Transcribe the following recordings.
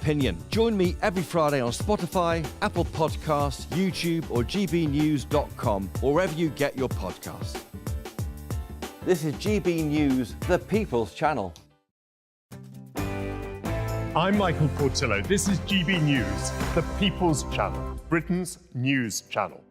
opinion. Join me every Friday on Spotify, Apple Podcasts, YouTube or gbnews.com, or wherever you get your podcasts. This is GB News, the People's Channel. I'm Michael Portillo. This is GB News, the People's Channel, Britain's news channel.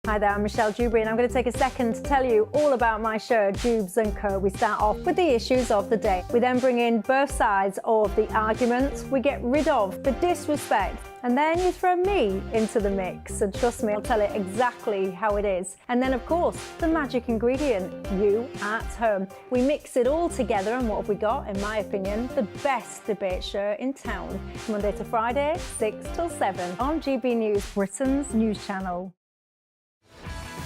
Hi there, I'm Michelle Dewberry and I'm going to take a second to tell you all about my show, Dubes & Co. We start off with the issues of the day. We then bring in both sides of the arguments. We get rid of the disrespect. And then you throw me into the mix. And trust me, I'll tell it exactly how it is. And then, of course, the magic ingredient, you at home. We mix it all together and what have we got, in my opinion, the best debate show in town. Monday to Friday, 6 till 7 on GB News, Britain's news channel.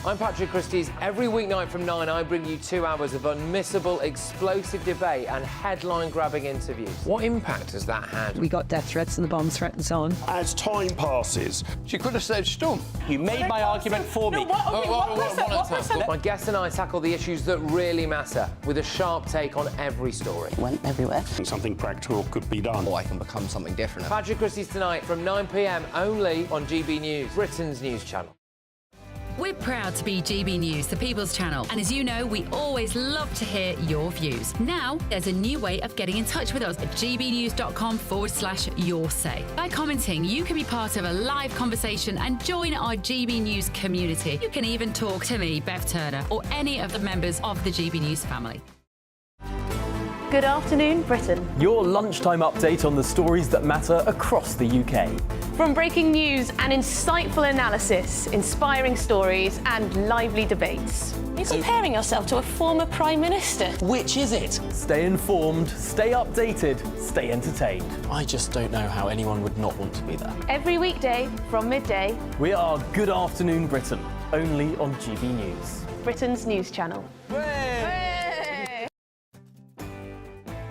I'm Patrick Christys. Every weeknight from 9, I bring you 2 hours of unmissable, explosive debate and headline-grabbing interviews. What impact has that had? We got death threats and the bomb threat and so on. As time passes, she could have said Stump. You made my argument for me. My guest and I tackle the issues that really matter with a sharp take on every story. Went everywhere. Something practical could be done. Or I can become something different. Patrick Christys tonight from 9 p.m. only on GB News, Britain's news channel. We're proud to be GB News, the People's Channel, and as you know, we always love to hear your views. Now, there's a new way of getting in touch with us at gbnews.com/yoursay. By commenting, you can be part of a live conversation and join our GB News community. You can even talk to me, Bev Turner, or any of the members of the GB News family. Good afternoon, Britain. Your lunchtime update on the stories that matter across the UK. From breaking news and insightful analysis, inspiring stories and lively debates. You're comparing yourself to a former Prime Minister. Which is it? Stay informed, stay updated, stay entertained. I just don't know how anyone would not want to be there. Every weekday from midday, We are Good Afternoon Britain, only on GB News. Britain's news channel.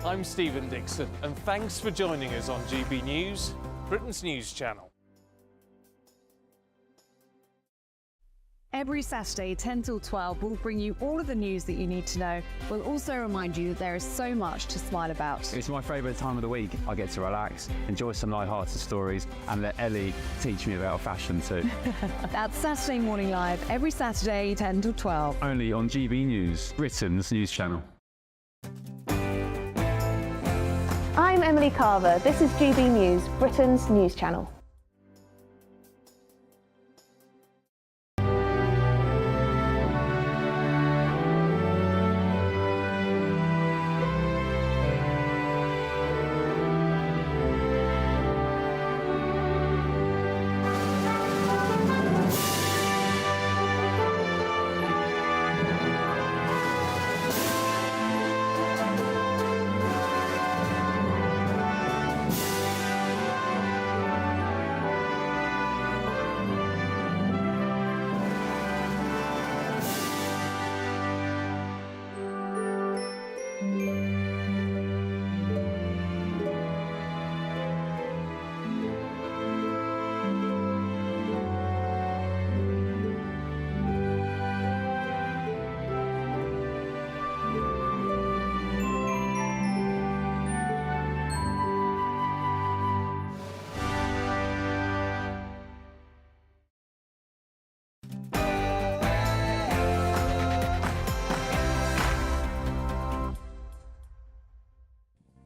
I'm Stephen Dixon, and thanks for joining us on GB News, Britain's news channel. Every Saturday, 10 till 12, we'll bring you all of the news that you need to know. We'll also remind you that there is so much to smile about. It's my favourite time of the week. I get to relax, enjoy some light-hearted stories, and let Ellie teach me about fashion too. That's Saturday Morning Live, every Saturday, 10 till 12. Only on GB News, Britain's news channel. I'm Emily Carver. This is GB News, Britain's news channel.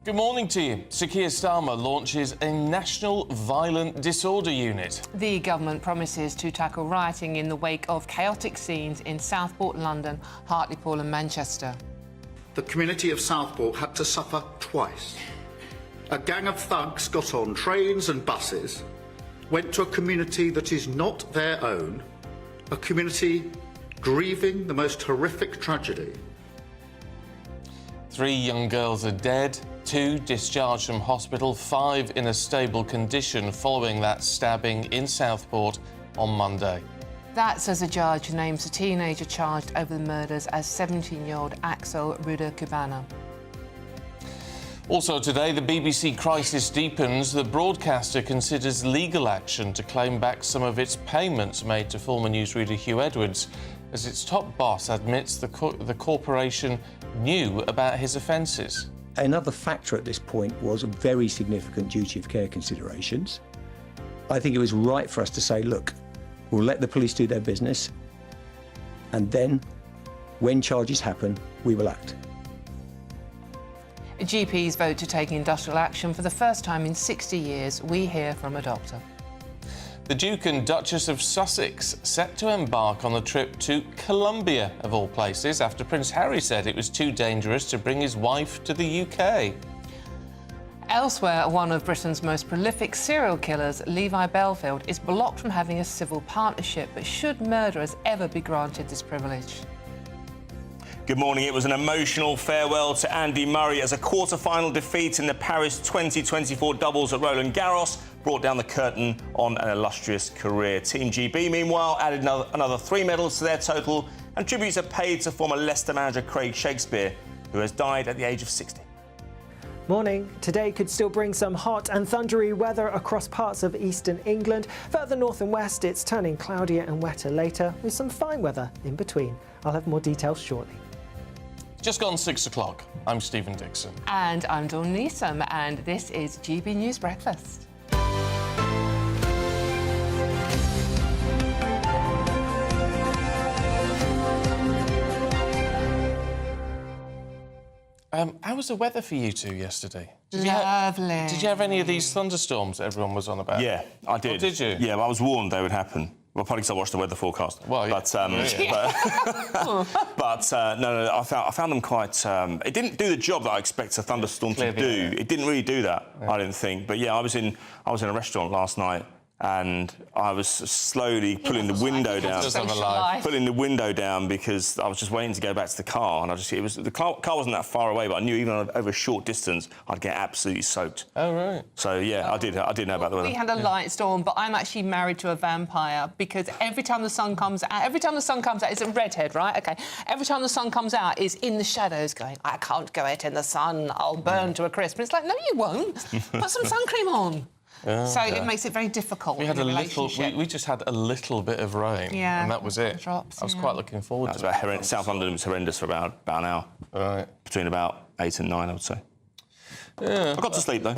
Good morning to you. Sir Keir Starmer launches a National Violent Disorder Unit. The government promises to tackle rioting in the wake of chaotic scenes in Southport, London, Hartlepool and Manchester. The community of Southport had to suffer twice. A gang of thugs got on trains and buses, went to a community that is not their own, a community grieving the most horrific tragedy. 3 young girls are dead, 2 discharged from hospital, 5 in a stable condition following that stabbing in Southport on Monday. That, says a judge, names a teenager charged over the murders as 17-year-old Axel Ruda-Cubana. Also today, the BBC crisis deepens. The broadcaster considers legal action to claim back some of its payments made to former newsreader Huw Edwards, as its top boss admits the corporation knew about his offences. Another factor at this point was a very significant duty of care considerations. I think it was right for us to say, look, we'll let the police do their business, and then, when charges happen, we will act. GPs vote to take industrial action for the first time in 60 years. We hear from a doctor. The Duke and Duchess of Sussex set to embark on the trip to Colombia, of all places, after Prince Harry said it was too dangerous to bring his wife to the UK. Elsewhere, one of Britain's most prolific serial killers, Levi Belfield, is blocked from having a civil partnership, but should murderers ever be granted this privilege? Good morning. It was an emotional farewell to Andy Murray as a quarter-final defeat in the Paris 2024 doubles at Roland Garros brought down the curtain on an illustrious career. Team GB, meanwhile, added another 3 medals to their total, and tributes are paid to former Leicester manager Craig Shakespeare, who has died at the age of 60. Morning. Today could still bring some hot and thundery weather across parts of eastern England. Further north and west, it's turning cloudier and wetter later, with some fine weather in between. I'll have more details shortly. Just gone 6 o'clock. I'm Stephen Dixon. And I'm Dawn Neeson, and this is GB News Breakfast. How was the weather for you two yesterday? Lovely. Did you have any of these thunderstorms that everyone was on about? Yeah, I did. Oh, did you? Yeah, well, I was warned they would happen. Well, probably because I watched the weather forecast. Well, but yeah. no, I found them quite. It didn't do the job that I expect a thunderstorm to do. It didn't really do that. Yeah. I didn't think. But yeah, I was in a restaurant last night, and I was slowly pulling the window down. Pulling the window down because I was just waiting to go back to the car, and the car wasn't that far away, but I knew even over a short distance I'd get absolutely soaked. Oh right. So yeah, I did know about the weather. We had a light storm, but I'm actually married to a vampire because every time the sun comes out, it's a redhead, right? Okay. Every time the sun comes out, is in the shadows going, I can't go out in the sun, I'll burn to a crisp. And it's like, no, you won't. Put some sun cream on. So it makes it very difficult. We had we just had a little bit of rain, and that was it. Drops, I was quite looking forward to it. South London was horrendous for about an hour. Right. Between about 8 and 9, I would say. Yeah. I got to sleep though.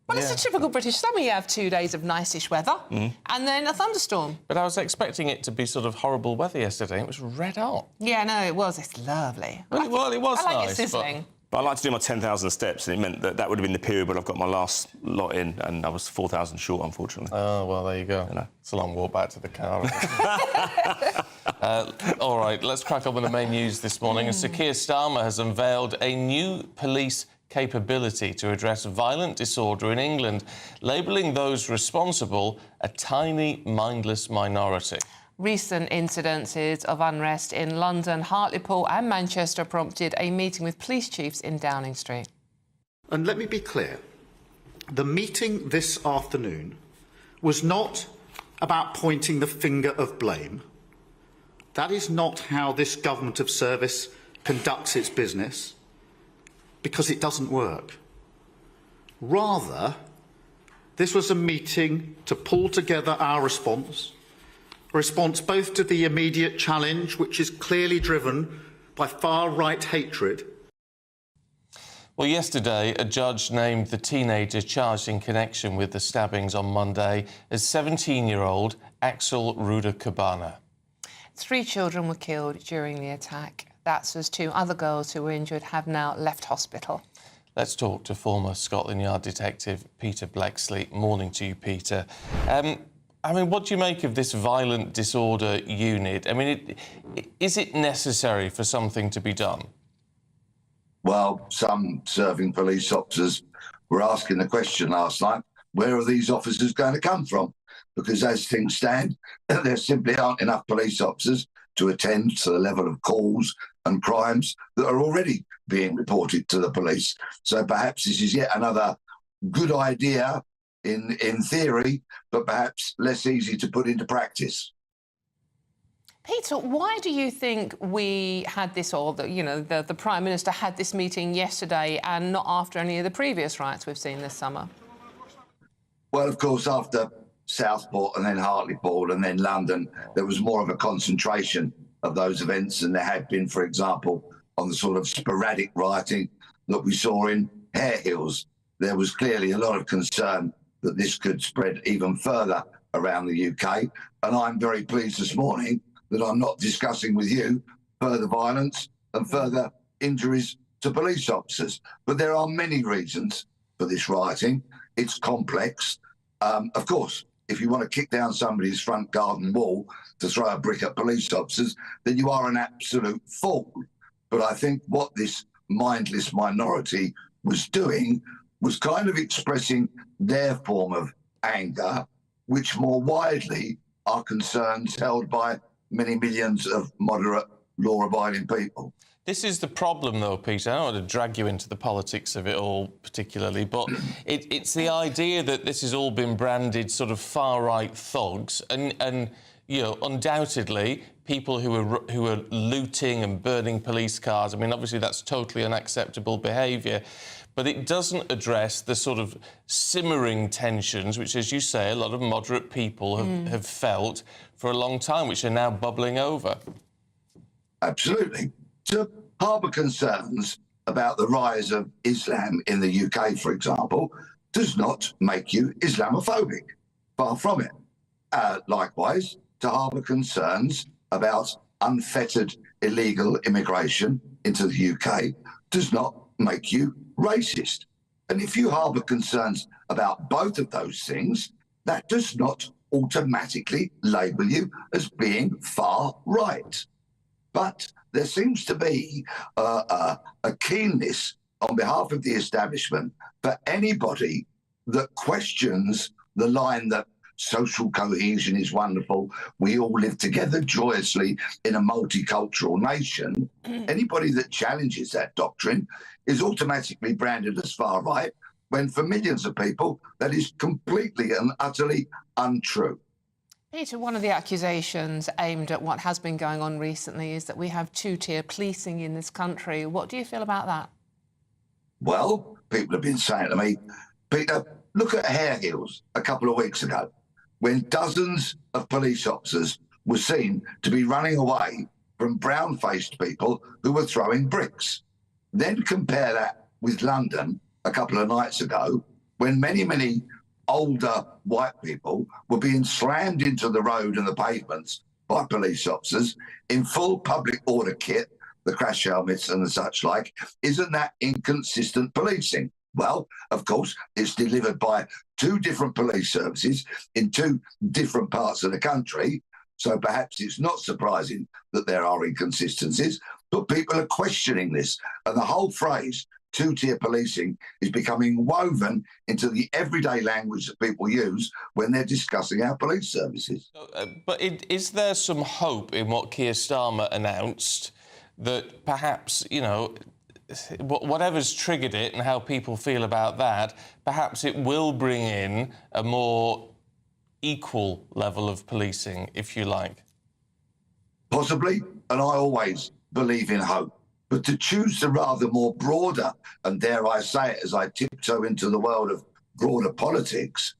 Well, it's a typical British summer. You have 2 days of nice-ish weather, and then a thunderstorm. But I was expecting it to be sort of horrible weather yesterday. It was red hot. Yeah, no, it was. It's lovely. Well, it was I like nice, it sizzling. But I like to do my 10,000 steps, and it meant that would have been the period where I've got my last lot in, and I was 4,000 short, unfortunately. Oh, well, there you go. You know. It's a long walk back to the car. All right, let's crack on with the main news this morning. Sir Keir Starmer has unveiled a new police capability to address violent disorder in England, labelling those responsible a tiny, mindless minority. Recent incidences of unrest in London, Hartlepool and Manchester prompted a meeting with police chiefs in Downing Street. And let me be clear, the meeting this afternoon was not about pointing the finger of blame. That is not how this government of service conducts its business, because it doesn't work. Rather, this was a meeting to pull together our response, a response both to the immediate challenge, which is clearly driven by far-right hatred. Well, yesterday, a judge named the teenager charged in connection with the stabbings on Monday as 17-year-old Axel Ruda Cabana. 3 children were killed during the attack. That's as 2 other girls who were injured have now left hospital. Let's talk to former Scotland Yard detective Peter Blexley. Morning to you, Peter. I mean, what do you make of this violent disorder unit? I mean, is it necessary for something to be done? Well, some serving police officers were asking the question last night, where are these officers going to come from? Because as things stand, there simply aren't enough police officers to attend to the level of calls and crimes that are already being reported to the police. So perhaps this is yet another good idea in theory, but perhaps less easy to put into practice. Peter, why do you think we had this, or the Prime Minister had this meeting yesterday and not after any of the previous riots we've seen this summer? Well, of course, after Southport and then Hartlepool and then London, there was more of a concentration of those events than there had been, for example, on the sort of sporadic rioting that we saw in hair heels, there was clearly a lot of concern that this could spread even further around the UK. And I'm very pleased this morning that I'm not discussing with you further violence and further injuries to police officers. But there are many reasons for this rioting. It's complex. Of course, if you want to kick down somebody's front garden wall to throw a brick at police officers, then you are an absolute fool. But I think what this mindless minority was doing was kind of expressing their form of anger, which more widely are concerns held by many millions of moderate, law-abiding people. This is the problem, though, Peter. I don't want to drag you into the politics of it all particularly, but it's the idea that this has all been branded sort of far-right thugs, and you know, undoubtedly, people who are looting and burning police cars. I mean, obviously, that's totally unacceptable behaviour, but it doesn't address the sort of simmering tensions, which, as you say, a lot of moderate people have felt for a long time, which are now bubbling over. Absolutely. To harbour concerns about the rise of Islam in the UK, for example, does not make you Islamophobic. Far from it. Likewise, to harbour concerns about unfettered illegal immigration into the UK does not make you racist. And if you harbour concerns about both of those things, that does not automatically label you as being far right. But there seems to be a keenness on behalf of the establishment for anybody that questions the line that social cohesion is wonderful, we all live together joyously in a multicultural nation. Anybody that challenges that doctrine is automatically branded as far right, when for millions of people that is completely and utterly untrue. Peter, one of the accusations aimed at what has been going on recently is that we have two-tier policing in this country. What do you feel about that? Well, people have been saying to me, Peter, look at hair heels a couple of weeks ago, when dozens of police officers were seen to be running away from brown-faced people who were throwing bricks. Then compare that with London a couple of nights ago, when many older white people were being slammed into the road and the pavements by police officers in full public order kit, the crash helmets and the such like. Isn't that inconsistent policing? Well, of course, it's delivered by two different police services in two different parts of the country, so perhaps it's not surprising that there are inconsistencies, but people are questioning this, and the whole phrase two-tier policing is becoming woven into the everyday language that people use when they're discussing our police services. But is there some hope in what Keir Starmer announced that perhaps, you know, whatever's triggered it and how people feel about that, perhaps it will bring in a more equal level of policing, if you like? Possibly, and I always believe in hope. But to choose the rather more broader, and dare I say it as I tiptoe into the world of broader politics,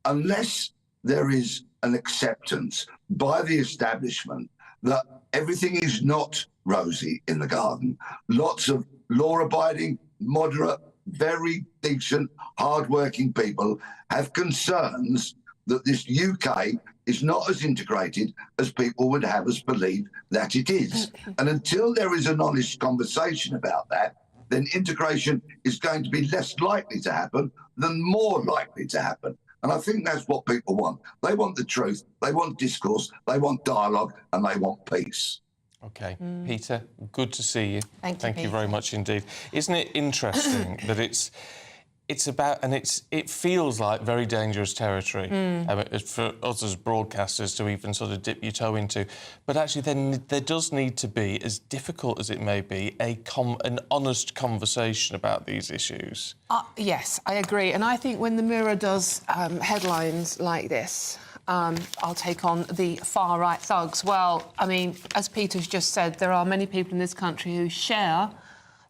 unless there is an acceptance by the establishment that everything is not rosy in the garden, lots of law-abiding, moderate, very decent, hard-working people have concerns that this UK is not as integrated as people would have us believe that it is. And until there is an honest conversation about that, then integration is going to be less likely to happen than more likely to happen. And I think that's what people want. They want the truth, they want discourse, they want dialogue, and they want peace. OK. Peter, good to see you. Thank you very much indeed. Isn't it interesting that it's about, and it feels like very dangerous territory for us as broadcasters to even sort of dip your toe into. But actually, then there does need to be, as difficult as it may be, an honest conversation about these issues. Yes, I agree. And I think when the Mirror does headlines like this, I'll take on the far-right thugs. Well, I mean, as Peter's just said, there are many people in this country who share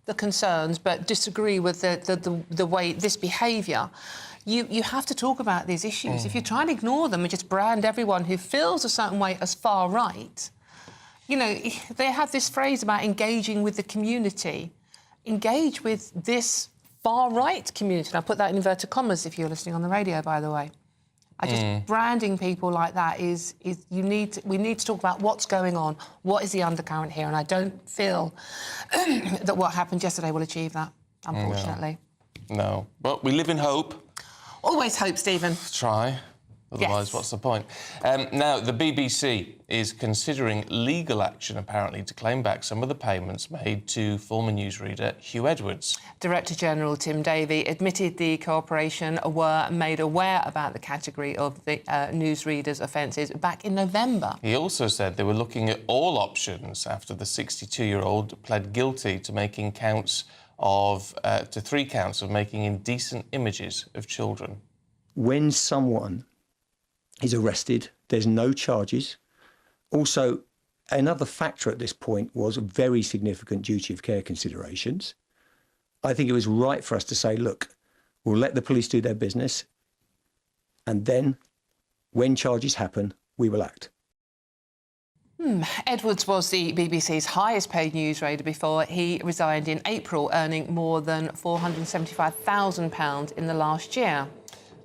the concerns but disagree with the way this behaviour. You have to talk about these issues. If you try and ignore them and just brand everyone who feels a certain way as far right, you know, they have this phrase about engaging with the community. Engage with this far-right community, and I put that in inverted commas if you're listening on the radio, by the way. I just branding people like that is we need to talk about what's going on, what is the undercurrent here, and I don't feel that what happened yesterday will achieve that, unfortunately. No. But we live in hope. Always hope, Stephen. Try. Otherwise, what's the point? Now, the BBC is considering legal action, apparently, to claim back some of the payments made to former newsreader Huw Edwards. Director General Tim Davie admitted the corporation were made aware about the category of the newsreader's offences back in November. He also said they were looking at all options after the 62-year-old pled guilty to making to 3 counts of making indecent images of children. When someone is arrested, there's no charges. Also, another factor at this point was very significant duty of care considerations. I think it was right for us to say, look, we'll let the police do their business, and then, when charges happen, we will act. Edwards was the BBC's highest-paid newsreader before he resigned in April, earning more than £475,000 in the last year.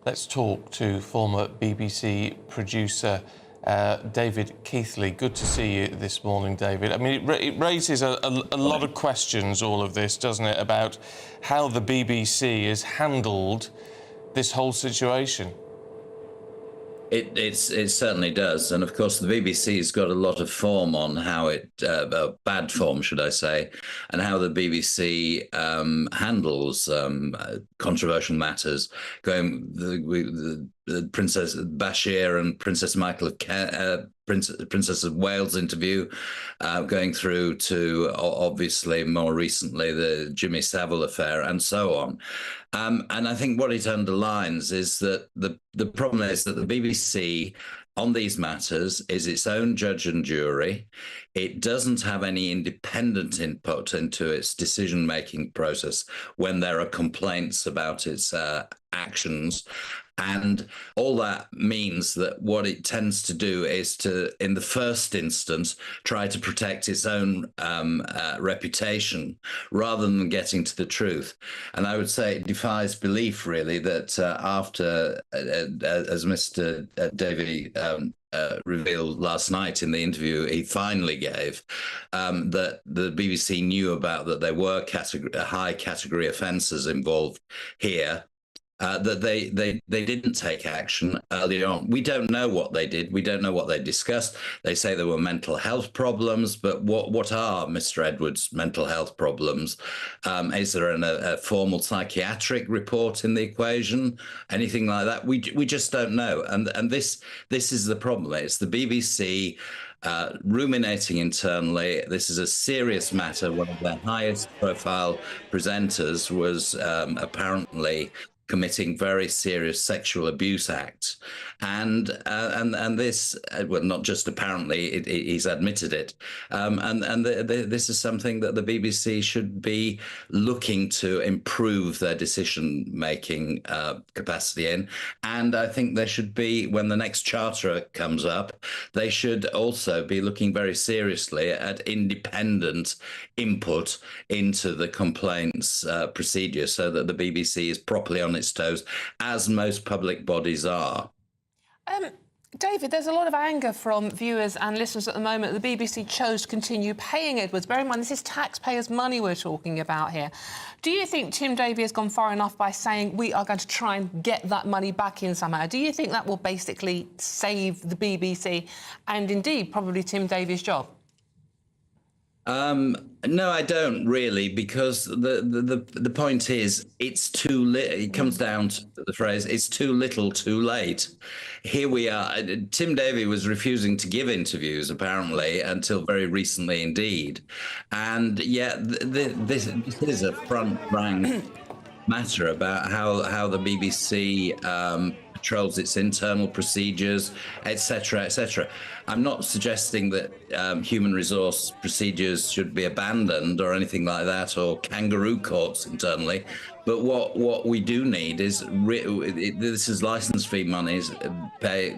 Let's talk to former BBC producer David Keithley. Good to see you this morning, David. I mean, it raises a lot of questions, all of this, doesn't it, about how the BBC has handled this whole situation. It certainly does, and of course the BBC's got a lot of form on how bad form, should I say, and how the BBC handles controversial matters. The Princess Bashir and Princess Michael of Princess of Wales interview, going through to obviously more recently the Jimmy Savile affair, and so on. And I think what it underlines is that the problem is that the BBC on these matters is its own judge and jury. It doesn't have any independent input into its decision-making process when there are complaints about its actions. And all that means that what it tends to do is to, in the first instance, try to protect its own reputation rather than getting to the truth. And I would say it defies belief, really, that after, as Mr. Davie revealed last night in the interview he finally gave, that the BBC knew about that there were high category offences involved here, that they didn't take action earlier on. We don't know what they did. We don't know what they discussed. They say there were mental health problems, but what are Mr. Edwards' mental health problems? Is there a formal psychiatric report in the equation? Anything like that? We just don't know. And this is the problem. It's the BBC ruminating internally. This is a serious matter. One of their highest profile presenters was apparently committing very serious sexual abuse acts, and this, well, not just apparently, he's admitted it, this is something that the BBC should be looking to improve their decision-making capacity in, and I think they should be, when the next charter comes up, they should also be looking very seriously at independent input into the complaints procedure, so that the BBC is properly on its toes, as most public bodies are. David, there's a lot of anger from viewers and listeners at the moment. The BBC chose to continue paying Edwards. Bear in mind, this is taxpayers' money we're talking about here. Do you think Tim Davie has gone far enough by saying we are going to try and get that money back in somehow? Do you think that will basically save the BBC and indeed probably Tim Davie's job? No, I don't really, because the point is, it's too little. It comes down to the phrase, it's too little, too late. Here we are. Tim Davie was refusing to give interviews, apparently, until very recently indeed. And yet, this is a front-rank matter about how the BBC patrols its internal procedures, etc., etc. I'm not suggesting that human resource procedures should be abandoned or anything like that, or kangaroo courts internally. But what we do need is this is license fee monies,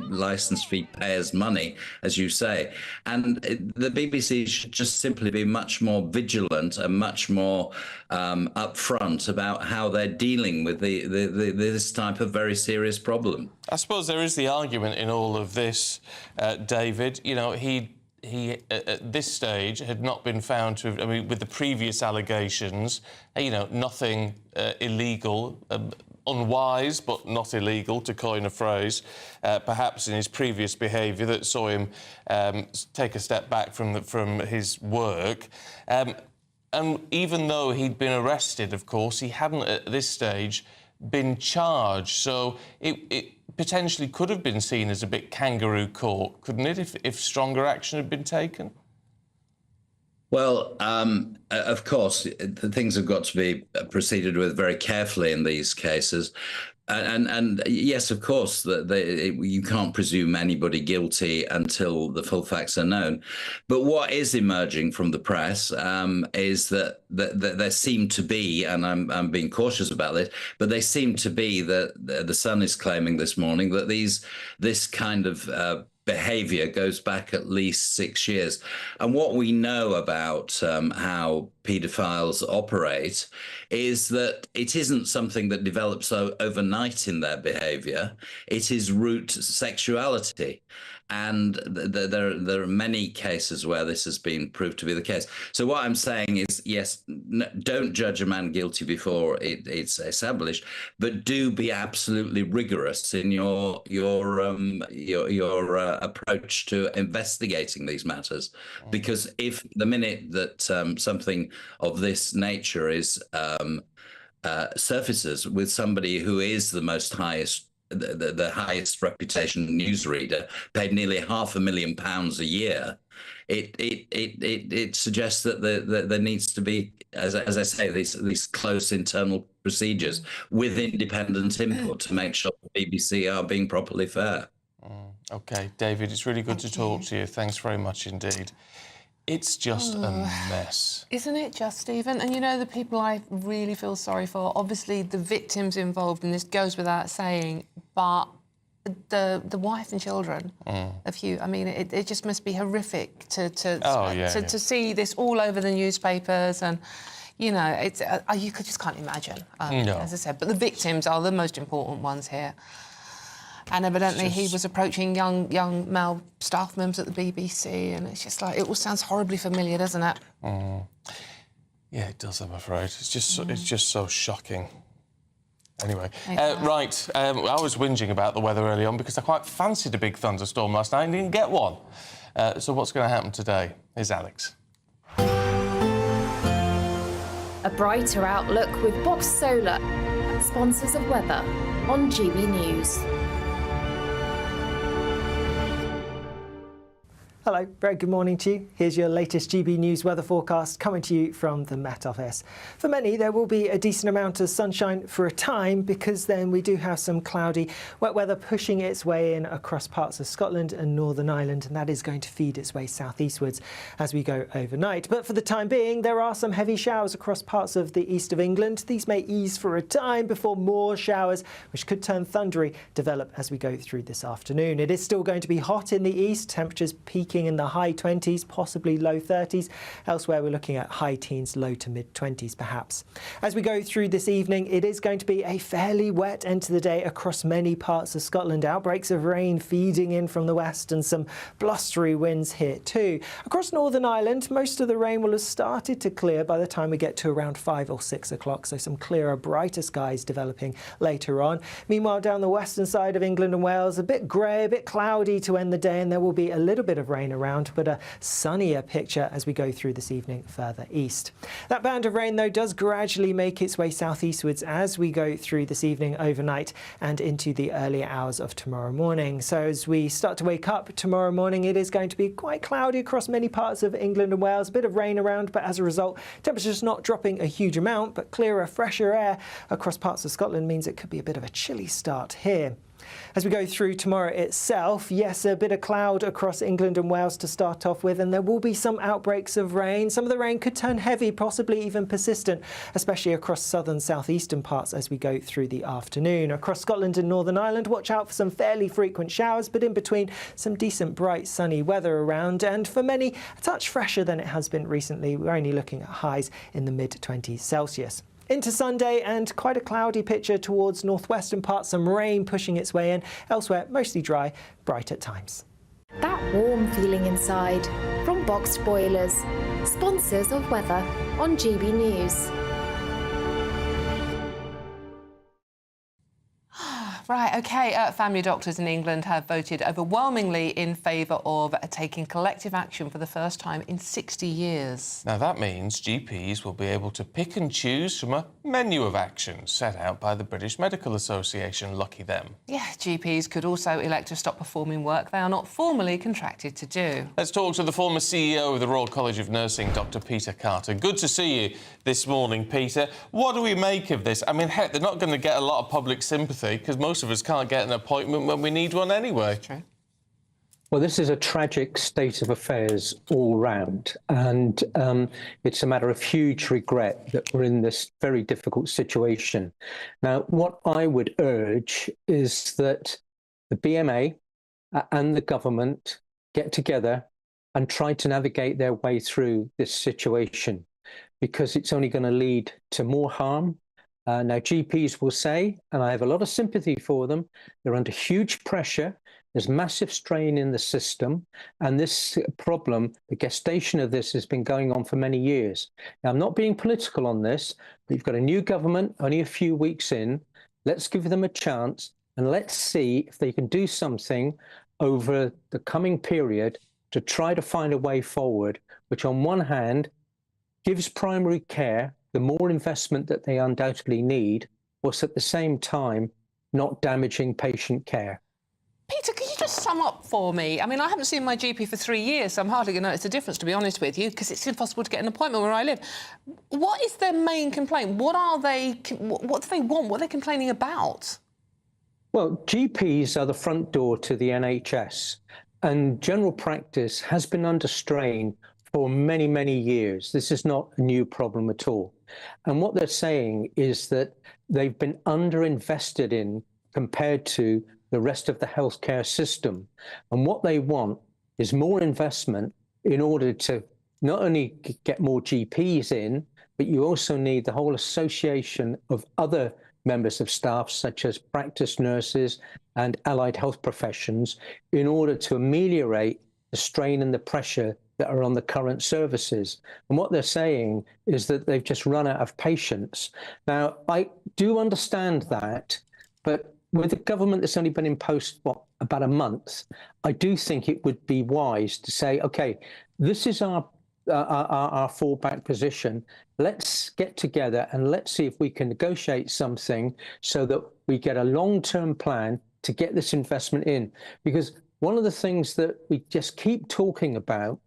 license fee payers' money, as you say, and the BBC should just simply be much more vigilant and much more upfront about how they're dealing with this type of very serious problem. I suppose there is the argument in all of this, David. You know, he at this stage had not been found to have, I mean, with the previous allegations, you know, nothing illegal, unwise but not illegal, to coin a phrase, perhaps in his previous behaviour that saw him take a step back from his work. And even though he'd been arrested, of course, he hadn't at this stage been charged. So it potentially could have been seen as a bit kangaroo court, couldn't it, if stronger action had been taken? Well, of course, things have got to be proceeded with very carefully in these cases. And yes, of course, you can't presume anybody guilty until the full facts are known. But what is emerging from the press is that there seem to be, and I'm being cautious about this, but they seem to be that the Sun is claiming this morning that this kind of behaviour goes back at least 6 years. And what we know about how paedophiles operate is that it isn't something that develops overnight in their behaviour. It is root sexuality. And there are many cases where this has been proved to be the case. So what I'm saying is, yes, don't judge a man guilty before it's established, but do be absolutely rigorous in your approach to investigating these matters, because if the minute that something of this nature is surfaces with somebody who is the highest reputation newsreader, paid nearly £500,000 a year, it suggests that there needs to be, as I say, these close internal procedures with independent input to make sure the BBC are being properly fair. OK, David, it's really good to talk to you. Thanks very much indeed. It's just a mess. Isn't it just, Stephen? And, you know, the people I really feel sorry for, obviously the victims involved in this goes without saying, but the wife and children of Huw, I mean, it just must be horrific to see this all over the newspapers, and, you know, it's you just can't imagine, as I said. But the victims are the most important ones here. And evidently he was approaching young male staff members at the BBC, and it's just like, it all sounds horribly familiar, doesn't it? Yeah, it does, I'm afraid. It's just so shocking. Anyway, right, I was whinging about the weather early on because I quite fancied a big thunderstorm last night and didn't get one. So what's going to happen today? Here's Alex. A brighter outlook with Box Solar, sponsors of weather on GB News. Hello, very good morning to you. Here's your latest GB News weather forecast coming to you from the Met Office. For many, there will be a decent amount of sunshine for a time, because then we do have some cloudy, wet weather pushing its way in across parts of Scotland and Northern Ireland, and that is going to feed its way southeastwards as we go overnight. But for the time being, there are some heavy showers across parts of the east of England. These may ease for a time before more showers, which could turn thundery, develop as we go through this afternoon. It is still going to be hot in the east, temperatures peaking in the high 20s, possibly low 30s. Elsewhere, we're looking at high teens, low to mid 20s perhaps. As we go through this evening, it is going to be a fairly wet end to the day across many parts of Scotland. Outbreaks of rain feeding in from the west and some blustery winds here too. Across Northern Ireland, most of the rain will have started to clear by the time we get to around 5 or 6 o'clock, so some clearer, brighter skies developing later on. Meanwhile, down the western side of England and Wales, a bit grey, a bit cloudy to end the day, and there will be a little bit of rain around, but a sunnier picture as we go through this evening further east. That band of rain, though, does gradually make its way southeastwards as we go through this evening, overnight, and into the earlier hours of tomorrow morning. So as we start to wake up tomorrow morning, it is going to be quite cloudy across many parts of England and Wales, a bit of rain around, but as a result, temperatures not dropping a huge amount, but clearer, fresher air across parts of Scotland means it could be a bit of a chilly start here. As we go through tomorrow itself, yes, a bit of cloud across England and Wales to start off with, and there will be some outbreaks of rain. Some of the rain could turn heavy, possibly even persistent, especially across southern southeastern parts as we go through the afternoon. Across Scotland and Northern Ireland, watch out for some fairly frequent showers, but in between some decent bright sunny weather around, and for many a touch fresher than it has been recently. We're only looking at highs in the mid-20s Celsius. Into Sunday, and quite a cloudy picture towards northwestern parts, some rain pushing its way in. Elsewhere, mostly dry, bright at times. That warm feeling inside from Boxed Boilers, sponsors of weather on GB News. Right, OK. Family doctors in England have voted overwhelmingly in favour of taking collective action for the first time in 60 years. Now, that means GPs will be able to pick and choose from a menu of actions set out by the British Medical Association. Lucky them. Yeah, GPs could also elect to stop performing work they are not formally contracted to do. Let's talk to the former CEO of the Royal College of Nursing, Dr Peter Carter. Good to see you this morning, Peter. What do we make of this? I mean, heck, they're not going to get a lot of public sympathy because most of us can't get an appointment when we need one anyway. True. Well, this is a tragic state of affairs all round, and it's a matter of huge regret that we're in this very difficult situation. Now, what I would urge is that the BMA and the government get together and try to navigate their way through this situation, because it's only going to lead to more harm. Now, GPs will say, and I have a lot of sympathy for them, they're under huge pressure. There's massive strain in the system, and this problem, the gestation of this, has been going on for many years. Now, I'm not being political on this, but you've got a new government, only a few weeks in. Let's give them a chance, and let's see if they can do something over the coming period to try to find a way forward, which on one hand gives primary care the more investment that they undoubtedly need, whilst at the same time not damaging patient care. Peter, could you just sum up for me? I mean, I haven't seen my GP for 3 years, so I'm hardly going to notice a difference, to be honest with you, because it's impossible to get an appointment where I live. What is their main complaint? What do they want? What are they complaining about? Well, GPs are the front door to the NHS, and general practice has been under strain for many, many years. This is not a new problem at all. And what they're saying is that they've been underinvested in compared to the rest of the healthcare system. And what they want is more investment in order to not only get more GPs in, but you also need the whole association of other members of staff, such as practice nurses and allied health professions, in order to ameliorate the strain and the pressure that are on the current services. And what they're saying is that they've just run out of patients. Now, I do understand that, but with a government that's only been in post, what, about a month, I do think it would be wise to say, OK, this is our fallback position. Let's get together and let's see if we can negotiate something so that we get a long-term plan to get this investment in. Because one of the things that we just keep talking about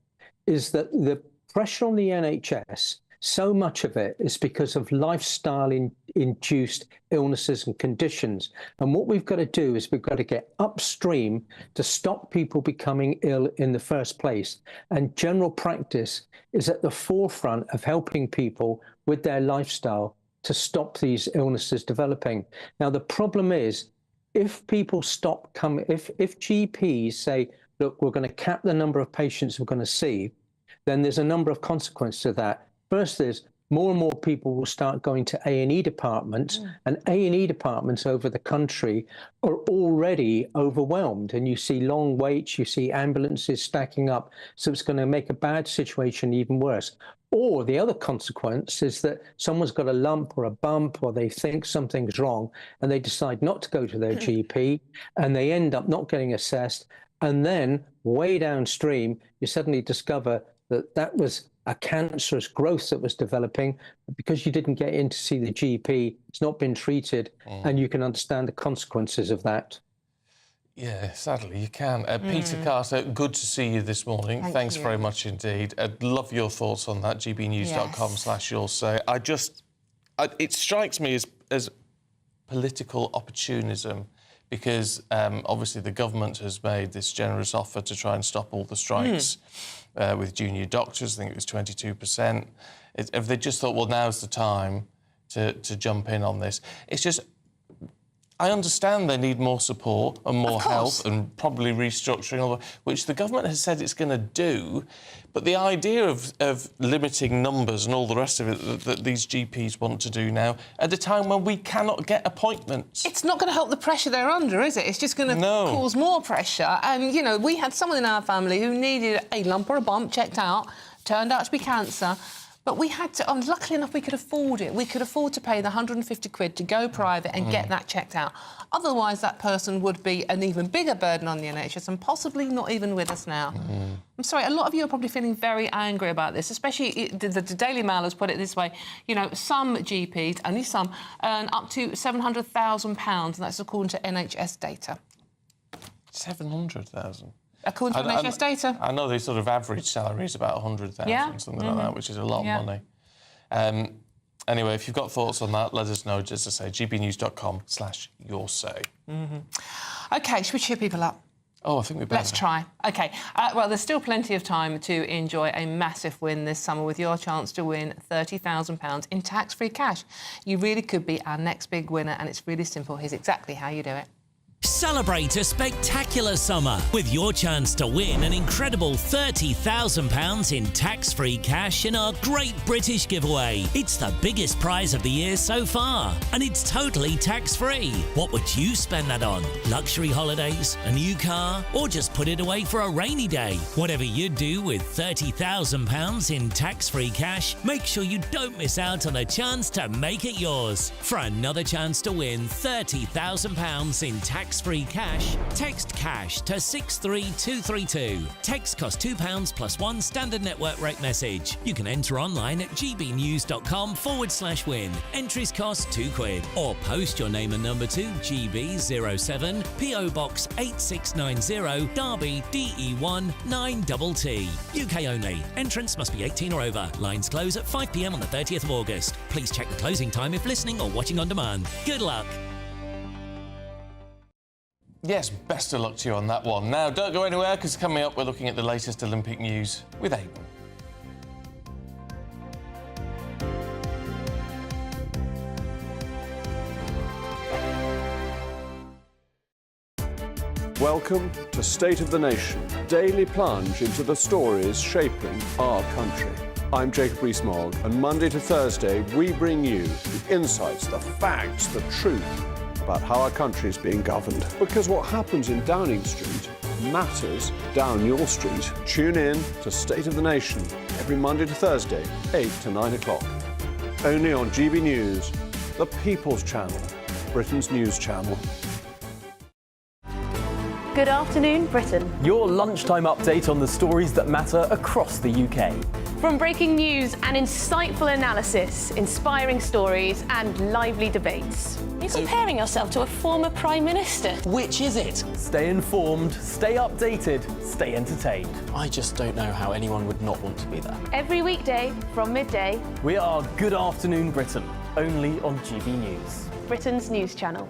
is that the pressure on the NHS, so much of it is because of lifestyle-induced illnesses and conditions. And what we've got to do is we've got to get upstream to stop people becoming ill in the first place. And general practice is at the forefront of helping people with their lifestyle to stop these illnesses developing. Now, the problem is, if people stop coming, if GPs say, look, we're going to cap the number of patients we're going to see, then there's a number of consequences to that. First is more and more people will start going to A&E departments, and A&E departments over the country are already overwhelmed. And you see long waits, you see ambulances stacking up. So it's going to make a bad situation even worse. Or the other consequence is that someone's got a lump or a bump, or they think something's wrong, and they decide not to go to their GP, and they end up not getting assessed. And then way downstream, you suddenly discover that that was a cancerous growth that was developing. Because you didn't get in to see the GP, it's not been treated, and you can understand the consequences of that. Yeah, sadly you can. Peter Carter, good to see you this morning. Thanks very much indeed. I'd love your thoughts on that, gbnews.com/you'll say. It strikes me as political opportunism, because obviously the government has made this generous offer to try and stop all the strikes with junior doctors. I think it was 22%. If they just thought, well, now's the time to jump in on this. It's just, I understand they need more support and more help and probably restructuring, which the government has said it's going to do. But the idea of limiting numbers and all the rest of it that these GPs want to do now at a time when we cannot get appointments. It's not going to help the pressure they're under, is it? It's just going to cause more pressure. And, you know, we had someone in our family who needed a lump or a bump checked out, turned out to be cancer. But we had to, luckily enough, we could afford it. We could afford to pay the 150 quid to go private and get that checked out. Otherwise, that person would be an even bigger burden on the NHS and possibly not even with us now. I'm sorry, a lot of you are probably feeling very angry about this, especially the Daily Mail has put it this way. You know, some GPs, only some, earn up to £700,000, and that's according to NHS data. 700,000? According to NHS data. I know the sort of average salary is about 100,000, something like that, which is a lot of money. Anyway, if you've got thoughts on that, let us know. Just to say, gbnews.com/yoursay. OK, should we cheer people up? Oh, I think we better. Let's try. OK, well, there's still plenty of time to enjoy a massive win this summer with your chance to win £30,000 in tax-free cash. You really could be our next big winner, and it's really simple. Here's exactly how you do it. Celebrate a spectacular summer with your chance to win an incredible £30,000 in tax-free cash in our Great British Giveaway. It's the biggest prize of the year so far, and it's totally tax-free. What would you spend that on? Luxury holidays, a new car, or just put it away for a rainy day? Whatever you do with £30,000 in tax-free cash, make sure you don't miss out on a chance to make it yours. For another chance to win £30,000 in tax-free cash, text cash to 63232. Text costs £2 plus one standard network rate message. You can enter online at gbnews.com/win. Entries cost £2, or post your name and number to GB07 PO Box 8690 Derby DE1 9TT. UK only. Entrance must be 18 or over. Lines close at 5 p.m. on the 30th of August. Please check the closing time if listening or watching on demand. Good luck. Yes, best of luck to you on that one. Now, don't go anywhere, because coming up, we're looking at the latest Olympic news with Abel. Welcome to State of the Nation, daily plunge into the stories shaping our country. I'm Jacob Rees-Mogg, and Monday to Thursday, we bring you the insights, the facts, the truth about how our country is being governed. Because what happens in Downing Street matters down your street. Tune in to State of the Nation every Monday to Thursday, 8 to 9 o'clock. Only on GB News, the People's Channel, Britain's news channel. Good afternoon, Britain. Your lunchtime update on the stories that matter across the UK. From breaking news and insightful analysis, inspiring stories and lively debates. You're comparing yourself to a former Prime Minister. Which is it? Stay informed, stay updated, stay entertained. I just don't know how anyone would not want to be there. Every weekday from midday. We are Good Afternoon Britain, only on GB News. Britain's news channel.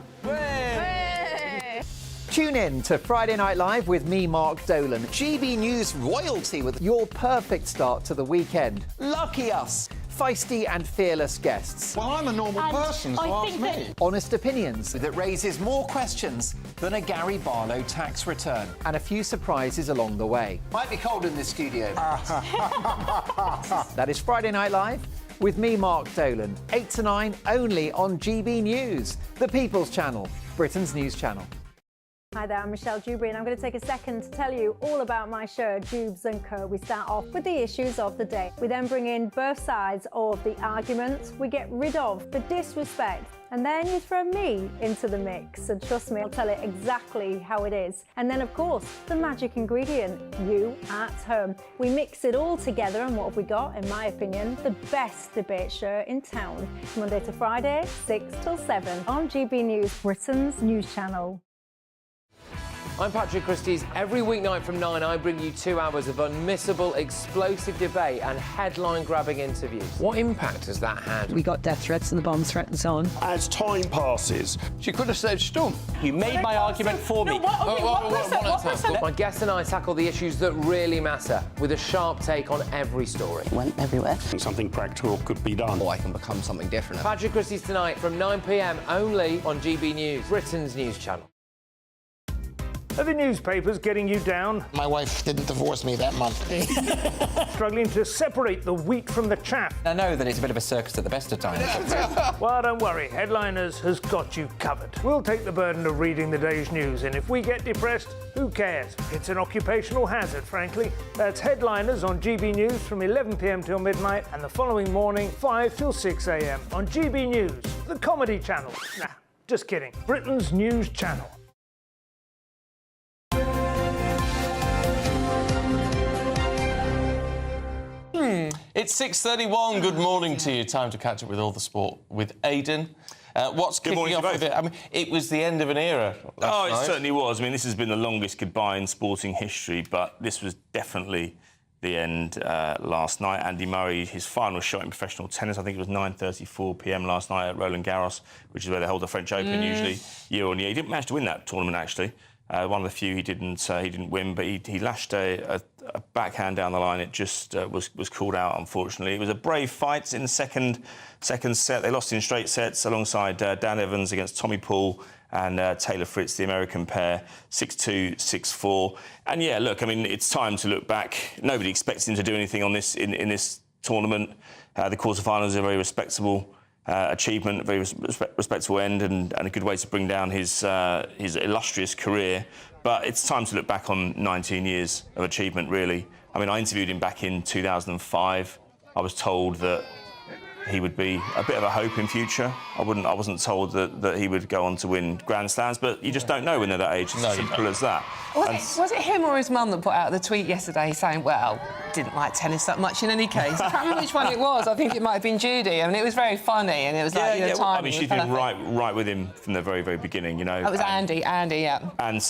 Tune in to Friday Night Live with me, Mark Dolan. GB News royalty with your perfect start to the weekend. Lucky us. Feisty and fearless guests. Well, I'm a normal person, so ask me. Honest opinions that raises more questions than a Gary Barlow tax return. And a few surprises along the way. Might be cold in the studio. That is Friday Night Live with me, Mark Dolan. 8 to 9, only on GB News, the People's Channel, Britain's news channel. Hi there, I'm Michelle Dewberry, and I'm going to take a second to tell you all about my show, Jubes & Co. We start off with the issues of the day. We then bring in both sides of the argument. We get rid of the disrespect. And then you throw me into the mix. And trust me, I'll tell it exactly how it is. And then, of course, the magic ingredient, you at home. We mix it all together, and what have we got? In my opinion, the best debate show in town. Monday to Friday, 6 till 7 on GB News, Britain's news channel. I'm Patrick Christys. Every weeknight from 9, I bring you 2 hours of unmissable, explosive debate and headline-grabbing interviews. What impact has that had? We got death threats and the bomb threat and so on. As time passes, She could have saved Stump. you made my argument for me. My guests and I tackle the issues that really matter, with a sharp take on every story. Went everywhere. Something practical could be done. Or I can become something different. Patrick Christys tonight from 9 p.m. only on GB News, Britain's news channel. Are the newspapers getting you down? My wife didn't divorce me that month. Struggling to separate the wheat from the chaff? I know that it's a bit of a circus at the best of times. Well, don't worry, Headliners has got you covered. We'll take the burden of reading the day's news, and if we get depressed, who cares? It's an occupational hazard, frankly. That's Headliners on GB News from 11 p.m. till midnight, and the following morning, 5 till 6 a.m. on GB News, the comedy channel. Nah, just kidding. Britain's news channel. It's 6:31. Good morning to you. Time to catch up with all the sport with Aidan. What's kicking off with it? I mean, it was the end of an era last night. It certainly was. I mean, this has been the longest goodbye in sporting history, but this was definitely the end last night. Andy Murray, his final shot in professional tennis, I think it was 9:34 p.m. last night at Roland Garros, which is where they hold the French Open usually year on year. He didn't manage to win that tournament, actually. One of the few he didn't win, but he lashed a backhand down the line. It just was called out, unfortunately. It was a brave fight in the second set. They lost in straight sets alongside Dan Evans against Tommy Paul and Taylor Fritz, the American pair, 6-2, 6-4. And yeah, look, I mean, it's time to look back. Nobody expected him to do anything on this in this tournament. The quarterfinals are a very respectable achievement, a very respectable end, and a good way to bring down his illustrious career. But it's time to look back on 19 years of achievement, really. I mean, I interviewed him back in 2005. I was told that he would be a bit of a hope in future. I wasn't told that he would go on to win Grand Slams, but you just don't know when they're that age. It's as simple as that. Was it him or his mum that put out the tweet yesterday saying, well, didn't like tennis that much in any case? I can't remember which one it was. I think it might have been Judy. I mean, it was very funny, and it was like, well, timing. I mean, she's been right with him from the very, very beginning, you know. That was Andy, yeah. And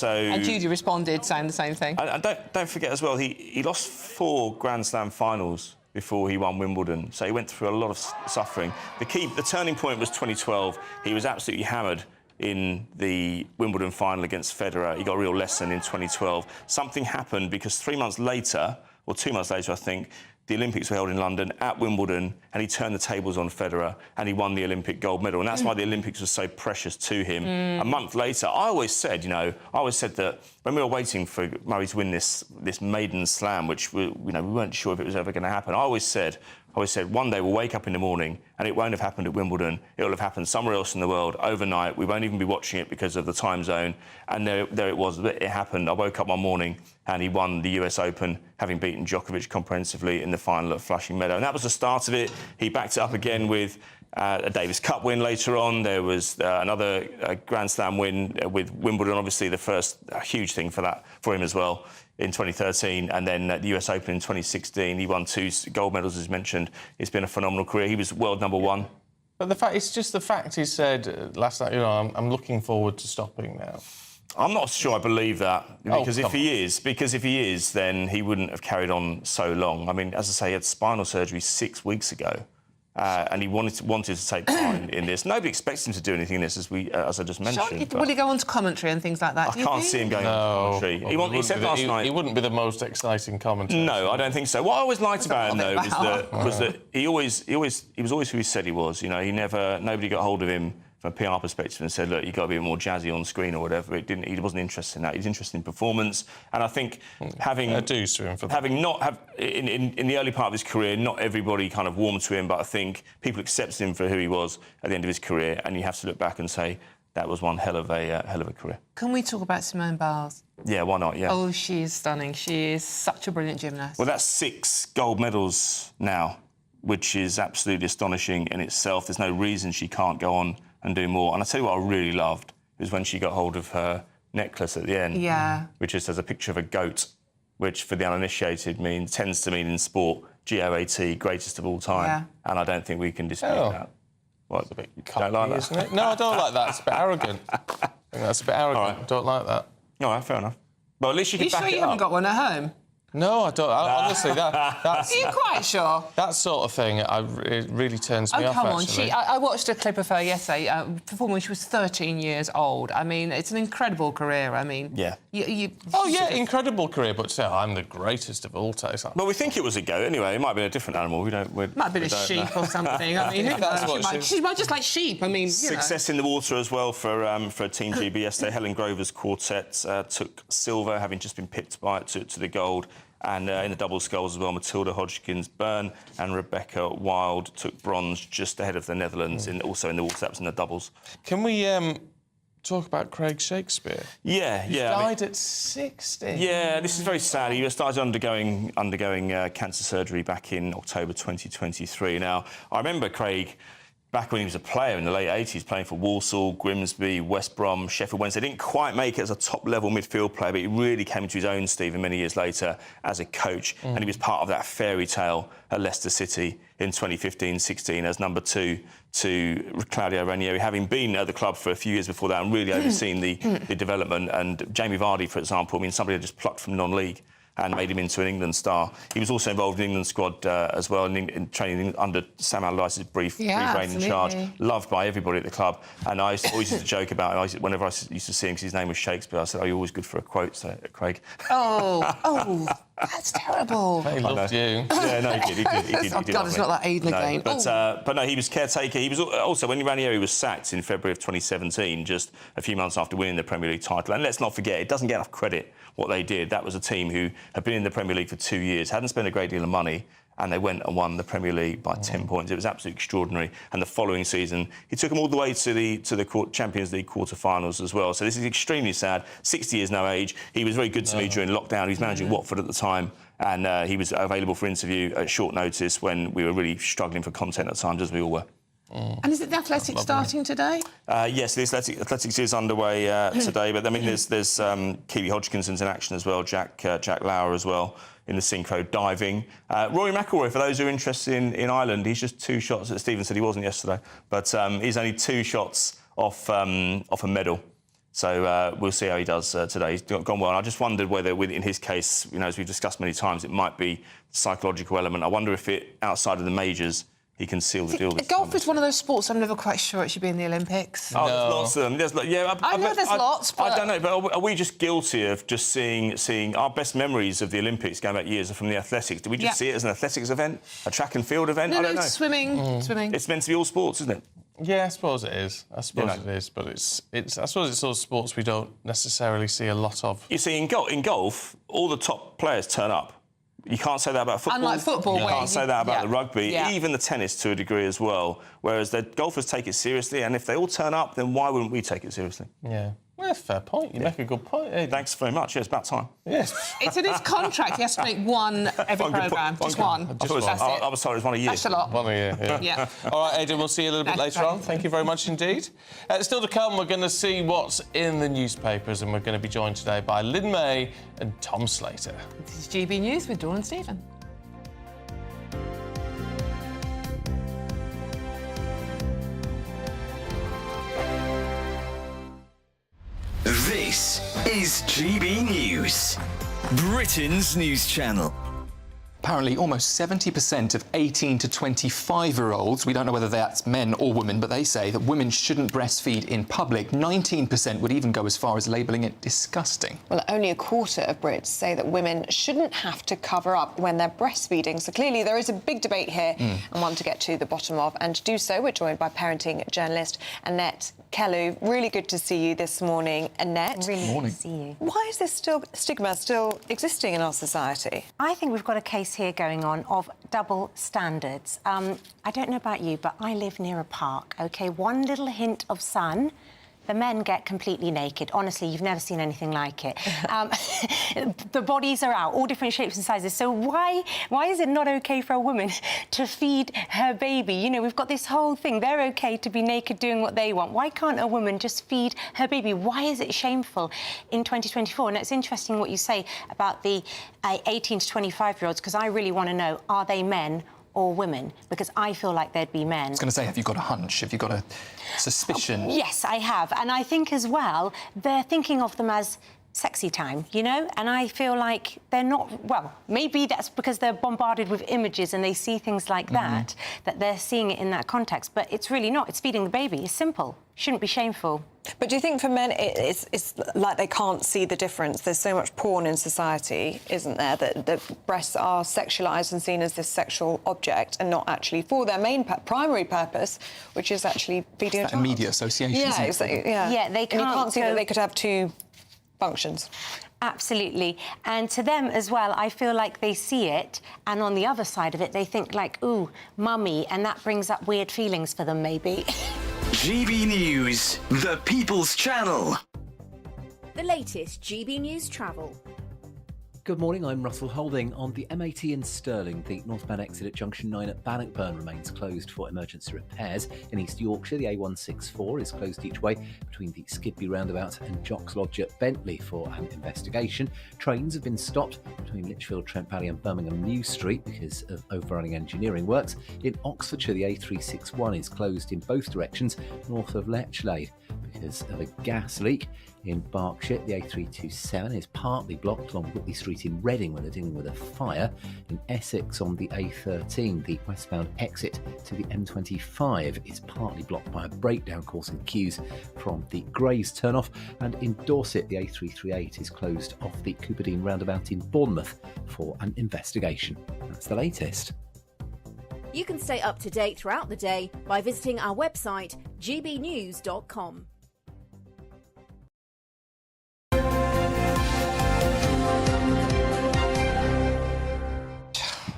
Judy responded saying the same thing. And don't forget as well, he lost 4 Grand Slam finals before he won Wimbledon, so he went through a lot of suffering. The turning point was 2012. He was absolutely hammered in the Wimbledon final against Federer. He got a real lesson in 2012. Something happened because 3 months later, or 2 months later, I think, the Olympics were held in London at Wimbledon, and he turned the tables on Federer, and he won the Olympic gold medal. And that's why the Olympics was so precious to him. A month later, I always said that when we were waiting for Murray to win this maiden slam, which we weren't sure if it was ever going to happen, I always said, one day we'll wake up in the morning and it won't have happened at Wimbledon. It'll have happened somewhere else in the world overnight. We won't even be watching it because of the time zone. And there it was. It happened. I woke up one morning and he won the US Open, having beaten Djokovic comprehensively in the final at Flushing Meadow. And that was the start of it. He backed it up again with a Davis Cup win later on. There was another Grand Slam win with Wimbledon, obviously the first huge thing for him as well, in 2013, and then the US Open in 2016. He won 2 gold medals, as mentioned. It's been a phenomenal career. He was world number 1. But it's just the fact he said last night, I'm looking forward to stopping now. I'm not sure I believe that, because if he is, then he wouldn't have carried on so long. I mean, as I say, he had spinal surgery 6 weeks ago. And he wanted to take part in this. Nobody expects him to do anything in this, as I just mentioned. Will he go on to commentary and things like that? I can't see him going on to commentary. He said last night he wouldn't be the most exciting commentator. No, I don't think so. What I always liked about him, though, was that he was always who he said he was. You know, nobody got hold of him from a PR perspective and said, look, you've got to be more jazzy on screen or whatever. He wasn't interested in that. He's interested in performance. And I think in the early part of his career, not everybody kind of warmed to him, but I think people accepted him for who he was at the end of his career. And you have to look back and say, that was one hell of a career. Can we talk about Simone Biles? Yeah, why not? Yeah. Oh, she is stunning. She is such a brilliant gymnast. Well, that's 6 gold medals now, which is absolutely astonishing in itself. There's no reason she can't go on and do more. And I tell you what I really loved was when she got hold of her necklace at the end. Yeah. Which just has a picture of a goat, which for the uninitiated tends to mean in sport, GOAT, greatest of all time. Yeah. And I don't think we can dispute that. What? It's a bit cocky, isn't it? No, I don't like that. It's a bit arrogant. I think that's a bit arrogant. Right. I don't like that. All right, fair enough. Well, at least you can back sure it you up. haven't got one at home? No, I don't. Honestly, that's... Are you quite sure? That sort of thing, it really turns me off, come on. actually. I watched a clip of her yesterday performing when she was 13 years old. I mean, it's an incredible career. I mean... Yeah. Incredible career, but still, I'm the greatest of all time. Well, we think it was a goat anyway. It might have been a different animal. Might have been a sheep or something. I mean, who knows? She might just like sheep. I mean, Success in the water as well for Team GB yesterday. Helen Grover's quartet took silver, having just been pipped by it to the gold. And in the double sculls as well, Matilda Hodgkins-Byrne and Rebecca Wild took bronze just ahead of the Netherlands, also in the water. That was in the doubles. Can we talk about Craig Shakespeare? Yeah. He died at 60. Yeah, this is very sad. He started undergoing cancer surgery back in October 2023. Now, I remember Craig back when he was a player in the late 80s, playing for Walsall, Grimsby, West Brom, Sheffield Wednesday. Didn't quite make it as a top-level midfield player, but he really came into his own, Stephen, many years later as a coach. And he was part of that fairy tale at Leicester City in 2015-16 as number 2 to Claudio Ranieri, having been at the club for a few years before that and really overseen the development. And Jamie Vardy, for example, I mean, somebody had just plucked from non-league and made him into an England star. He was also involved in the England squad as well, in training under Sam Allardyce's brief reign in charge. Loved by everybody at the club. And I always used to joke about it. Whenever I used to see him, because his name was Shakespeare, I said, "Oh, you're always good for a quote, so, Craig." Oh, that's terrible. He loved you. Yeah, no, he did. Oh, God, it's not that Aiden again. But no, he was caretaker. He was also, when Ranieri was sacked in February of 2017, just a few months after winning the Premier League title. And let's not forget, it doesn't get enough credit what they did. That was a team who had been in the Premier League for 2 years, hadn't spent a great deal of money, and they went and won the Premier League by 10 points. It was absolutely extraordinary. And the following season, he took them all the way to the Champions League quarter-finals as well. So this is extremely sad. 60 years no age. He was very good to me during lockdown. He was managing Watford at the time, and he was available for interview at short notice when we were really struggling for content at times, as we all were. And is it the Athletics starting today? Yes, the Athletics is underway today, but I mean, there's Keely Hodgkinson's in action as well, Jack Lauer as well in the synchro diving. Rory McIlroy, for those who are interested in Ireland, he's just 2 shots. Stephen said he wasn't yesterday, but he's only 2 shots off a medal. So we'll see how he does today. He's gone well. And I just wondered whether, in his case, as we've discussed many times, it might be the psychological element. I wonder if outside of the majors, he can seal the deal. Golf is one of those sports I'm never quite sure it should be in the Olympics. Oh, there's lots of them. I know there's lots, but... I don't know, but are we just guilty of just seeing our best memories of the Olympics going back years are from the athletics? Do we just see it as an athletics event, a track and field event? I don't know. Swimming. It's meant to be all sports, isn't it? Yeah, I suppose it is. It is, but it's. I suppose it's all sports we don't necessarily see a lot of. You see, in golf, all the top players turn up. You can't say that about football. Unlike football, you can't say that about the rugby, Yeah. even the tennis to a degree as well. Whereas the golfers take it seriously, and if they all turn up, then why wouldn't we take it seriously? Yeah. Well, fair point. You make a good point. Aidan. Thanks very much. Yeah, it's about time. Yes. It's in his contract. He has to make one every programme. Just one. I was told it was one a year. That's a lot. One a year, yeah. All right, Aidan, we'll see you a little bit later on. Thank you very much indeed. Still to come, we're going to see what's in the newspapers, and we're going to be joined today by Lynn May and Tom Slater. This is GB News with Dawn and Stephen. This is GB News, Britain's news channel. Apparently, almost 70% of 18 to 25-year-olds, we don't know whether that's men or women, but they say that women shouldn't breastfeed in public. 19% would even go as far as labelling it disgusting. Well, only a quarter of Brits say that women shouldn't have to cover up when they're breastfeeding. So clearly there is a big debate here and one to get to the bottom of. And to do so, we're joined by parenting journalist Annette Kellu. Really good to see you this morning, Annette. Really good to see you. Why is this stigma still existing in our society? I think we've got a case here going on of double standards. I don't know about you, but I live near a park, OK? One little hint of sun, the men get completely naked. Honestly, you've never seen anything like it. The bodies are out, all different shapes and sizes. So why is it not OK for a woman to feed her baby? You know, we've got this whole thing. They're OK to be naked doing what they want. Why can't a woman just feed her baby? Why is it shameful in 2024? And it's interesting what you say about the 18 to 25-year-olds, because I really want to know, are they men or women? Because I feel like they'd be men. I was going to say, have you got a hunch? Have you got a suspicion? Yes, I have. And I think as well, they're thinking of them as sexy time, you know? And I feel like they're not... Well, maybe that's because they're bombarded with images and they see things like that they're seeing it in that context. But it's really not. It's feeding the baby. It's simple. Shouldn't be shameful. But do you think for men it's like they can't see the difference? There's so much porn in society, isn't there, that breasts are sexualised and seen as this sexual object and not actually for their main primary purpose, which is actually feeding a child. Immediate association. Yeah, Yeah, they can't. And you can't see that they could have two functions. Absolutely. And to them as well, I feel like they see it, and on the other side of it, they think like, ooh, mummy, and that brings up weird feelings for them, maybe. GB News, the People's Channel. The latest GB News travel. Good morning, I'm Russell Holding. On the M80 in Stirling, the northbound exit at junction 9 at Bannockburn remains closed for emergency repairs. In East Yorkshire, the A164 is closed each way between the Skidby roundabout and Jocks Lodge at Bentley for an investigation. Trains have been stopped between Lichfield, Trent Valley and Birmingham New Street because of overrunning engineering works. In Oxfordshire, the A361 is closed in both directions north of Lechlade because of a gas leak. In Berkshire, the A327 is partly blocked along Whitley Street in Reading where they're dealing with a fire. In Essex on the A13, the westbound exit to the M25 is partly blocked by a breakdown causing queues from the Grays turnoff. And in Dorset, the A338 is closed off the Cooperdene roundabout in Bournemouth for an investigation. That's the latest. You can stay up to date throughout the day by visiting our website, gbnews.com.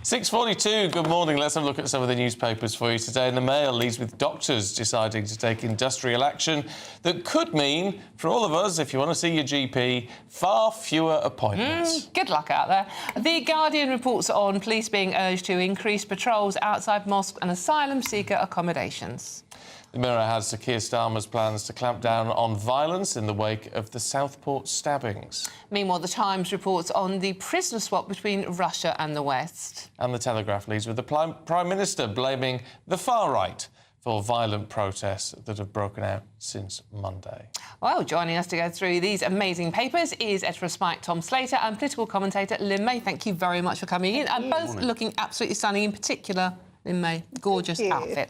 6:42, good morning. Let's have a look at some of the newspapers for you today. And the Mail leads with doctors deciding to take industrial action that could mean, for all of us, if you want to see your GP, far fewer appointments. Good luck out there. The Guardian reports on police being urged to increase patrols outside mosque and asylum seeker accommodations. The Mirror has Sir Keir Starmer's plans to clamp down on violence in the wake of the Southport stabbings. Meanwhile, The Times reports on the prisoner swap between Russia and the West. And The Telegraph leads with the Prime Minister blaming the far right for violent protests that have broken out since Monday. Well, joining us to go through these amazing papers is editor of Spike, Tom Slater, and political commentator Lynn May. Thank you very much for coming in. And both looking absolutely stunning, in particular, Lynn May. Gorgeous outfit.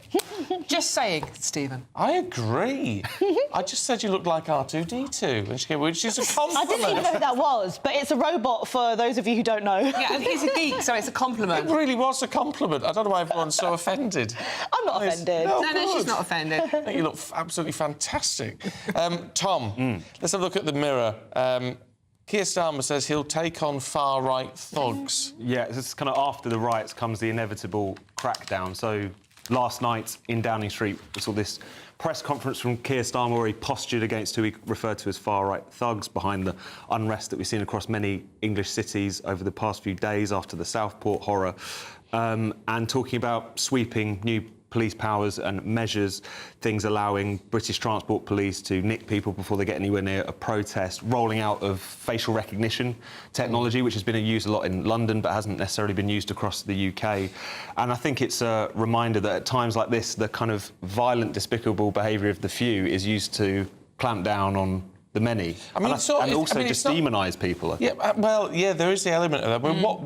Just saying, Stephen. I agree. I just said you look like R2-D2, which is a compliment. I didn't even know who that was, but it's a robot for those of you who don't know. Yeah, and he's a geek, so it's a compliment. It really was a compliment. I don't know why everyone's so offended. I'm not offended. No, she's not offended. I think you look absolutely fantastic. Tom, let's have a look at the Mirror. Keir Starmer says he'll take on far-right thugs. Yeah, this is kind of after the riots comes the inevitable crackdown. So last night in Downing Street, we saw this press conference from Keir Starmer where he postured against who he referred to as far-right thugs behind the unrest that we've seen across many English cities over the past few days after the Southport horror, and talking about sweeping new police powers and measures, things allowing British Transport Police to nick people before they get anywhere near a protest, rolling out of facial recognition technology, which has been used a lot in London but hasn't necessarily been used across the UK. And I think it's a reminder that at times like this, the kind of violent, despicable behaviour of the few is used to clamp down on the many. I mean, and also just demonise people. I think. Yeah, well, yeah, there is the element of that. But what...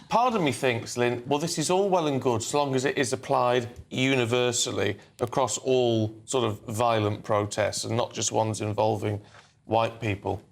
Part of me thinks, Lynn, well, this is all well and good so long as it is applied universally across all sort of violent protests and not just ones involving white people.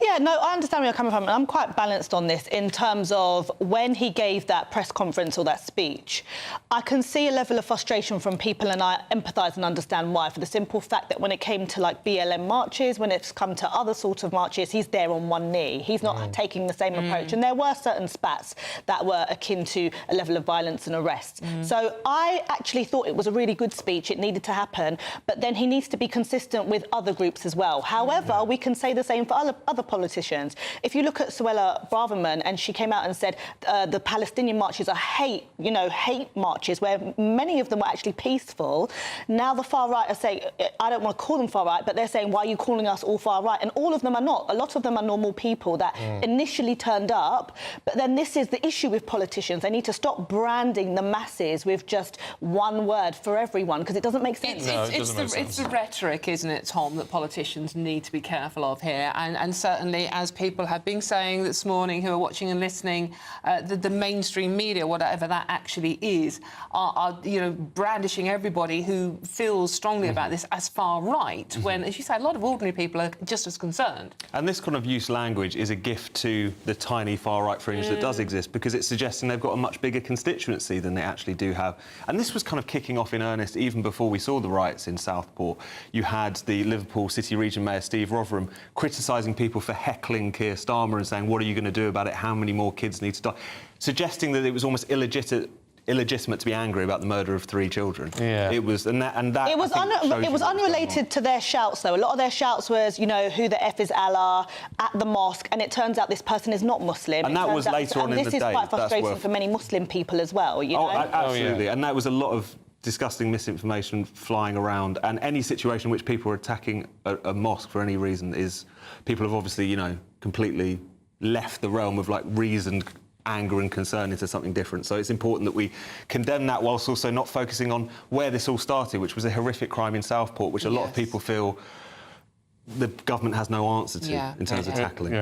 Yeah, no, I understand where you're coming from, and I'm quite balanced on this in terms of when he gave that press conference or that speech. I can see a level of frustration from people, and I empathise and understand why, for the simple fact that when it came to, like, BLM marches, when it's come to other sorts of marches, he's there on one knee. He's not taking the same approach. And there were certain spats that were akin to a level of violence and arrest. So I actually thought it was a really good speech. It needed to happen. But then he needs to be consistent with other groups as well. However, we can say the same for other politicians. If you look at Suella Braverman, and she came out and said the Palestinian marches are hate marches. marches, where many of them were actually peaceful. Now the far right are saying, I don't want to call them far right, but they're saying, why are you calling us all far right? And all of them are not. A lot of them are normal people that initially turned up. But then this is the issue with politicians. They need to stop branding the masses with just one word for everyone, because it doesn't make sense. It's the rhetoric, isn't it, Tom, that politicians need to be careful of here. And certainly, as people have been saying this morning who are watching and listening, the mainstream media, whatever that actually is, are brandishing everybody who feels strongly about this as far right, when, as you say, a lot of ordinary people are just as concerned. And this kind of use language is a gift to the tiny far-right fringe that does exist, because it's suggesting they've got a much bigger constituency than they actually do have. And this was kind of kicking off in earnest even before we saw the riots in Southport. You had the Liverpool City Region Mayor Steve Rotherham criticising people for heckling Keir Starmer and saying, what are you going to do about it? How many more kids need to die? Suggesting that it was almost illegitimate to be angry about the murder of 3 children. Yeah. It was, and that. It was unrelated to their shouts, though. A lot of their shouts was, who the F is Allah at the mosque, and it turns out this person is not Muslim. And that was later on in the day. This is quite frustrating for many Muslim people as well. Absolutely. And that was a lot of disgusting misinformation flying around, and any situation in which people are attacking a mosque for any reason is, people have obviously, completely left the realm of reasoned anger and concern into something different. So it's important that we condemn that, whilst also not focusing on where this all started, which was a horrific crime in Southport, which a lot of people feel the government has no answer to in terms of tackling.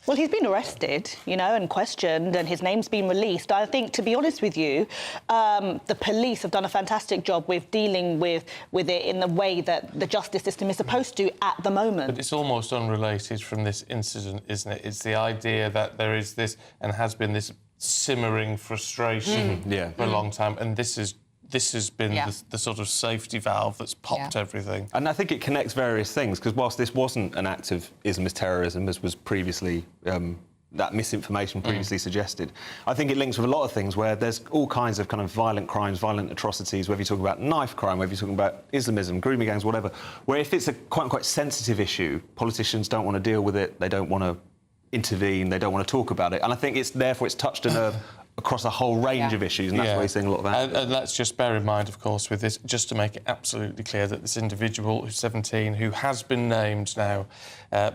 Well, he's been arrested, and questioned, and his name's been released. I think, to be honest with you, the police have done a fantastic job with dealing with it in the way that the justice system is supposed to at the moment. But it's almost unrelated from this incident, isn't it? It's the idea that there is this, and has been this, simmering frustration for a long time, and this has been the sort of safety valve that's popped everything. And I think it connects various things, because whilst this wasn't an act of Islamist terrorism, as was previously, that misinformation previously suggested, I think it links with a lot of things where there's all kinds of kind of violent crimes, violent atrocities, whether you're talking about knife crime, whether you're talking about Islamism, grooming gangs, whatever, where if it's a quite sensitive issue, politicians don't want to deal with it, they don't want to intervene, they don't want to talk about it. And I think it's touched a nerve across a whole range of issues, and that's why you're seeing a lot of anger. And let's just bear in mind, of course, with this, just to make it absolutely clear, that this individual who's 17, who has been named now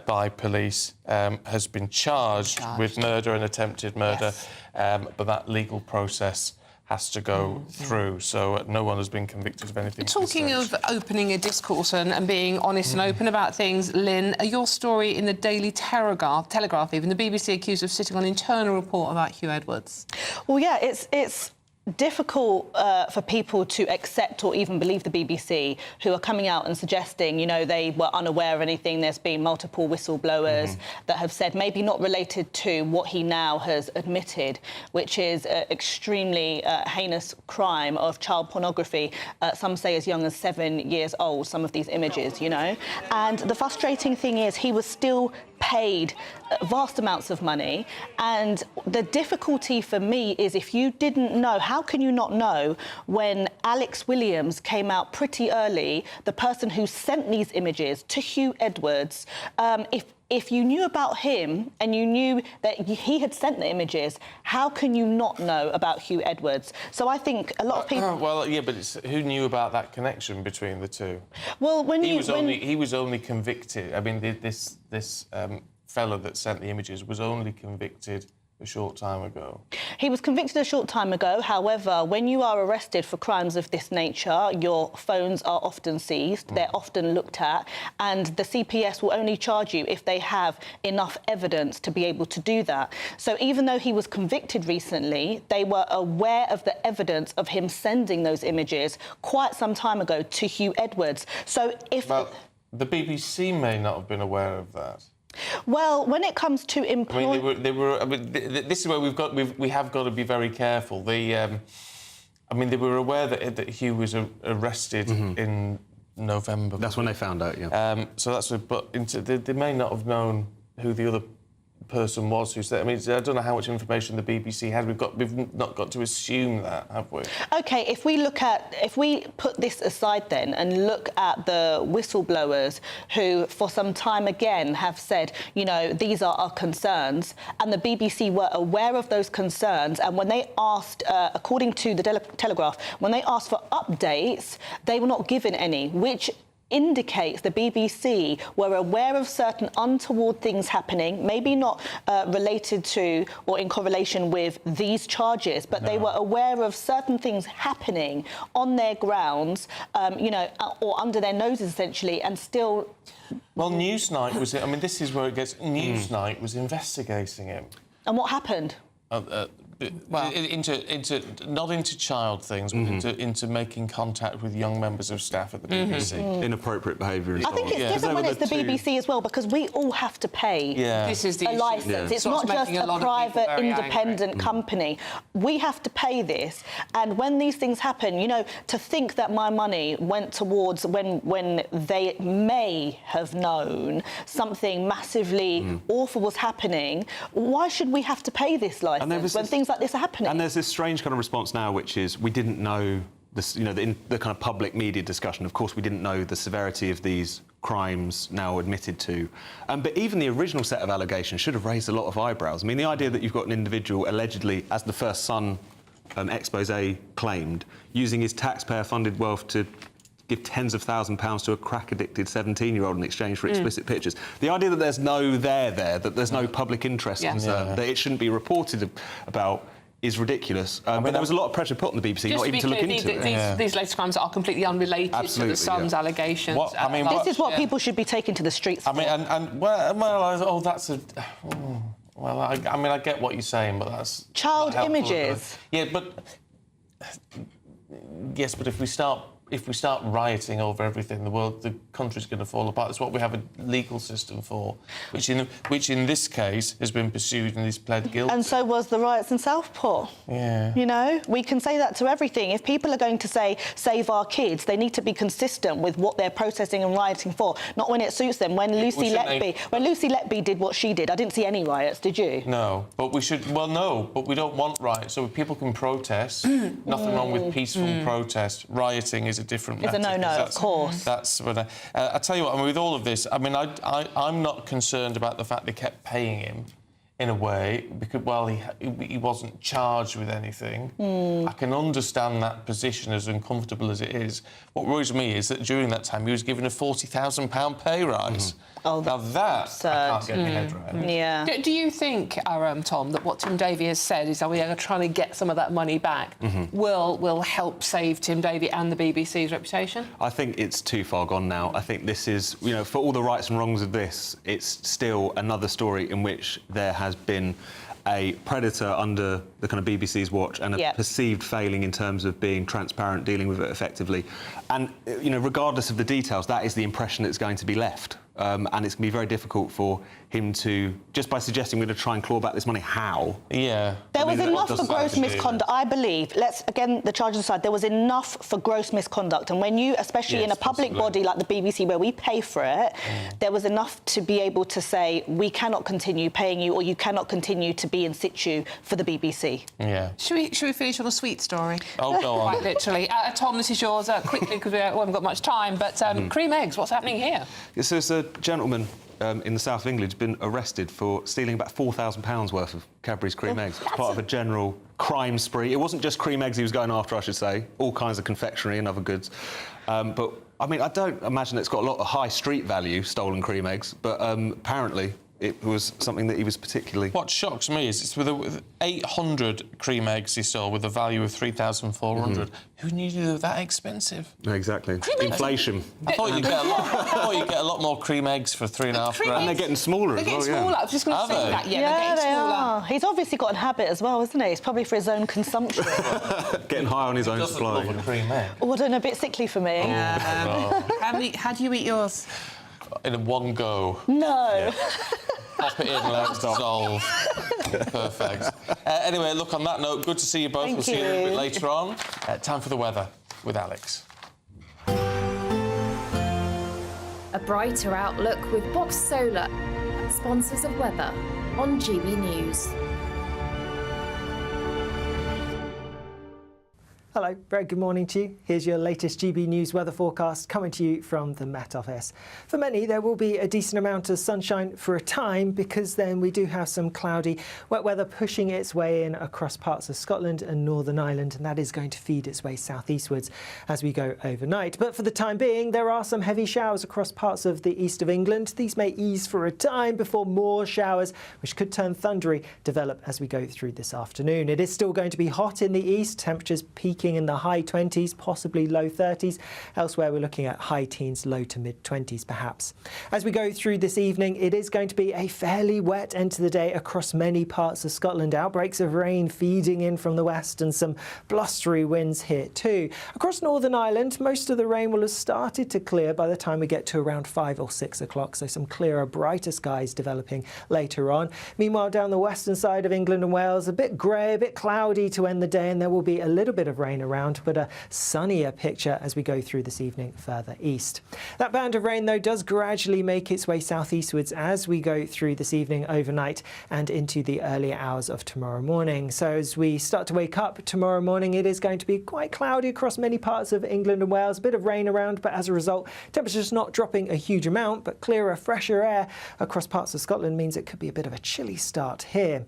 by police, has been charged with murder and attempted murder, but that legal process has to go through, so no one has been convicted of anything. Talking of opening a discourse and being honest and open about things, Lynn, your story in the Daily Telegraph, even the BBC accused of sitting on an internal report about Huw Edwards. Well, yeah, it's difficult for people to accept or even believe the BBC, who are coming out and suggesting, they were unaware of anything. There's been multiple whistleblowers that have said, maybe not related to what he now has admitted, which is an extremely heinous crime of child pornography. Some say as young as 7 years old, some of these images, And the frustrating thing is he was still paid vast amounts of money, and the difficulty for me is, if you didn't know, how can you not know when Alex Williams came out pretty early, the person who sent these images to Huw Edwards, if you knew about him and you knew that he had sent the images, how can you not know about Huw Edwards? So I think a lot of people... Well, yeah, but who knew about that connection between the two? Well, he was only convicted. I mean, this fellow that sent the images was only convicted a short time ago. He was convicted a short time ago. However, when you are arrested for crimes of this nature, your phones are often seized, they're often looked at, and the CPS will only charge you if they have enough evidence to be able to do that. So even though he was convicted recently, they were aware of the evidence of him sending those images quite some time ago to Huw Edwards. So if... Well, the BBC may not have been aware of that. Well, when it comes to they were. I mean, this is where we have got to be very careful. I mean, they were aware that Huw was arrested in November. That's when they found out. Yeah. So that's. But they may not have known who the person was who said. I mean, I don't know how much information the BBC had. We've not got to assume that, have we? OK, if we put this aside then and look at the whistleblowers who, for some time again, have said, you know, these are our concerns, and the BBC were aware of those concerns, and when they asked, according to the Telegraph, when they asked for updates, they were not given any, which indicates the BBC were aware of certain untoward things happening, maybe not related to or in correlation with these charges, but they were aware of certain things happening on their grounds, you know, or under their noses, essentially, and still... Well, Newsnight was... I mean, this is where it gets... Newsnight was investigating him. And what happened? Not into child things, but into making contact with young members of staff at the BBC. Inappropriate behaviour. I think it's different when it's the BBC as well, because we all have to pay This is the a licence. It's not just a private, independent company. We have to pay this, and when these things happen, you know, to think that my money went towards when they may have known something massively awful was happening, why should we have to pay this licence when things like this are happening? And there's this strange kind of response now, which is we didn't know this, you know, in the kind of public media discussion. Of course, we didn't know the severity of these crimes now admitted to. But even the original set of allegations should have raised a lot of eyebrows. I mean, the idea that you've got an individual allegedly, as the First Sun expose claimed, using his taxpayer-funded wealth to give tens of £1,000s to a crack-addicted 17-year-old in exchange for explicit pictures. The idea that there's no there, that there's no public interest concern, that it shouldn't be reported about is ridiculous. But there was a lot of pressure put on the BBC not even to look into it. These latest crimes are completely unrelated to the Sun's allegations. This is what people should be taken to the streets for. I mean, well, that's a... Well, I mean, I get what you're saying, but that's... Child images. Yeah, but... Yes, but if we start rioting over everything, the country's going to fall apart. That's what we have a legal system for, which in this case has been pursued and is pled guilty. And so was the riots in Southport. Yeah. You know, we can say that to everything. If people are going to say save our kids, they need to be consistent with what they're protesting and rioting for, not when it suits them. When Lucy Letby did what she did, I didn't see any riots, did you? No, but we should. Well, no, but we don't want riots. So people can protest. Nothing wrong with peaceful protest. Rioting is a different matter. It's a no-no, of course. That's what I tell you what. I mean, with all of this, I mean, I'm not concerned about the fact they kept paying him in a way because he wasn't charged with anything. I can understand that position, as uncomfortable as it is. What worries me is that during that time he was given a £40,000 pay rise. Now that I can't get my head around. Yeah. Do you think, Tom, that what Tim Davie has said is that we are trying to get some of that money back will help save Tim Davie and the BBC's reputation? I think it's too far gone now. I think this is, you know, for all the rights and wrongs of this, it's still another story in which there has been a predator under the kind of BBC's watch and a perceived failing in terms of being transparent, dealing with it effectively. And, you know, regardless of the details, that is the impression that's going to be left. And it's going to be very difficult for him to, just by suggesting we're going to try and claw back this money, how? Yeah. There was enough for gross misconduct, I believe. Again, the charges aside, there was enough for gross misconduct. And when you, especially in a public body like the BBC, where we pay for it, there was enough to be able to say, we cannot continue paying you, or you cannot continue to be in situ for the BBC. Yeah. Should we finish on a sweet story? Oh, go on. Quite literally. Tom, this is yours, quickly, because we haven't got much time, but Creme Eggs, what's happening here? So it's a gentleman in the south of England who's been arrested for stealing about £4,000 worth of Cadbury's Creme Eggs. It's part of a general crime spree. It wasn't just Creme Eggs he was going after, I should say, all kinds of confectionery and other goods. But, I mean, I don't imagine it's got a lot of high street value, stolen Creme Eggs, but apparently it was something that he was particularly... What shocks me is it's with 800 Creme Eggs he stole with a value of 3,400. Who knew they were that expensive? Exactly. Inflation. I thought you'd get a lot more Creme Eggs for £3.5 grand. And they're getting smaller as well, smaller. I was just going to say that. Yeah, they are. He's obviously got a habit as well, isn't he? It's probably for his own consumption. Getting high on his own supply. Love a Creme Egg. Oh, I don't know, a bit sickly for me. How do you eat yours? In one go. No. Pop it in, let it dissolve. Perfect. Anyway, look, on that note, good to see you both. We'll see you a little bit later on. Time for the weather with Alex. A brighter outlook with Box Solar. sponsors of weather on GB News. Hello, very good morning to you. Here's your latest GB News weather forecast coming to you from the Met Office. For many, there will be a decent amount of sunshine for a time, because then we do have some cloudy, wet weather pushing its way in across parts of Scotland and Northern Ireland, and that is going to feed its way southeastwards as we go overnight. But for the time being, there are some heavy showers across parts of the east of England. These may ease for a time before more showers, which could turn thundery, develop as we go through this afternoon. It is still going to be hot in the east, temperatures peaking in the high 20s, possibly low 30s. Elsewhere, we're looking at high teens, low to mid 20s perhaps. As we go through this evening, it is going to be a fairly wet end to the day across many parts of Scotland. Outbreaks of rain feeding in from the west and some blustery winds here too. Across Northern Ireland, most of the rain will have started to clear by the time we get to around 5 or 6 o'clock, so some clearer, brighter skies developing later on. Meanwhile, down the western side of England and Wales, a bit grey, a bit cloudy to end the day, and there will be a little bit of rain around, but a sunnier picture as we go through this evening further east. That band of rain, though, does gradually make its way southeastwards as we go through this evening, overnight, and into the earlier hours of tomorrow morning. So as we start to wake up tomorrow morning, it is going to be quite cloudy across many parts of England and Wales, a bit of rain around, but as a result, temperatures not dropping a huge amount, but clearer, fresher air across parts of Scotland means it could be a bit of a chilly start here.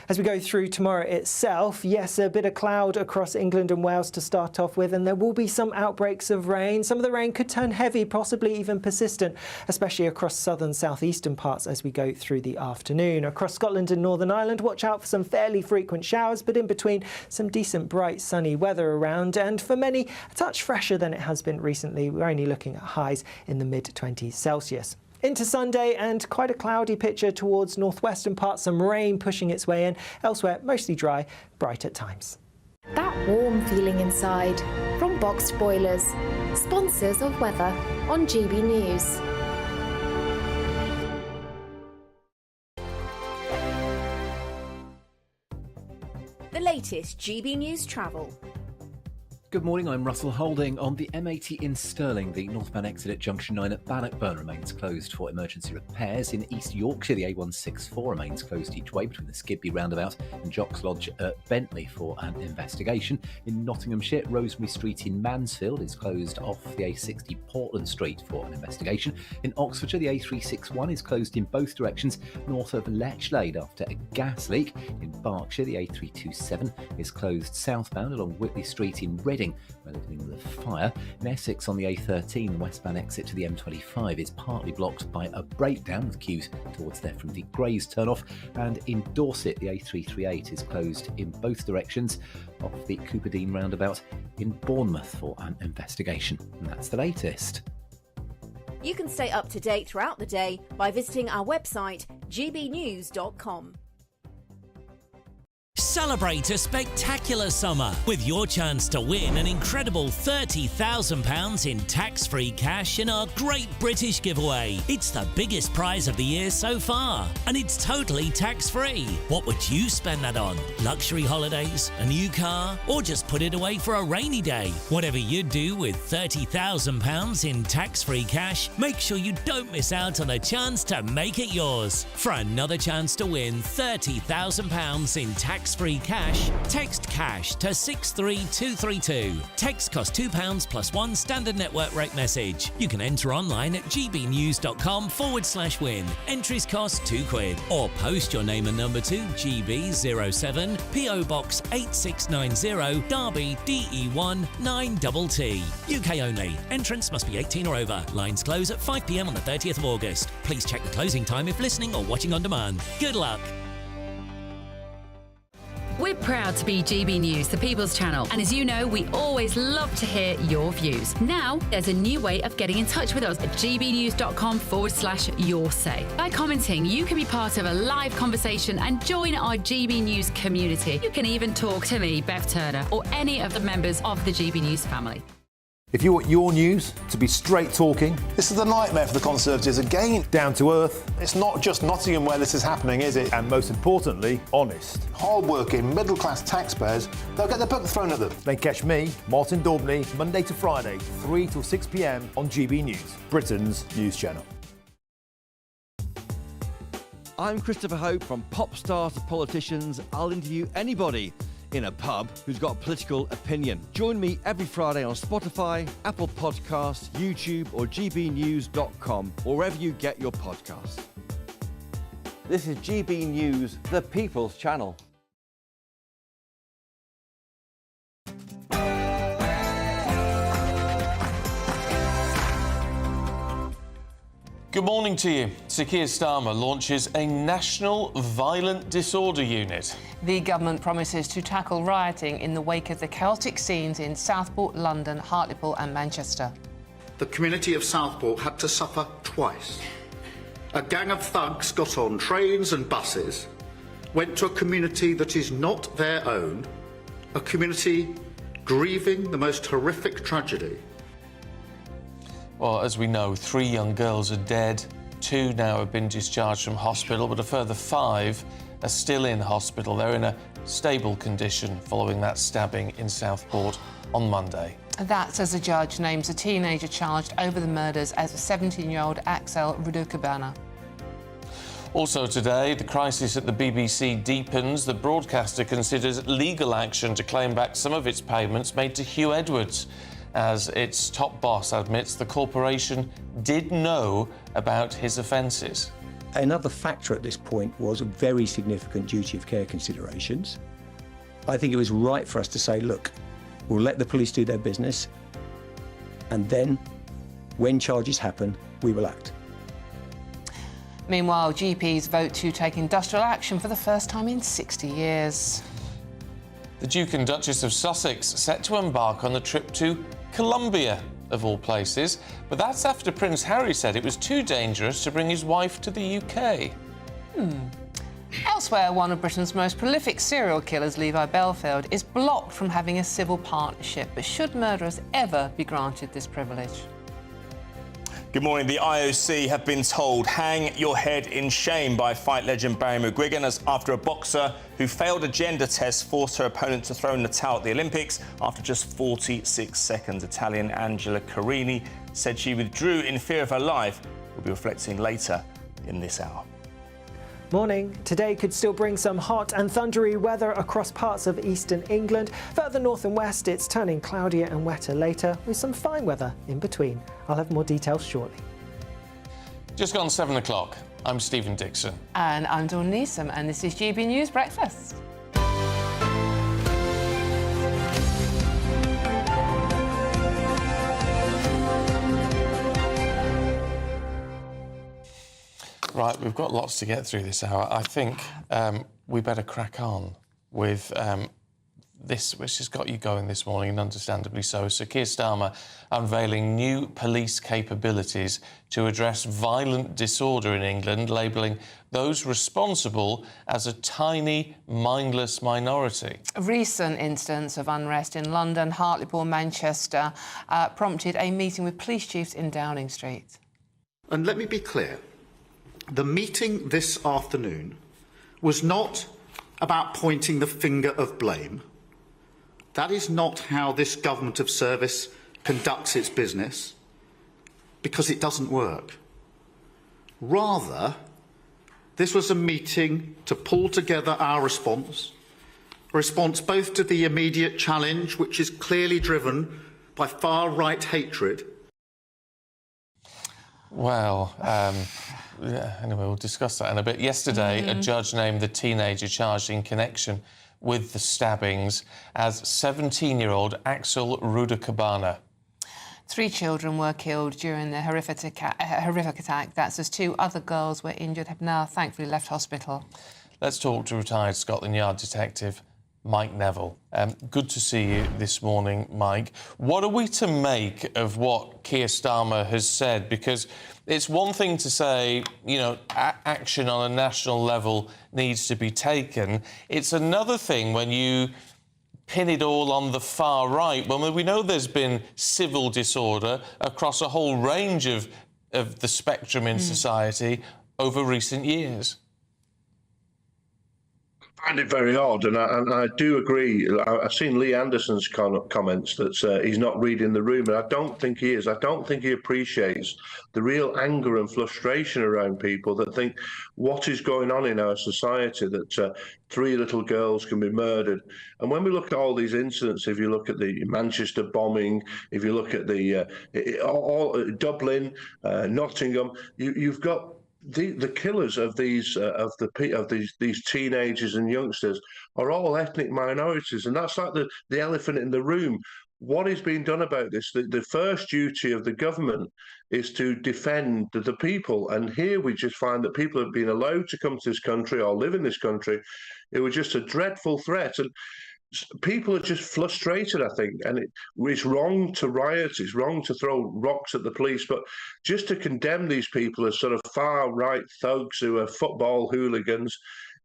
As we go through tomorrow itself, yes, a bit of cloud across England and Wales to start off with, and there will be some outbreaks of rain. Some of the rain could turn heavy, possibly even persistent, especially across southern southeastern parts as we go through the afternoon. Across Scotland and Northern Ireland, watch out for some fairly frequent showers, but in between, some decent, bright, sunny weather around, and for many, a touch fresher than it has been recently. We're only looking at highs in the mid-20s Celsius. Into Sunday, and quite a cloudy picture towards northwestern parts, some rain pushing its way in. Elsewhere, mostly dry, bright at times. That warm feeling inside from Boxed Boilers, sponsors of weather on GB News. The latest GB News travel. Good morning, I'm Russell Holding. On the M80 in Stirling, the northbound exit at junction 9 at Bannockburn remains closed for emergency repairs. In East Yorkshire, the A164 remains closed each way between the Skibby roundabout and Jocks Lodge at Bentley for an investigation. In Nottinghamshire, Rosemary Street in Mansfield is closed off the A60 Portland Street for an investigation. In Oxfordshire, the A361 is closed in both directions north of Lechlade after a gas leak. In Berkshire, the A327 is closed southbound along Whitley Street in Reading, relating to the fire. In Essex, on the A13, the westbound exit to the M25 is partly blocked by a breakdown with queues towards there from the Grays turn-off. And in Dorset, the A338 is closed in both directions off the Cooperdene roundabout in Bournemouth for an investigation. And that's the latest. You can stay up to date throughout the day by visiting our website, gbnews.com. Celebrate a spectacular summer with your chance to win an incredible £30,000 in tax-free cash in our Great British Giveaway. It's the biggest prize of the year so far, and it's totally tax-free. What would you spend that on? Luxury holidays, a new car, or just put it away for a rainy day? Whatever you do with £30,000 in tax-free cash, make sure you don't miss out on the chance to make it yours. For another chance to win £30,000 in tax-free cash, text cash to 63232. Text costs £2 plus one standard network rate message. You can enter online at gbnews.com/win. Entries cost £2, or post your name and number to GB07 PO Box 8690 Derby DE1 9TT. UK only. Entrance must be 18 or over. Lines close at 5 p.m. on the 30th of August. Please check the closing time if listening or watching on demand. Good luck. We're proud to be GB News, the People's Channel, and as you know, we always love to hear your views. Now, there's a new way of getting in touch with us at gbnews.com/your-say. By commenting, you can be part of a live conversation and join our GB News community. You can even talk to me, Bev Turner, or any of the members of the GB News family. If you want your news to be straight talking... This is a nightmare for the Conservatives again. Down to earth. It's not just Nottingham where this is happening, is it? And most importantly, honest. Hard-working, middle-class taxpayers, they'll get their book thrown at them. Then catch me, Martin Daubney, Monday to Friday, 3 till 6 p.m. on GB News, Britain's news channel. I'm Christopher Hope. From pop stars to politicians, I'll interview anybody in a pub who's got a political opinion. Join me every Friday on Spotify, Apple Podcasts, YouTube or gbnews.com, or wherever you get your podcasts. This is GB News, the People's Channel. Good morning to you. Sir Keir Starmer launches a national violent disorder unit. The government promises to tackle rioting in the wake of the chaotic scenes in Southport, London, Hartlepool and Manchester. The community of Southport had to suffer twice. A gang of thugs got on trains and buses, went to a community that is not their own, a community grieving the most horrific tragedy. Well, as we know, 3 young girls are dead, 2 now have been discharged from hospital, but a further 5 are still in hospital. They're in a stable condition following that stabbing in Southport on Monday. That's as a judge names a teenager charged over the murders as a 17-year-old Axel Rudokabana. Also today, the crisis at the BBC deepens. The broadcaster considers legal action to claim back some of its payments made to Huw Edwards, as its top boss admits the corporation did know about his offences. Another factor at this point was a very significant duty of care considerations. I think it was right for us to say, look, we'll let the police do their business, and then, when charges happen, we will act. Meanwhile, GPs vote to take industrial action for the first time in 60 years. The Duke and Duchess of Sussex set to embark on the trip to Colombia, of all places, but that's after Prince Harry said it was too dangerous to bring his wife to the UK. Elsewhere, one of Britain's most prolific serial killers, Levi Belfield, is blocked from having a civil partnership. But should murderers ever be granted this privilege? Good morning. The IOC have been told, hang your head in shame by fight legend Barry McGuigan, as after a boxer who failed a gender test forced her opponent to throw in the towel at the Olympics after just 46 seconds. Italian Angela Carini said she withdrew in fear of her life. We'll be reflecting later in this hour. Morning. Today could still bring some hot and thundery weather across parts of eastern England. Further north and west, it's turning cloudier and wetter later, with some fine weather in between. I'll have more details shortly. Just gone 7 o'clock. I'm Stephen Dixon. And I'm Dawn Neeson, and this is GB News Breakfast. Right, we've got lots to get through this hour. I think we better crack on with this, which has got you going this morning, and understandably so. Sir Keir Starmer unveiling new police capabilities to address violent disorder in England, labelling those responsible as a tiny, mindless minority. A recent instance of unrest in London, Hartlepool, Manchester, prompted a meeting with police chiefs in Downing Street. And let me be clear. The meeting this afternoon was not about pointing the finger of blame. That is not how this government of service conducts its business, because it doesn't work. Rather, this was a meeting to pull together our response, a response both to the immediate challenge, which is clearly driven by far-right hatred. Well, yeah, anyway, we'll discuss that in a bit. Yesterday, a judge named the teenager charged in connection with the stabbings as 17-year-old Axel Rudokabana. 3 children were killed during the horrific attack. That's as 2 other girls were injured, have now thankfully left hospital. Let's talk to retired Scotland Yard detective Mike Neville. Good to see you this morning, Mike. What are we to make of what Keir Starmer has said? Because it's one thing to say, you know, action on a national level needs to be taken. It's another thing when you pin it all on the far right, when we know there's been civil disorder across a whole range of the spectrum in society over recent years. I find it very odd, and I do agree. I've seen Lee Anderson's comments that he's not reading the room, and I don't think he is. I don't think he appreciates the real anger and frustration around people that think, what is going on in our society, that 3 little girls can be murdered. And when we look at all these incidents, if you look at the Manchester bombing, if you look at the Dublin, Nottingham, you've got the killers of these teenagers and youngsters are all ethnic minorities, and that's like the elephant in the room. What is being done about this? The first duty of the government is to defend the people, and here we just find that people have been allowed to come to this country or live in this country. It was just a dreadful threat, and people are just frustrated, I think, and it's wrong to riot, it's wrong to throw rocks at the police, but just to condemn these people as sort of far-right thugs who are football hooligans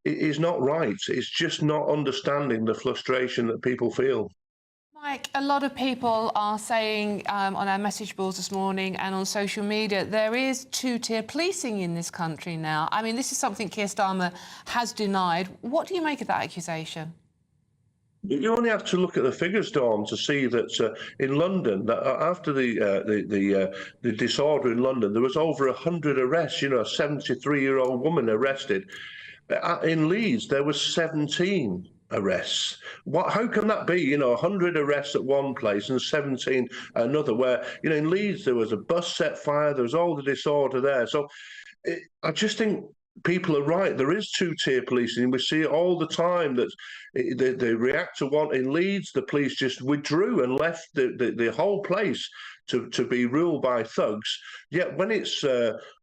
is not right. It's just not understanding the frustration that people feel. Mike, a lot of people are saying on our message boards this morning and on social media, there is two-tier policing in this country now. I mean, this is something Keir Starmer has denied. What do you make of that accusation? You only have to look at the figures, Dawn, to see that in London, that after the disorder in London, there was over 100 arrests. You know, a 73-year-old woman arrested. In Leeds, there was 17 arrests. How can that be? You know, 100 arrests at one place and 17 another. Where, you know, in Leeds there was a bus set fire. There was all the disorder there. So I just think people are right. There is two-tier policing. We see it all the time that they react to one. In Leeds, the police just withdrew and left the whole place to be ruled by thugs. Yet when it's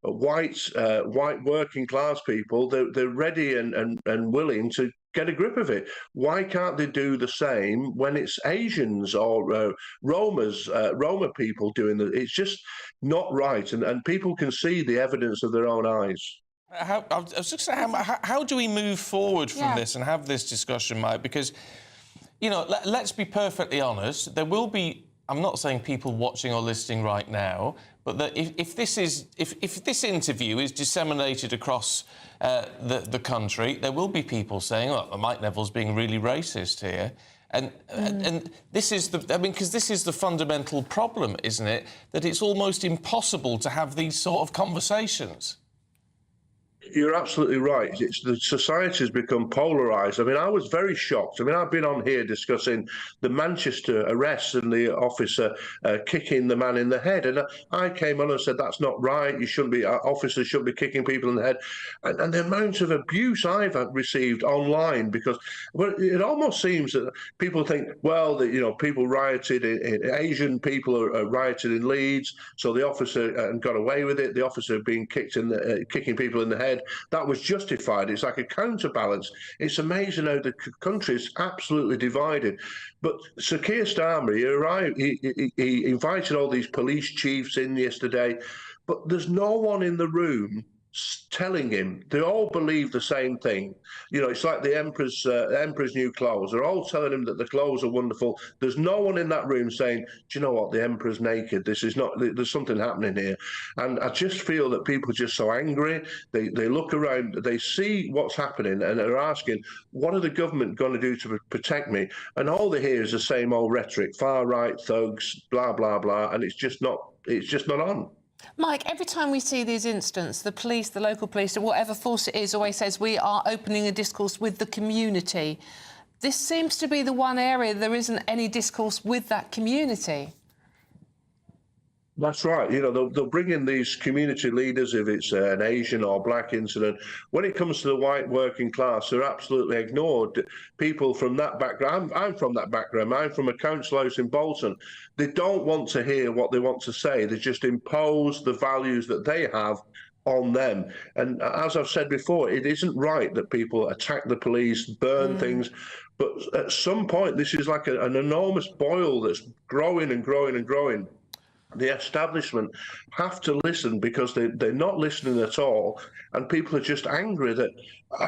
white working class people, they're ready and willing to get a grip of it. Why can't they do the same when it's Asians or Roma people doing it? It's just not right, and people can see the evidence of their own eyes. I was just saying, how do we move forward from this and have this discussion, Mike? Because, you know, let's be perfectly honest, there will be, I'm not saying people watching or listening right now, but that if this interview is disseminated across the country, there will be people saying, "Oh, Mike Neville's being really racist here," and this is because this is the fundamental problem, isn't it? That it's almost impossible to have these sort of conversations. You're absolutely right. The society has become polarised. I mean, I was very shocked. I mean, I've been on here discussing the Manchester arrests and the officer kicking the man in the head. And I came on and said, that's not right. You shouldn't be, officers shouldn't be kicking people in the head. And the amount of abuse I've received online, because it almost seems that people think, well, you know, people rioted, Asian people are rioted in Leeds, so the officer got away with it. The officer being kicking people in the head, that was justified. It's like a counterbalance. It's amazing how the country is absolutely divided. But Sir Keir Starmer, he invited all these police chiefs in yesterday, but there's no one in the room telling him. They all believe the same thing. You know, it's like the Emperor's new clothes. They're all telling him that the clothes are wonderful. There's no one in that room saying, do you know what, the Emperor's naked. This is not, there's something happening here. And I just feel that people are just so angry. They look around, they see what's happening and are asking, what are the government going to do to protect me? And all they hear is the same old rhetoric, far right thugs, blah, blah, blah. And it's just not on. Mike, every time we see these incidents, the police, the local police, or whatever force it is, always says we are opening a discourse with the community. This seems to be the one area there isn't any discourse with that community. That's right. You know, they'll bring in these community leaders if it's an Asian or black incident. When it comes to the white working class, they're absolutely ignored. People from that background, I'm from that background. I'm from a council house in Bolton. They don't want to hear what they want to say. They just impose the values that they have on them. And as I've said before, it isn't right that people attack the police, burn things. But at some point, this is like an enormous boil that's growing and growing and growing. The establishment have to listen because they're not listening at all, and people are just angry that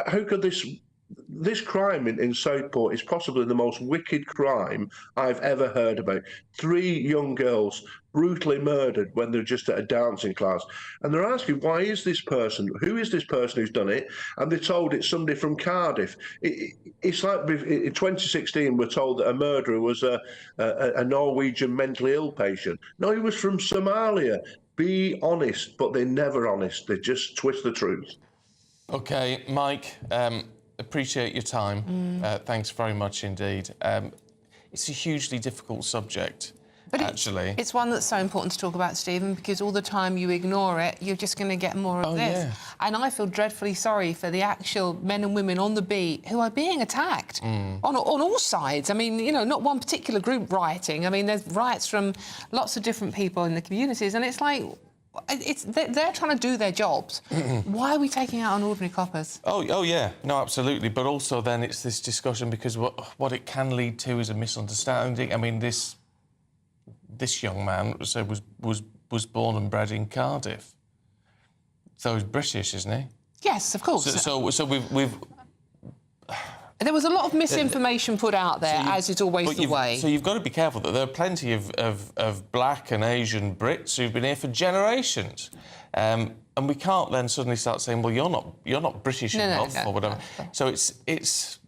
how could this This crime in Southport is possibly the most wicked crime I've ever heard about. 3 young girls brutally murdered when they're just at a dancing class. And they're asking, who is this person who's done it? And they're told it's somebody from Cardiff. It's like in 2016, we're told that a murderer was a Norwegian mentally ill patient. No, he was from Somalia. Be honest, but they're never honest. They just twist the truth. OK, Mike, appreciate your time. Thanks very much indeed. It's a hugely difficult subject, actually. It's one that's so important to talk about, Stephen, because all the time you ignore it, you're just going to get more of this. Yeah. And I feel dreadfully sorry for the actual men and women on the beat who are being attacked on all sides. I mean, you know, not one particular group rioting. I mean, there's riots from lots of different people in the communities, and it's like... they're trying to do their jobs. Why are we taking out on ordinary coppers? Oh, yeah. No, absolutely. But also then it's this discussion because what it can lead to is a misunderstanding. I mean, this young man was born and bred in Cardiff. So he's British, isn't he? Yes, of course. So we've... There was a lot of misinformation put out there, as is always the way. So you've got to be careful that there are plenty of black and Asian Brits who've been here for generations, and we can't then suddenly start saying, "Well, you're not British enough," or whatever. No. So it's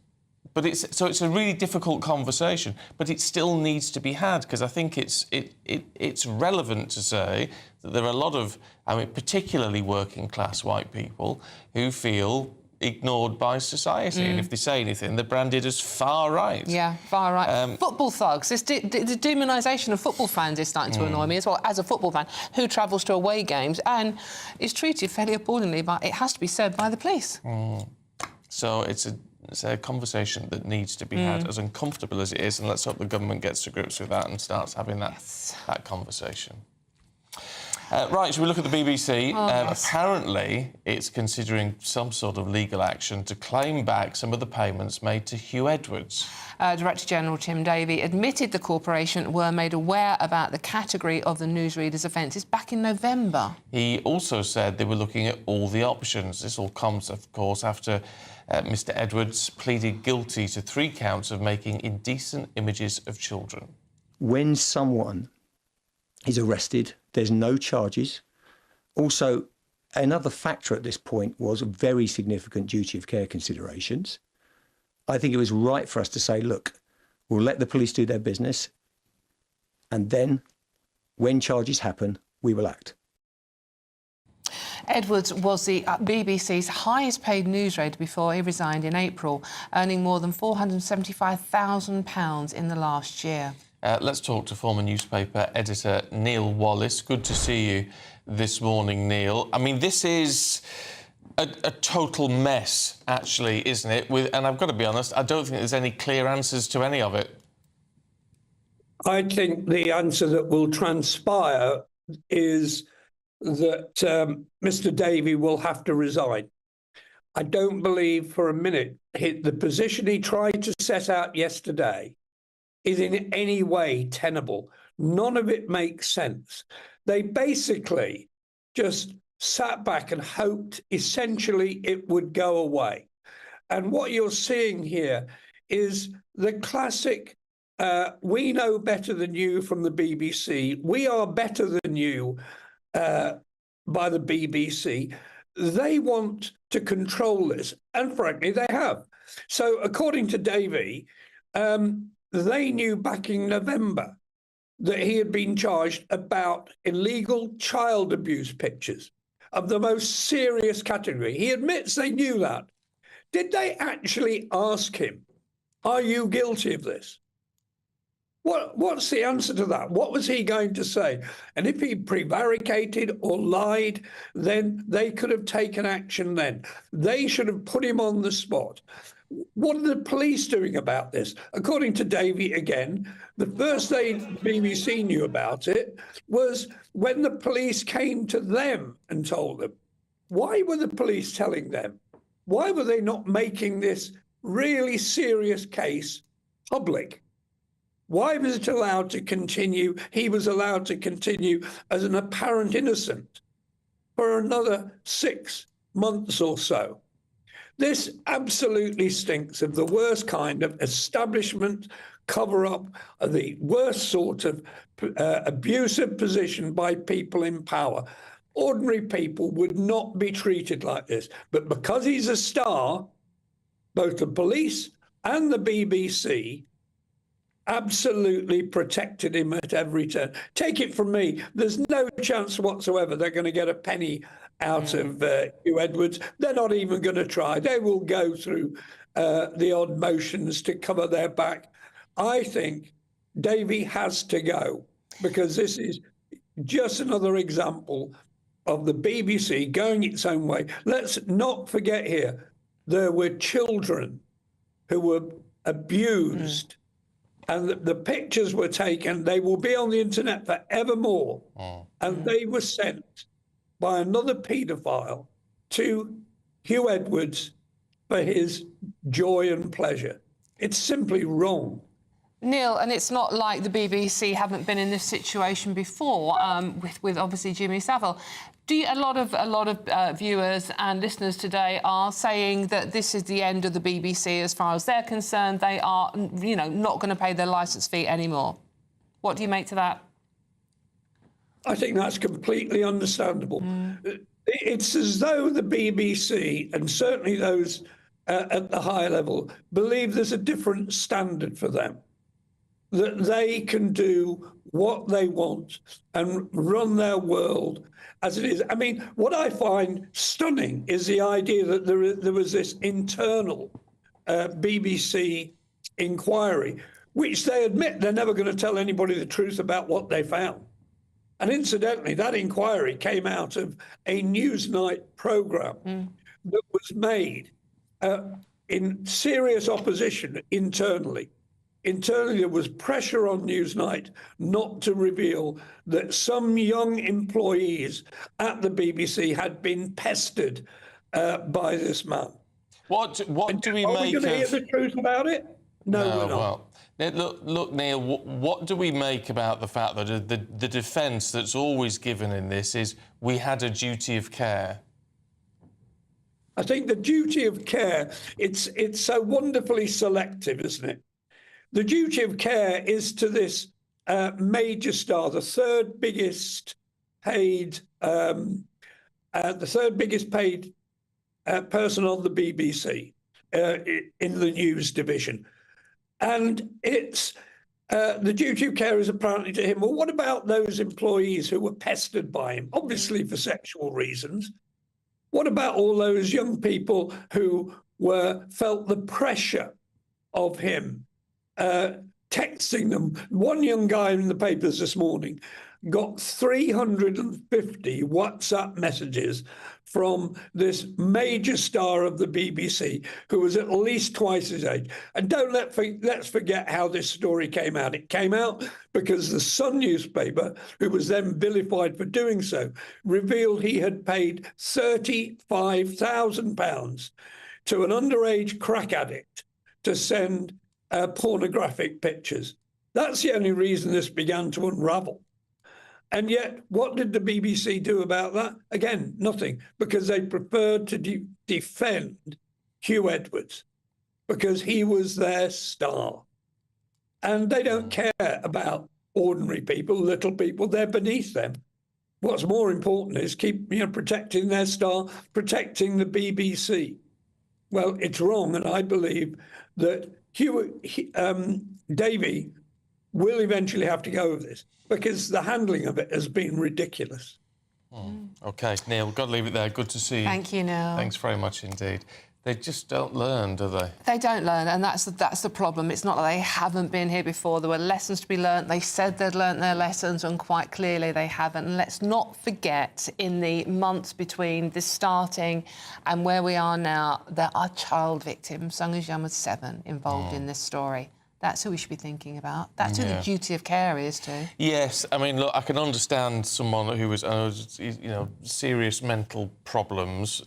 a really difficult conversation, but it still needs to be had because I think it's relevant to say that there are a lot of, I mean, particularly working class white people who feel ignored by society, and if they say anything, they're branded as far right. Yeah, far right. Football thugs. The demonisation of football fans is starting to annoy me as well, as a football fan who travels to away games and is treated fairly appallingly, but it has to be said, by the police. So it's a conversation that needs to be had, as uncomfortable as it is, and let's hope the government gets to grips with that and starts having that conversation. Right, shall we look at the BBC? Yes. Apparently, it's considering some sort of legal action to claim back some of the payments made to Huw Edwards. Director General Tim Davie admitted the corporation were made aware about the category of the newsreader's offences back in November. He also said they were looking at all the options. This all comes, of course, after Mr Edwards pleaded guilty to 3 counts of making indecent images of children. When someone is arrested, there's no charges. Also, another factor at this point was a very significant duty of care considerations. I think it was right for us to say, look, we'll let the police do their business, and then, when charges happen, we will act. Edwards was the BBC's highest-paid newsreader before he resigned in April, earning more than £475,000 in the last year. Let's talk to former newspaper editor Neil Wallace. Good to see you this morning, Neil. I mean, this is a total mess, actually, isn't it? And I've got to be honest, I don't think there's any clear answers to any of it. I think the answer that will transpire is that Mr Davie will have to resign. I don't believe for a minute the position he tried to set out yesterday is in any way tenable. None of it makes sense. They basically just sat back and hoped essentially it would go away. And what you're seeing here is the classic, we know better than you from the BBC, we are better than you by the BBC. They want to control this, and frankly, they have. So according to Davie, they knew back in November that he had been charged about illegal child abuse pictures of the most serious category. He admits they knew that. Did they actually ask him, are you guilty of this? What's the answer to that? What was he going to say? And if he prevaricated or lied, then they could have taken action then. They should have put him on the spot. What are the police doing about this? According to Davie, again, the first day the BBC knew about it was when the police came to them and told them. Why were the police telling them? Why were they not making this really serious case public? Why was it allowed to continue? He was allowed to continue as an apparent innocent for another 6 months or so. This absolutely stinks of the worst kind of establishment cover-up, of the worst sort of abusive position by people in power. Ordinary people would not be treated like this. But because he's a star, both the police and the BBC absolutely protected him at every turn. Take it from me, there's no chance whatsoever they're going to get a penny out of Huw Edwards. They're not even going to try. They will go through the odd motions to cover their back. I think Davey has to go, because this is just another example of the BBC going its own way. Let's not forget here, there were children who were abused, and the pictures were taken. They will be on the internet forevermore. And they were sent by another paedophile to Huw Edwards for his joy and pleasure. It's simply wrong. Neil, and it's not like the BBC haven't been in this situation before, with obviously Jimmy Savile. A lot of viewers and listeners today are saying that this is the end of the BBC as far as they're concerned. They are, not going to pay their licence fee anymore. What do you make to that? I think that's completely understandable. It's as though the BBC, and certainly those at the higher level, believe there's a different standard for them, that they can do what they want and run their world as it is. I mean, what I find stunning is the idea that there was this internal BBC inquiry, which they admit they're never going to tell anybody the truth about what they found. And incidentally, that inquiry came out of a Newsnight programme that was made in serious opposition internally. Internally, there was pressure on Newsnight not to reveal that some young employees at the BBC had been pestered by this man. What do we make of... Are we going to hear the truth about it? No, we're not. Well, look, Neil, what do we make about the fact that the defence that's always given in this is we had a duty of care? I think the duty of care, it's so wonderfully selective, isn't it? The duty of care is to this major star, the third biggest paid person on the BBC in the news division. And it's the duty of care is apparently to him. Well, what about those employees who were pestered by him, obviously for sexual reasons? What about all those young people who felt the pressure of him texting them? One young guy in the papers this morning got 350 WhatsApp messages from this major star of the BBC, who was at least twice his age. And let's forget how this story came out. It came out because the Sun newspaper, who was then vilified for doing so, revealed he had paid £35,000 to an underage crack addict to send pornographic pictures. That's the only reason this began to unravel. And yet, what did the BBC do about that? Again, nothing, because they preferred to defend Huw Edwards, because he was their star. And they don't care about ordinary people, little people. They're beneath them. What's more important is keep protecting their star, protecting the BBC. Well, it's wrong, and I believe that Davey will eventually have to go with this, because the handling of it has been ridiculous. OK, Neil, we've got to leave it there. Good to see you. Thank you, Neil. Thanks very much indeed. They just don't learn, do they? They don't learn, and that's the problem. It's not that they haven't been here before. There were lessons to be learnt. They said they'd learnt their lessons, and quite clearly they haven't. And let's not forget, in the months between this starting and where we are now, there are child victims, some as young as 7, involved in this story. That's who we should be thinking about. That's who the duty of care is to. Yes, I mean, look, I can understand someone who was, serious mental problems,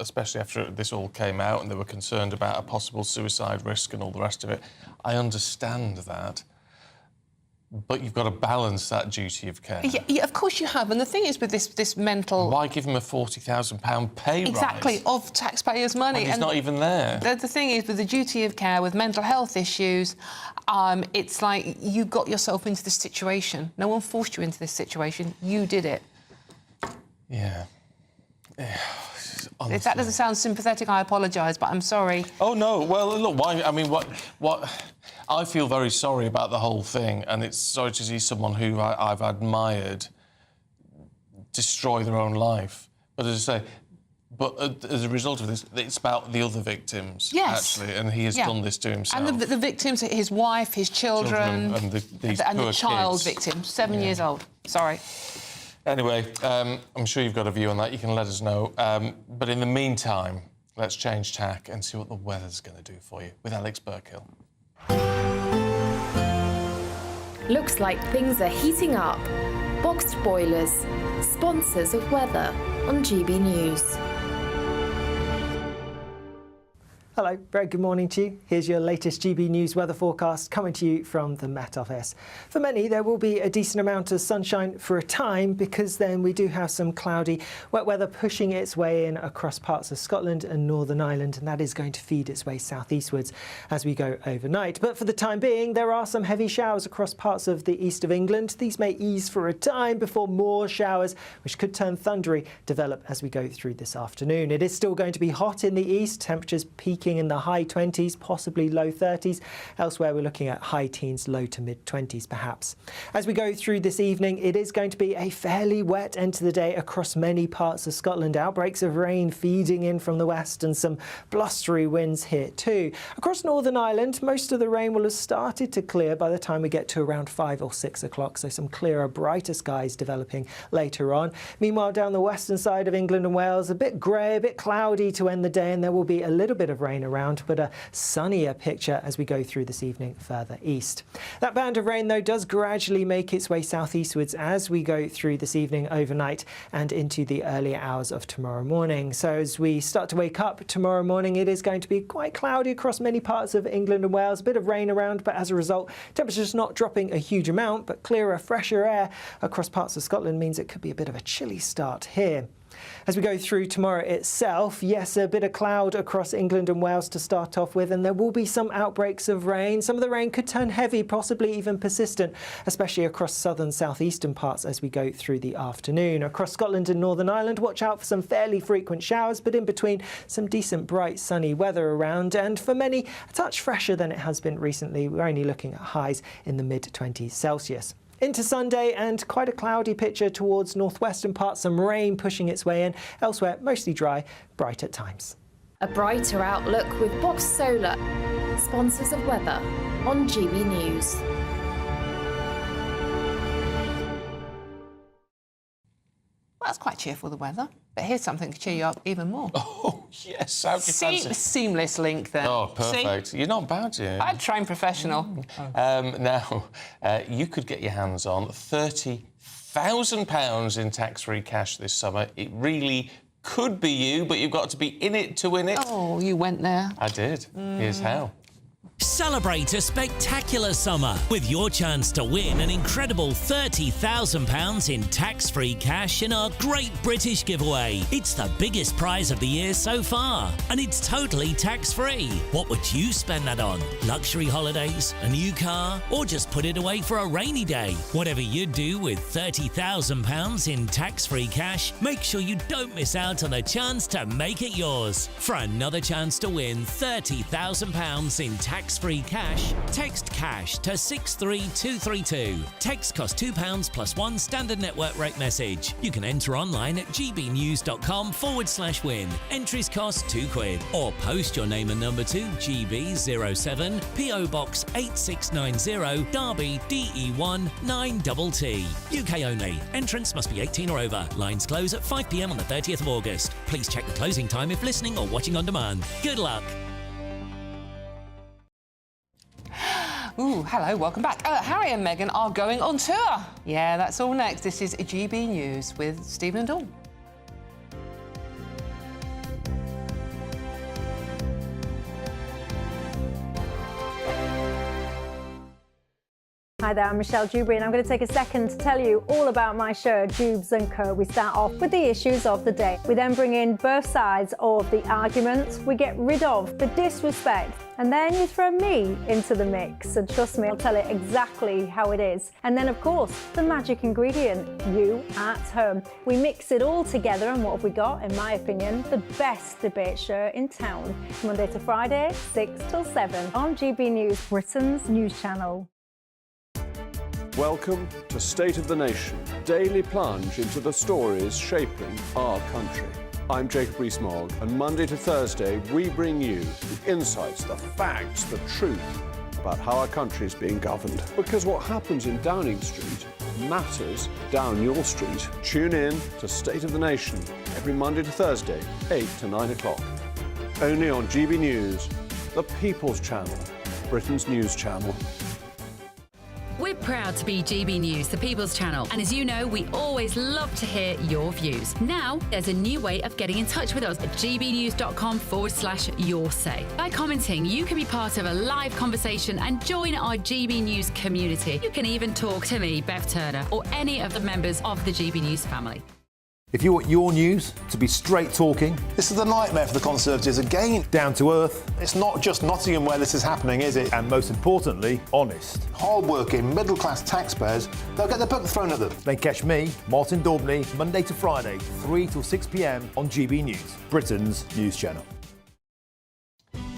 especially after this all came out and they were concerned about a possible suicide risk and all the rest of it. I understand that. But you've got to balance that duty of care. Yeah, of course you have. And the thing is with this mental... Why give him a £40,000 pay rise? Exactly, of taxpayers' money. When he's not even there. The thing is, with the duty of care, with mental health issues, it's like you got yourself into this situation. No one forced you into this situation. You did it. Yeah. If that doesn't sound sympathetic, I apologise, but I'm sorry. Oh, no. Well, look, why... I mean, what... I feel very sorry about the whole thing, and it's sorry to see someone who I've admired destroy their own life. But as I say, as a result of this, it's about the other victims, actually, and he has done this to himself. And the victims, his wife, his children and these and poor the child kids. victim, 7 years old. Sorry. Anyway, I'm sure you've got a view on that. You can let us know. But in the meantime, let's change tack and see what the weather's going to do for you with Alex Burkill. Looks like things are heating up. Boxed boilers, sponsors of weather on GB News. Hello, very good morning to you. Here's your latest GB News weather forecast coming to you from the Met Office. For many, there will be a decent amount of sunshine for a time because then we do have some cloudy, wet weather pushing its way in across parts of Scotland and Northern Ireland, and that is going to feed its way southeastwards as we go overnight. But for the time being, there are some heavy showers across parts of the east of England. These may ease for a time before more showers, which could turn thundery, develop as we go through this afternoon. It is still going to be hot in the east, temperatures peaking in the high 20s, possibly low 30s. Elsewhere, we're looking at high teens, low to mid 20s perhaps. As we go through this evening, it is going to be a fairly wet end to the day across many parts of Scotland. Outbreaks of rain feeding in from the west and some blustery winds here too. Across Northern Ireland, most of the rain will have started to clear by the time we get to around 5 or 6 o'clock, so some clearer, brighter skies developing later on. Meanwhile, down the western side of England and Wales, a bit grey, a bit cloudy to end the day, and there will be a little bit of rain around, but a sunnier picture as we go through this evening further east. That band of rain, though, does gradually make its way southeastwards as we go through this evening, overnight, and into the early hours of tomorrow morning. So as we start to wake up tomorrow morning, it is going to be quite cloudy across many parts of England and Wales, a bit of rain around, but as a result, temperatures not dropping a huge amount, but clearer, fresher air across parts of Scotland means it could be a bit of a chilly start here. As we go through tomorrow itself, yes, a bit of cloud across England and Wales to start off with, and there will be some outbreaks of rain. Some of the rain could turn heavy, possibly even persistent, especially across southern southeastern parts as we go through the afternoon. Across Scotland and Northern Ireland, watch out for some fairly frequent showers, but in between, some decent, bright, sunny weather around, and for many, a touch fresher than it has been recently. We're only looking at highs in the mid-20s Celsius. Into Sunday, and quite a cloudy picture towards northwestern parts, some rain pushing its way in. Elsewhere, mostly dry, bright at times. A brighter outlook with Box Solar, sponsors of weather on GB News. Well, that's quite cheerful, the weather. But here's something to cheer you up even more. Oh, yes. How do you fancy? Seamless link there. Oh, perfect. See? You're not bad, you. I'm trained professional. Now, you could get your hands on £30,000 in tax-free cash this summer. It really could be you, but you've got to be in it to win it. Oh, you went there. I did. Here's how. Celebrate a spectacular summer with your chance to win an incredible £30,000 in tax-free cash in our Great British Giveaway. It's the biggest prize of the year so far, and it's totally tax-free. What would you spend that on? Luxury holidays, a new car, or just put it away for a rainy day? Whatever you do with £30,000 in tax-free cash, make sure you don't miss out on a chance to make it yours. For another chance to win £30,000 in tax-free cash, text cash to 63232. Text costs £2 plus one standard network rate message. You can enter online at gbnews.com/win. Entries cost £2. Or post your name and number to GB07 PO Box 8690 Derby DE1 9TT. UK only. Entrance must be 18 or over. Lines close at 5 p.m. on the 30th of August. Please check the closing time if listening or watching on demand. Good luck. Ooh, hello, welcome back. Harry and Meghan are going on tour. Yeah, that's all next. This is GB News with Stephen and Dawn. Hi there, I'm Michelle Dewberry, and I'm going to take a second to tell you all about my show, Dubes & Co. We start off with the issues of the day. We then bring in both sides of the argument. We get rid of the disrespect. And then you throw me into the mix. And trust me, I'll tell it exactly how it is. And then, of course, the magic ingredient, you at home. We mix it all together, and what have we got? In my opinion, the best debate show in town. Monday to Friday, 6 till 7 on GB News, Britain's news channel. Welcome to State of the Nation, daily plunge into the stories shaping our country. I'm Jacob Rees-Mogg, and Monday to Thursday we bring you the insights, the facts, the truth about how our country is being governed. Because what happens in Downing Street matters down your street. Tune in to State of the Nation every Monday to Thursday, 8 to 9 o'clock. Only on GB News, the People's Channel, Britain's news channel. We're proud to be GB News, the People's Channel, and as you know, we always love to hear your views. Now, there's a new way of getting in touch with us at gbnews.com/yoursay. By commenting, you can be part of a live conversation and join our GB News community. You can even talk to me, Bev Turner, or any of the members of the GB News family. If you want your news to be straight talking, this is a nightmare for the Conservatives again. Down to earth. It's not just Nottingham where this is happening, is it? And most importantly, honest. Hard-working, middle-class taxpayers, they'll get their book thrown at them. Then catch me, Martin Daubney, Monday to Friday, 3 till 6 p.m. on GB News, Britain's news channel.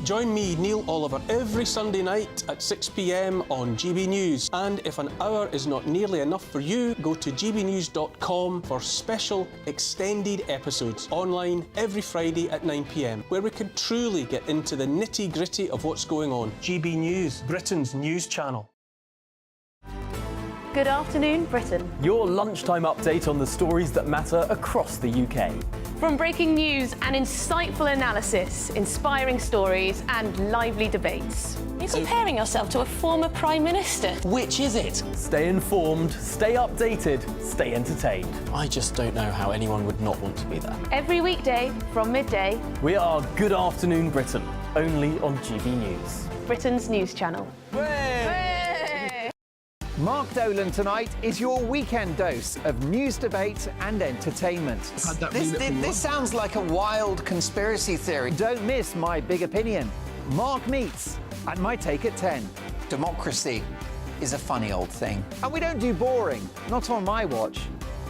Join me, Neil Oliver, every Sunday night at 6 p.m. on GB News. And if an hour is not nearly enough for you, go to gbnews.com for special extended episodes online every Friday at 9 p.m, where we can truly get into the nitty-gritty of what's going on. GB News, Britain's news channel. Good afternoon, Britain. Your lunchtime update on the stories that matter across the UK. From breaking news and insightful analysis, inspiring stories and lively debates. You're comparing yourself to a former Prime Minister. Which is it? Stay informed, stay updated, stay entertained. I just don't know how anyone would not want to be there. Every weekday from midday. We are Good Afternoon Britain, only on GB News. Britain's news channel. Mark Dolan tonight is your weekend dose of news, debate and entertainment. This sounds like a wild conspiracy theory. Don't miss My Big Opinion, Mark Meets, and My Take at 10. Democracy is a funny old thing. And we don't do boring, not on my watch.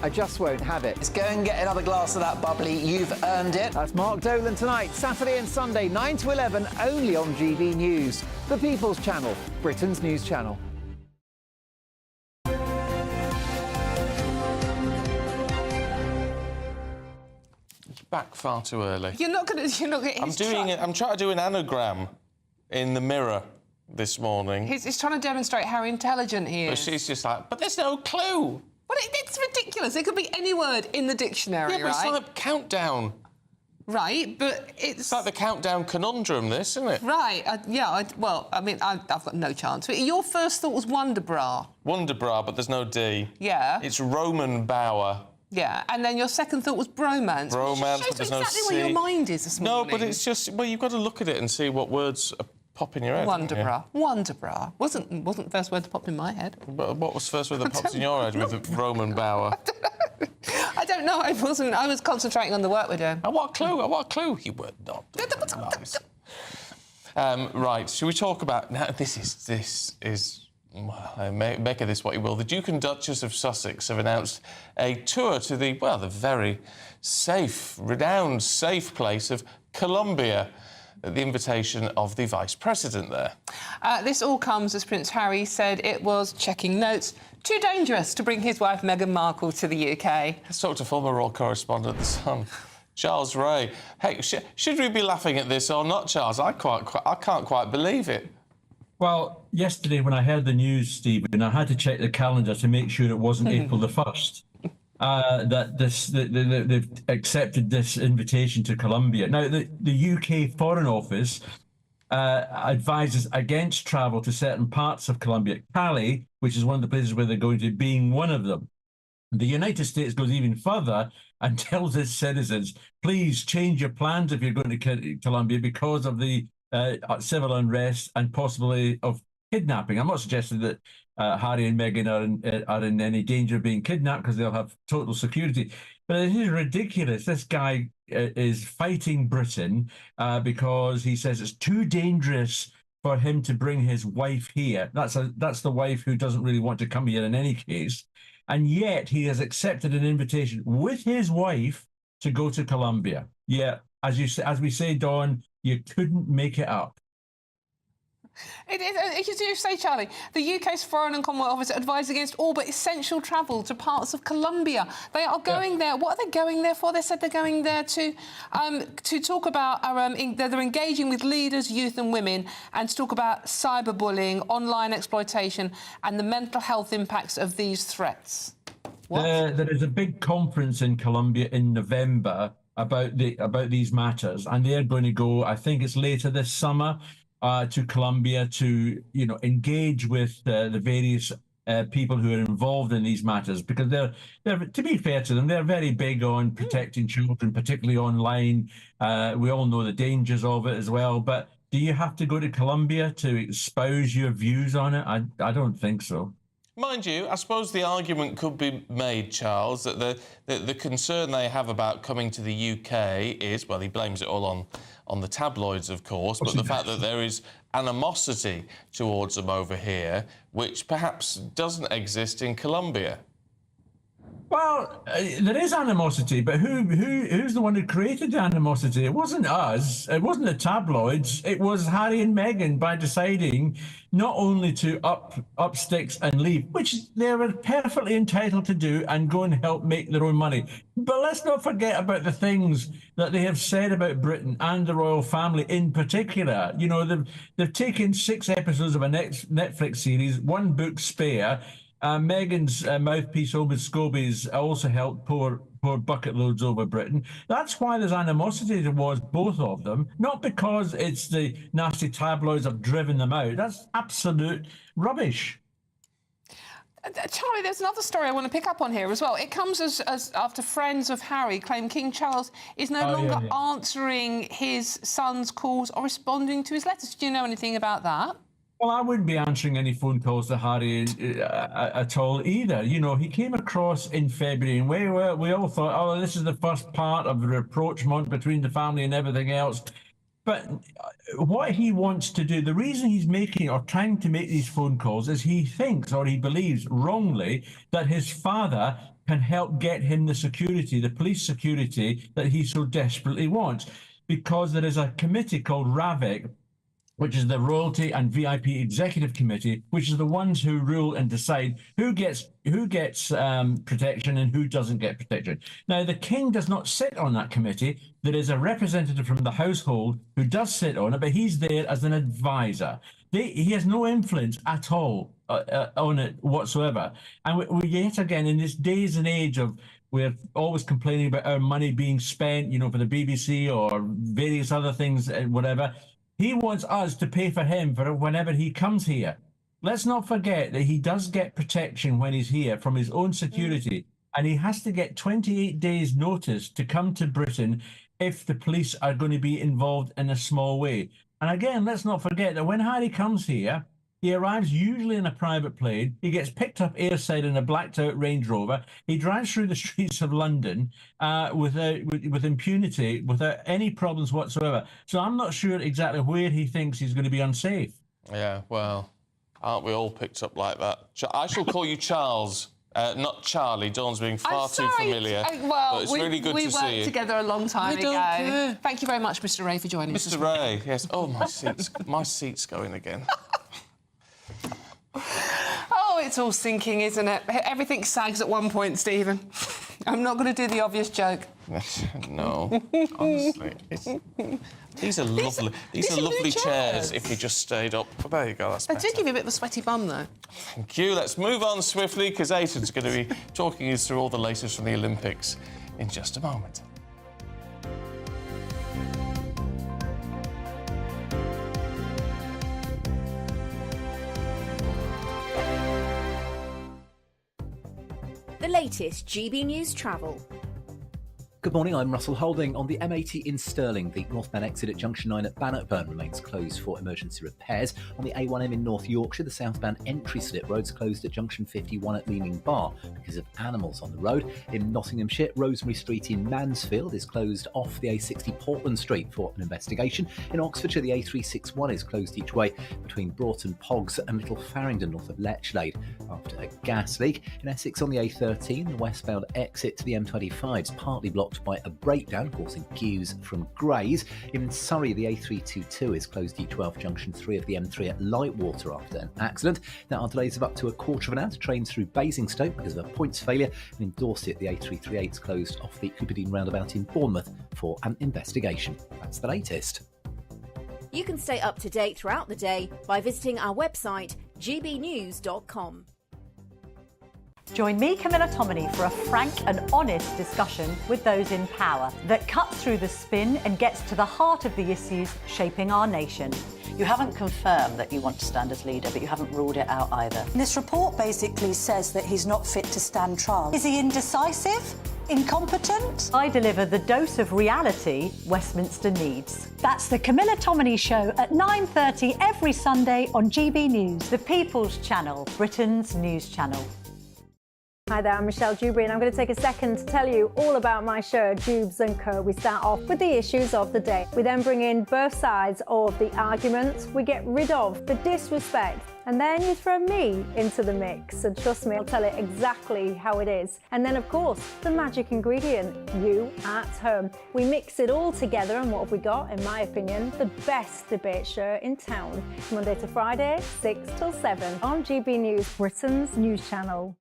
I just won't have it. Let's go and get another glass of that bubbly. You've earned it. That's Mark Dolan tonight, Saturday and Sunday, 9 to 11, only on GB News, the People's Channel, Britain's news channel. Back far too early. You're not going to... I'm trying to do an anagram in the Mirror this morning. He's trying to demonstrate how intelligent he is. But she's just like, but there's no clue. Well, it's ridiculous. It could be any word in the dictionary, yeah, but right? it's like countdown. Right, but it's like the countdown conundrum, this, isn't it? Right, I've got no chance. Your first thought was Wonderbra. Wonderbra, but there's no D. Yeah. It's Roman Bower. Yeah, and then your second thought was bromance. Bromance, but there's no C. Exactly where your mind is this morning. No, but it's just, well, you've got to look at it and see what words are popping in your head. Wonderbra. Wonderbra. Wasn't the first word that popped in my head. But what was the first word that popped in your head with Roman Bower? I don't know. I was concentrating on the work we're doing. What clue? You were not. Nice. Right, should we talk about... Now, this is... make of this what you will. The Duke and Duchess of Sussex have announced a tour to the very safe, renowned, safe place of Colombia at the invitation of the Vice President there. This all comes as Prince Harry said it was, checking notes, too dangerous to bring his wife Meghan Markle to the UK. Let's talk to former royal correspondent, The Sun, Charles Ray. Hey, should we be laughing at this or not, Charles? I can't quite believe it. Well, yesterday when I heard the news, Stephen, I had to check the calendar to make sure it wasn't April the 1st. That they've accepted this invitation to Colombia. Now, the UK Foreign Office advises against travel to certain parts of Colombia. Cali, which is one of the places where they're going to, being one of them. The United States goes even further and tells its citizens, please change your plans if you're going to Colombia because of the civil unrest and possibly of kidnapping. I'm not suggesting that Harry and Meghan are in any danger of being kidnapped because they'll have total security. But it is ridiculous. This guy is fighting Britain because he says it's too dangerous for him to bring his wife here. That's the wife who doesn't really want to come here in any case. And yet he has accepted an invitation with his wife to go to Colombia. Yeah, as we say, Dawn, you couldn't make it up. As you say, Charlie, the UK's Foreign and Commonwealth Office advised against all but essential travel to parts of Colombia. They are going there. What are they going there for? They said they're going there to talk about they're engaging with leaders, youth and women, and to talk about cyberbullying, online exploitation, and the mental health impacts of these threats. There is a big conference in Colombia in November about these matters, and they're going to go. I think it's later this summer. To Colombia to engage with the various people who are involved in these matters, because they're to be fair to them, they're very big on protecting children, particularly online. We all know the dangers of it as well. But do you have to go to Colombia to espouse your views on it? I don't think so. Mind you, I suppose the argument could be made, Charles, that the concern they have about coming to the UK is, well, he blames it all on the tabloids, of course, but the fact that there is animosity towards them over here, which perhaps doesn't exist in Colombia. Well, there is animosity, but who's the one who created the animosity? It wasn't us. It wasn't the tabloids. It was Harry and Meghan by deciding not only to up sticks and leave, which they were perfectly entitled to do, and go and help make their own money. But let's not forget about the things that they have said about Britain and the royal family in particular. They've taken 6 episodes of a Netflix series, 1 book spare. Meghan's mouthpiece, Omid Scobie's, also helped pour bucket loads over Britain. That's why there's animosity towards both of them, not because it's the nasty tabloids have driven them out. That's absolute rubbish. Charlie, there's another story I want to pick up on here as well. It comes as after friends of Harry claim King Charles is no longer answering his son's calls or responding to his letters. Do you know anything about that? Well, I wouldn't be answering any phone calls to Harry at all either. He came across in February, and we all thought, oh, this is the first part of the rapprochement between the family and everything else. But what he wants to do, the reason he's making or trying to make these phone calls is he thinks, or he believes wrongly, that his father can help get him the security, the police security that he so desperately wants, because there is a committee called RAVIC, which is the Royalty and VIP Executive Committee, which is the ones who rule and decide who gets protection and who doesn't get protection. Now, the King does not sit on that committee. There is a representative from the household who does sit on it, but he's there as an advisor. He has no influence at all on it whatsoever. And we yet again, in this days and age of we're always complaining about our money being spent, for the BBC or various other things, whatever. He wants us to pay for him for whenever he comes here. Let's not forget that he does get protection when he's here from his own security, and he has to get 28 days notice to come to Britain if the police are going to be involved in a small way. And again, let's not forget that when Harry comes here, he arrives usually in a private plane. He gets picked up airside in a blacked-out Range Rover. He drives through the streets of London with impunity, without any problems whatsoever. So I'm not sure exactly where he thinks he's going to be unsafe. Yeah, well, aren't we all picked up like that? I shall call you Charles, not Charlie. Dawn's being far too familiar. But it's really good to see you. We worked together a long time ago. Thank you very much, Mr. Ray, for joining us. Mr. Ray, yes. Oh, my seat's going again. Oh, it's all sinking, isn't it? Everything sags at one point, Stephen. I'm not going to do the obvious joke. No, honestly. These are lovely. These are lovely chairs if you just stayed up. Oh, there you go, that's better. They do give you a bit of a sweaty bum, though. Thank you. Let's move on swiftly, because Aiton's going to be talking us through all the latest from the Olympics in just a moment. The latest GB News travel. Good morning, I'm Russell Holding. On the M80 in Stirling, the northbound exit at Junction 9 at Bannockburn remains closed for emergency repairs. On the A1M in North Yorkshire, the southbound entry slip road's closed at Junction 51 at Leaning Bar because of animals on the road. In Nottinghamshire, Rosemary Street in Mansfield is closed off the A60 Portland Street for an investigation. In Oxfordshire, the A361 is closed each way between Broughton Pogs and Little Farringdon north of Lechlade after a gas leak. In Essex on the A13, the westbound exit to the M25 is partly blocked by a breakdown causing queues from Grays. In Surrey, the A322 is closed each way off Junction 3 of the M3 at Lightwater after an accident. There are delays of up to a quarter of an hour to trains through Basingstoke because of a points failure. And in Dorset, the A338 is closed off the Cooperdene roundabout in Bournemouth for an investigation. That's the latest. You can stay up to date throughout the day by visiting our website, gbnews.com. Join me, Camilla Tominey, for a frank and honest discussion with those in power that cuts through the spin and gets to the heart of the issues shaping our nation. You haven't confirmed that you want to stand as leader, but you haven't ruled it out either. This report basically says that he's not fit to stand trial. Is he indecisive? Incompetent? I deliver the dose of reality Westminster needs. That's the Camilla Tominey Show at 9:30 every Sunday on GB News. The People's Channel, Britain's news channel. Hi there, I'm Michelle Dewberry and I'm going to take a second to tell you all about my show, Jubes & Co. We start off with the issues of the day. We then bring in both sides of the arguments. We get rid of the disrespect. And then you throw me into the mix. And trust me, I'll tell it exactly how it is. And then, of course, the magic ingredient, you at home. We mix it all together and what have we got, in my opinion, the best debate show in town. Monday to Friday, 6 till 7 on GB News, Britain's news channel.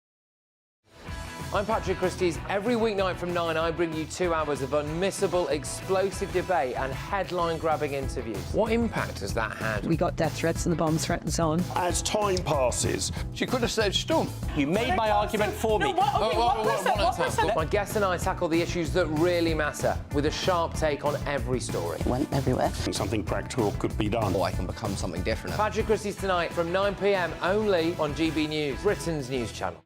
I'm Patrick Christys. Every weeknight from 9, I bring you 2 hours of unmissable, explosive debate and headline-grabbing interviews. What impact has that had? We got death threats and the bomb threat and so on. As time passes, she could have said stump. You made my argument for me. My guests and I tackle the issues that really matter, with a sharp take on every story. It went everywhere. Something practical could be done. Or I can become something different. Patrick Christys tonight from 9 p.m. only on GB News, Britain's news channel.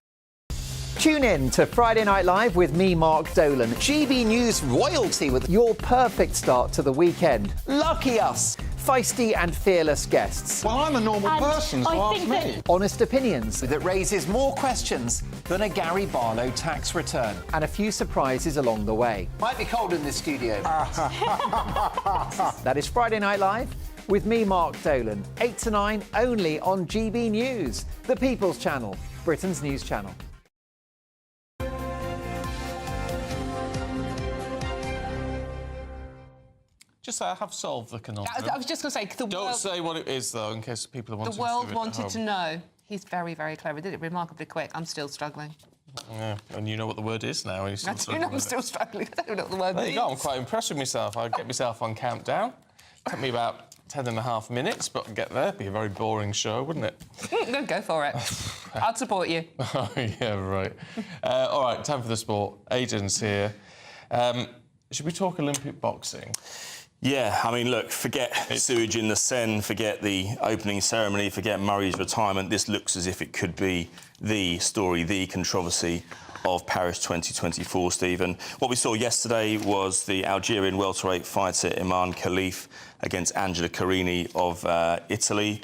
Tune in to Friday Night Live with me, Mark Dolan. GB News royalty with your perfect start to the weekend. Lucky us. Feisty and fearless guests. Well, I'm a normal person, so ask me. Honest opinions that raises more questions than a Gary Barlow tax return. And a few surprises along the way. Might be cold in this studio. That is Friday Night Live with me, Mark Dolan. 8 to 9 only on GB News, the People's Channel, Britain's news channel. Just say I have solved the conundrum. I was just going to say... Don't say what it is, though, in case people are wanting to do it. The world wanted to know. He's very, very clever. Did it remarkably quick. I'm still struggling. Yeah, and you know what the word is now. I do know I'm still struggling. I don't know what the word There means. you go. I'm quite impressed with myself. I get myself on countdown. Took me about 10.5 minutes, but I'd get there. It'd be a very boring show, wouldn't it? No, go for it. I'd support you. Oh, yeah, right. All right, time for the sport. Aidan's here. Should we talk Olympic boxing? Yeah, I mean, look, forget sewage in the Seine, forget the opening ceremony, forget Murray's retirement. This looks as if it could be the story, the controversy of Paris 2024, Stephen. What we saw yesterday was the Algerian welterweight fighter Iman Khalif against Angela Carini of Italy.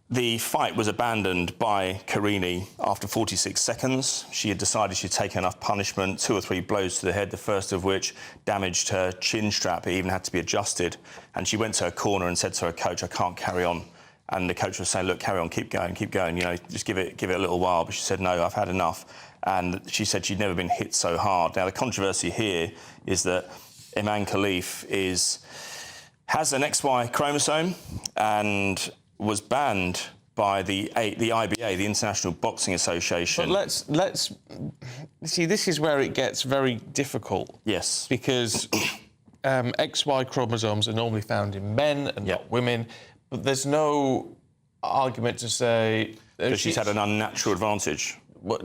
The fight was abandoned by Carini after 46 seconds. She had decided she'd taken enough punishment, 2 or 3 blows to the head, the first of which damaged her chin strap. It even had to be adjusted. And she went to her corner and said to her coach, I can't carry on. And the coach was saying, look, carry on, keep going, you know, just give it a little while. But she said, no, I've had enough. And she said she'd never been hit so hard. Now, the controversy here is that Iman Khalif has an XY chromosome and was banned by the IBA, the International Boxing Association. But let's see. This is where it gets very difficult. Yes, because XY chromosomes are normally found in men and not women. But there's no argument to say that she's had an unnatural advantage. Well,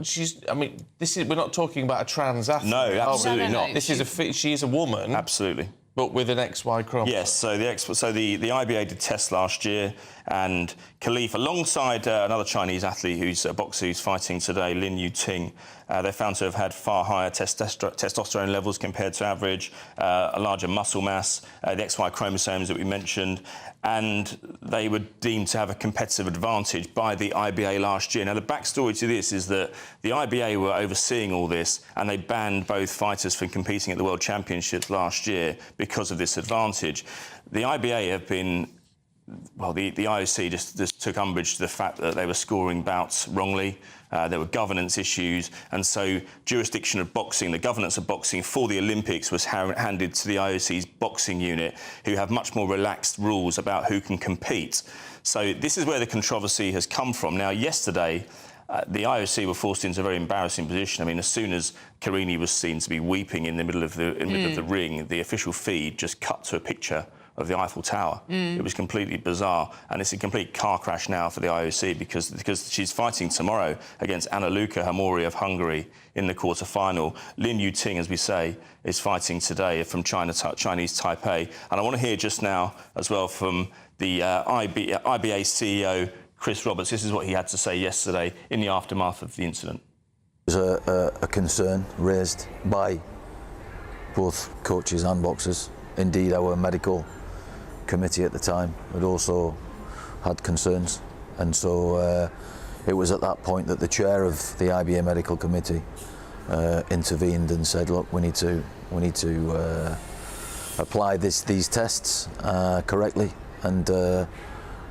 I mean, we're not talking about a trans athlete. No, absolutely not. She is a woman. Absolutely. But with an XY chromosome? Yes, so the IBA did tests last year, and Khalif, alongside another Chinese athlete who's a boxer who's fighting today, Lin Yuting, they're found to have had far higher testosterone levels compared to average, a larger muscle mass, the XY chromosomes that we mentioned, and they were deemed to have a competitive advantage by the IBA last year. Now, the backstory to this is that the IBA were overseeing all this, and they banned both fighters from competing at the World Championships last year because of this advantage. The IBA have been... Well, the IOC just took umbrage to the fact that they were scoring bouts wrongly. There were governance issues, and so jurisdiction of boxing, the governance of boxing for the Olympics was handed to the IOC's boxing unit, who have much more relaxed rules about who can compete. So this is where the controversy has come from. Now, yesterday, the IOC were forced into a very embarrassing position. I mean, as soon as Carini was seen to be weeping in the middle of the ring, the official feed just cut to a picture of the Eiffel Tower. It was completely bizarre, and it's a complete car crash now for the IOC because she's fighting tomorrow against Anna Luca Hamori of Hungary in the quarter-final. Lin Yuting, as we say, is fighting today from Chinese Taipei. And I want to hear just now as well from the IBA CEO, Chris Roberts. This is what he had to say yesterday in the aftermath of the incident. There's a concern raised by both coaches and boxers. Indeed, our medical committee at the time had also had concerns, and so it was at that point that the chair of the IBA medical committee intervened and said, look, we need to apply these tests correctly, and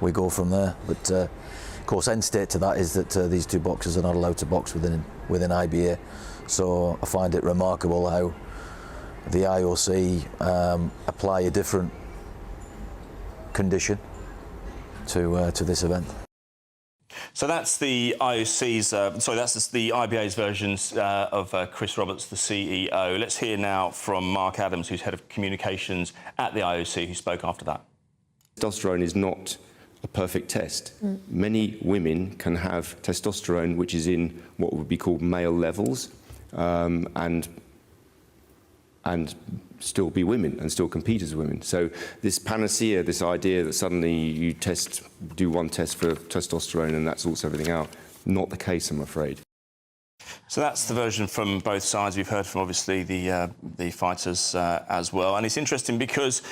we go from there. But of course, end state to that is that these two boxers are not allowed to box within IBA. So I find it remarkable how the IOC apply a different condition to this event. So that's the IOC's, that's the IBA's versions of Chris Roberts, the CEO. Let's hear now from Mark Adams, who's head of communications at the IOC, who spoke after that. Testosterone is not a perfect test. Many women can have testosterone which is in what would be called male levels, and still be women and still compete as women. So this panacea, this idea that suddenly you do one test for testosterone and that sorts everything out, not the case, I'm afraid. So that's the version from both sides. We've heard from, obviously, the fighters as well. And it's interesting because,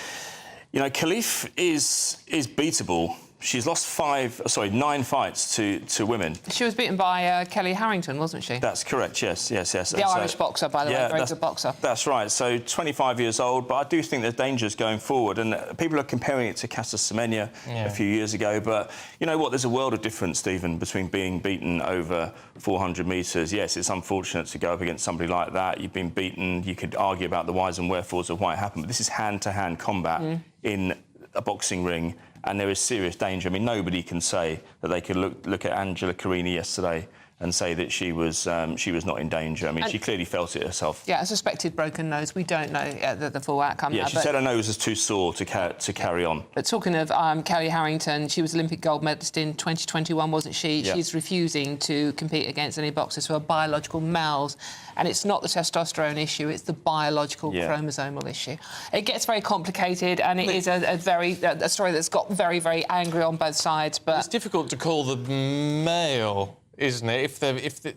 you know, Khalif is beatable. She's lost 9 fights to women. She was beaten by Kelly Harrington, wasn't she? That's correct, yes. The Irish boxer, by the way, very good boxer. That's right. So 25 years old, but I do think there's dangers going forward. And people are comparing it to Caster Semenya a few years ago. But you know what? There's a world of difference, Stephen, between being beaten over 400 metres. Yes, it's unfortunate to go up against somebody like that. You've been beaten. You could argue about the whys and wherefores of why it happened. But this is hand-to-hand combat in a boxing ring. And there is serious danger. I mean, nobody can say that they could look at Angela Carini yesterday and say that she was not in danger. I mean, she clearly felt it herself. Yeah, a suspected broken nose. We don't know the full outcome. Yeah, she said her nose was too sore to carry on. But talking of Kelly Harrington, she was Olympic gold medalist in 2021, wasn't she? Yeah. She's refusing to compete against any boxers who are biological males. And it's not the testosterone issue, it's the biological chromosomal issue. It gets very complicated, and it is a story that's got very, very angry on both sides. But it's difficult to call the male, isn't it?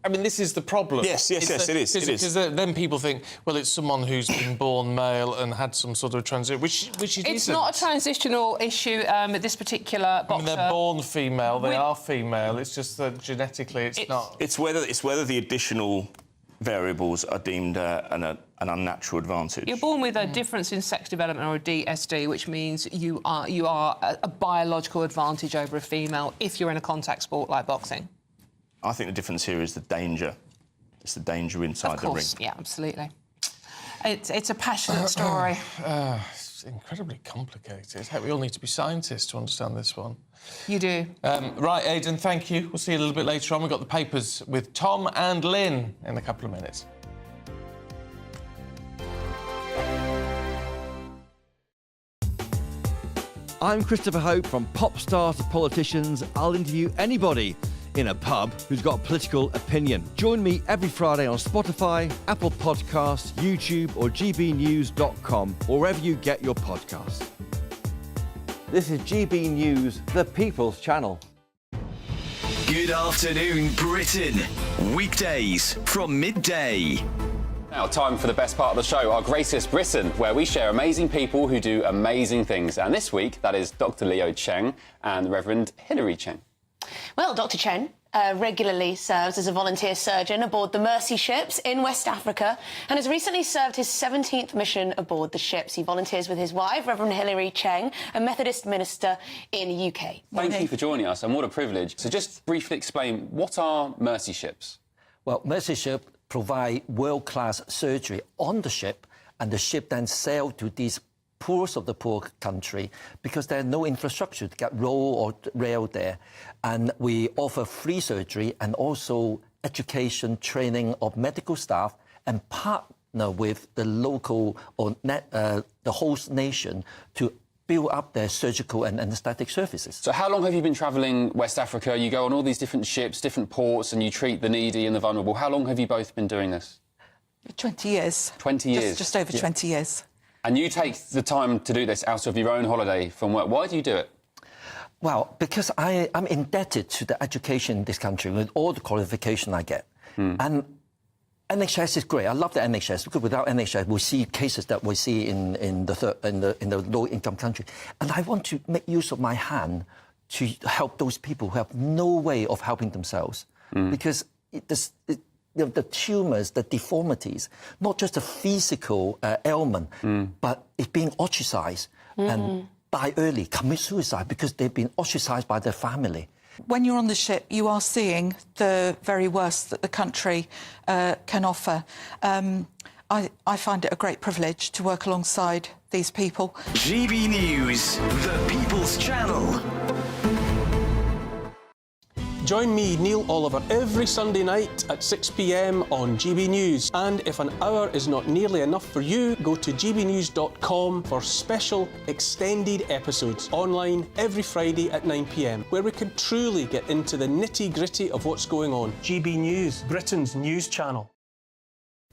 I mean, this is the problem. Yes, it is. Because then people think, well, it's someone who's been born male and had some sort of transition, which it isn't. It's not a transitional issue. This particular boxer. I mean, they're born female. They are female. It's just that genetically, it's not. It's whether the additional variables are deemed an unnatural advantage. You're born with a difference in sex development, or a DSD, which means you are a biological advantage over a female if you're in a contact sport like boxing. I think the difference here is the danger. It's the danger inside the ring. Of course, yeah, absolutely. It's a passionate story. It's incredibly complicated. We all need to be scientists to understand this one. You do. Right, Aidan, thank you. We'll see you a little bit later on. We've got the papers with Tom and Lynn in a couple of minutes. I'm Christopher Hope. From pop stars to politicians, I'll interview anybody in a pub who's got a political opinion. Join me every Friday on Spotify, Apple Podcasts, YouTube or gbnews.com, or wherever you get your podcasts. This is GB News, the People's Channel. Good afternoon, Britain. Weekdays from midday. Now, time for the best part of the show, Our Greatest Britain, where we share amazing people who do amazing things. And this week, that is Dr. Leo Cheng and Reverend Hilary Cheng. Well, Dr. Chen regularly serves as a volunteer surgeon aboard the Mercy ships in West Africa and has recently served his 17th mission aboard the ships. He volunteers with his wife, Reverend Hilary Cheng, a Methodist minister in the UK. Thank you for joining us, and what a privilege. So just briefly explain, what are Mercy ships? Well, Mercy ship provide world-class surgery on the ship, and the ship then sail to these poorest of the poor country because there's no infrastructure to get road or rail there. And we offer free surgery and also education, training of medical staff, and partner with the local or the host nation to build up their surgical and anaesthetic services. So how long have you been travelling West Africa? You go on all these different ships, different ports, and you treat the needy and the vulnerable. How long have you both been doing this? 20 years. 20 years? Just over 20 years. And you take the time to do this out of your own holiday from work. Why do you do it? Well, because I'm indebted to the education in this country with all the qualification I get. And NHS is great. I love the NHS because without NHS, we see cases that we see in the low-income country. And I want to make use of my hand to help those people who have no way of helping themselves. Because the tumours, the deformities, not just a physical ailment, but it's being ostracised and die early, commit suicide because they've been ostracised by their family. When you're on the ship, you are seeing the very worst that the country can offer. I find it a great privilege to work alongside these people. GB News, the People's Channel. Join me, Neil Oliver, every Sunday night at 6 p.m. on GB News. And if an hour is not nearly enough for you, go to gbnews.com for special extended episodes online every Friday at 9 p.m, where we can truly get into the nitty-gritty of what's going on. GB News, Britain's news channel.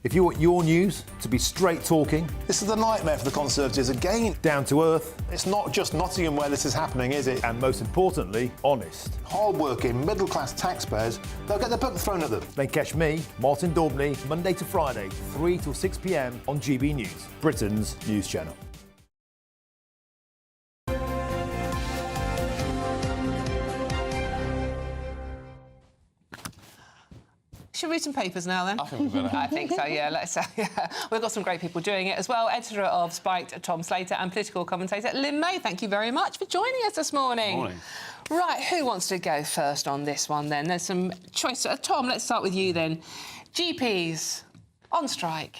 If you want your news to be straight talking, this is the nightmare for the Conservatives again. Down to earth. It's not just Nottingham where this is happening, is it? And most importantly, honest. Hard-working, middle-class taxpayers, they'll get their book thrown at them. They catch me, Martin Daubney, Monday to Friday, 3 till 6 p.m. on GB News, Britain's news channel. Should we read some papers now, then? I think we better. I think so, yeah. We've got some great people doing it as well. Editor of Spiked, Tom Slater, and political commentator Lynn May. Thank you very much for joining us this morning. Morning. Right, who wants to go first on this one, then? There's some choice. Tom, let's start with you, then. GPs on strike.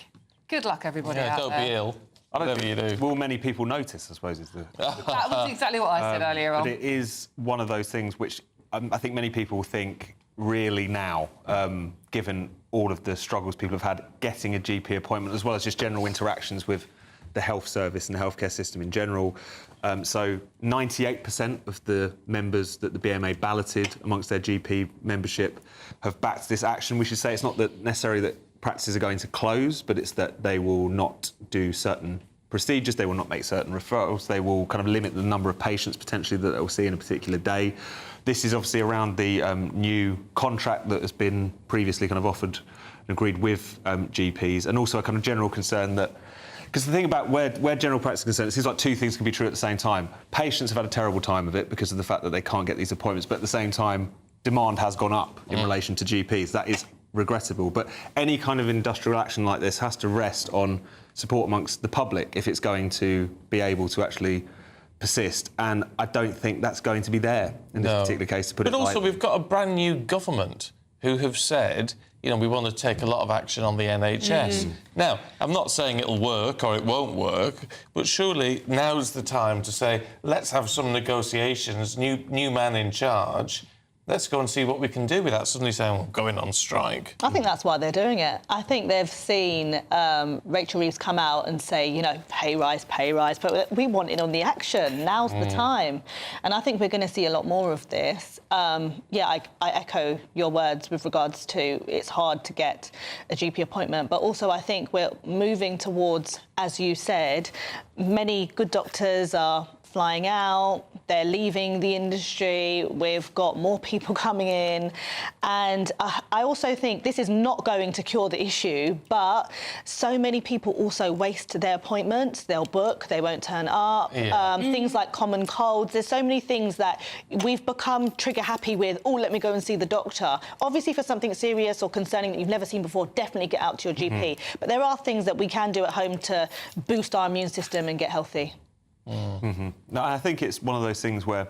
Good luck, everybody out don't there. be ill. I don't Whatever think, you do. Will many people notice, I suppose, is the... That was exactly what I said earlier on. But it is one of those things which I think many people think really now, given all of the struggles people have had getting a GP appointment, as well as just general interactions with the health service and the healthcare system in general. So 98% of the members that the BMA balloted amongst their GP membership have backed this action. We should say it's not that necessarily that practices are going to close, but it's that they will not do certain procedures, they will not make certain referrals, they will kind of limit the number of patients potentially that they'll see in a particular day. This is obviously around the new contract that has been previously kind of offered and agreed with GPs, and also a kind of general concern that, because the thing about where general practice is concerned, it seems like two things can be true at the same time. Patients have had a terrible time of it because of the fact that they can't get these appointments, but at the same time, demand has gone up in relation to GPs. That is regrettable, but any kind of industrial action like this has to rest on support amongst the public if it's going to be able to actually persist, and I don't think that's going to be there in this particular case, to put it lightly. But also, we've got a brand new government who have said, you know, we want to take a lot of action on the NHS. Now, I'm not saying it'll work or it won't work, but surely now's the time to say, let's have some negotiations, new man in charge. let's go and see what we can do without suddenly saying, well, going on strike. I think that's why they're doing it. I think they've seen Rachel Reeves come out and say, you know, pay rise, but we want in on the action. Now's the time. And I think we're going to see a lot more of this. I echo your words with regards to it's hard to get a GP appointment, but also I think we're moving towards, as you said, many good doctors are flying out, they're leaving the industry, we've got more people coming in, and I also think this is not going to cure the issue, but so many people also waste their appointments, they'll book, they won't turn up, things like common colds, there's so many things that we've become trigger happy with, let me go and see the doctor. Obviously for something serious or concerning that you've never seen before, definitely get out to your GP, but there are things that we can do at home to boost our immune system and get healthy. No, I think it's one of those things where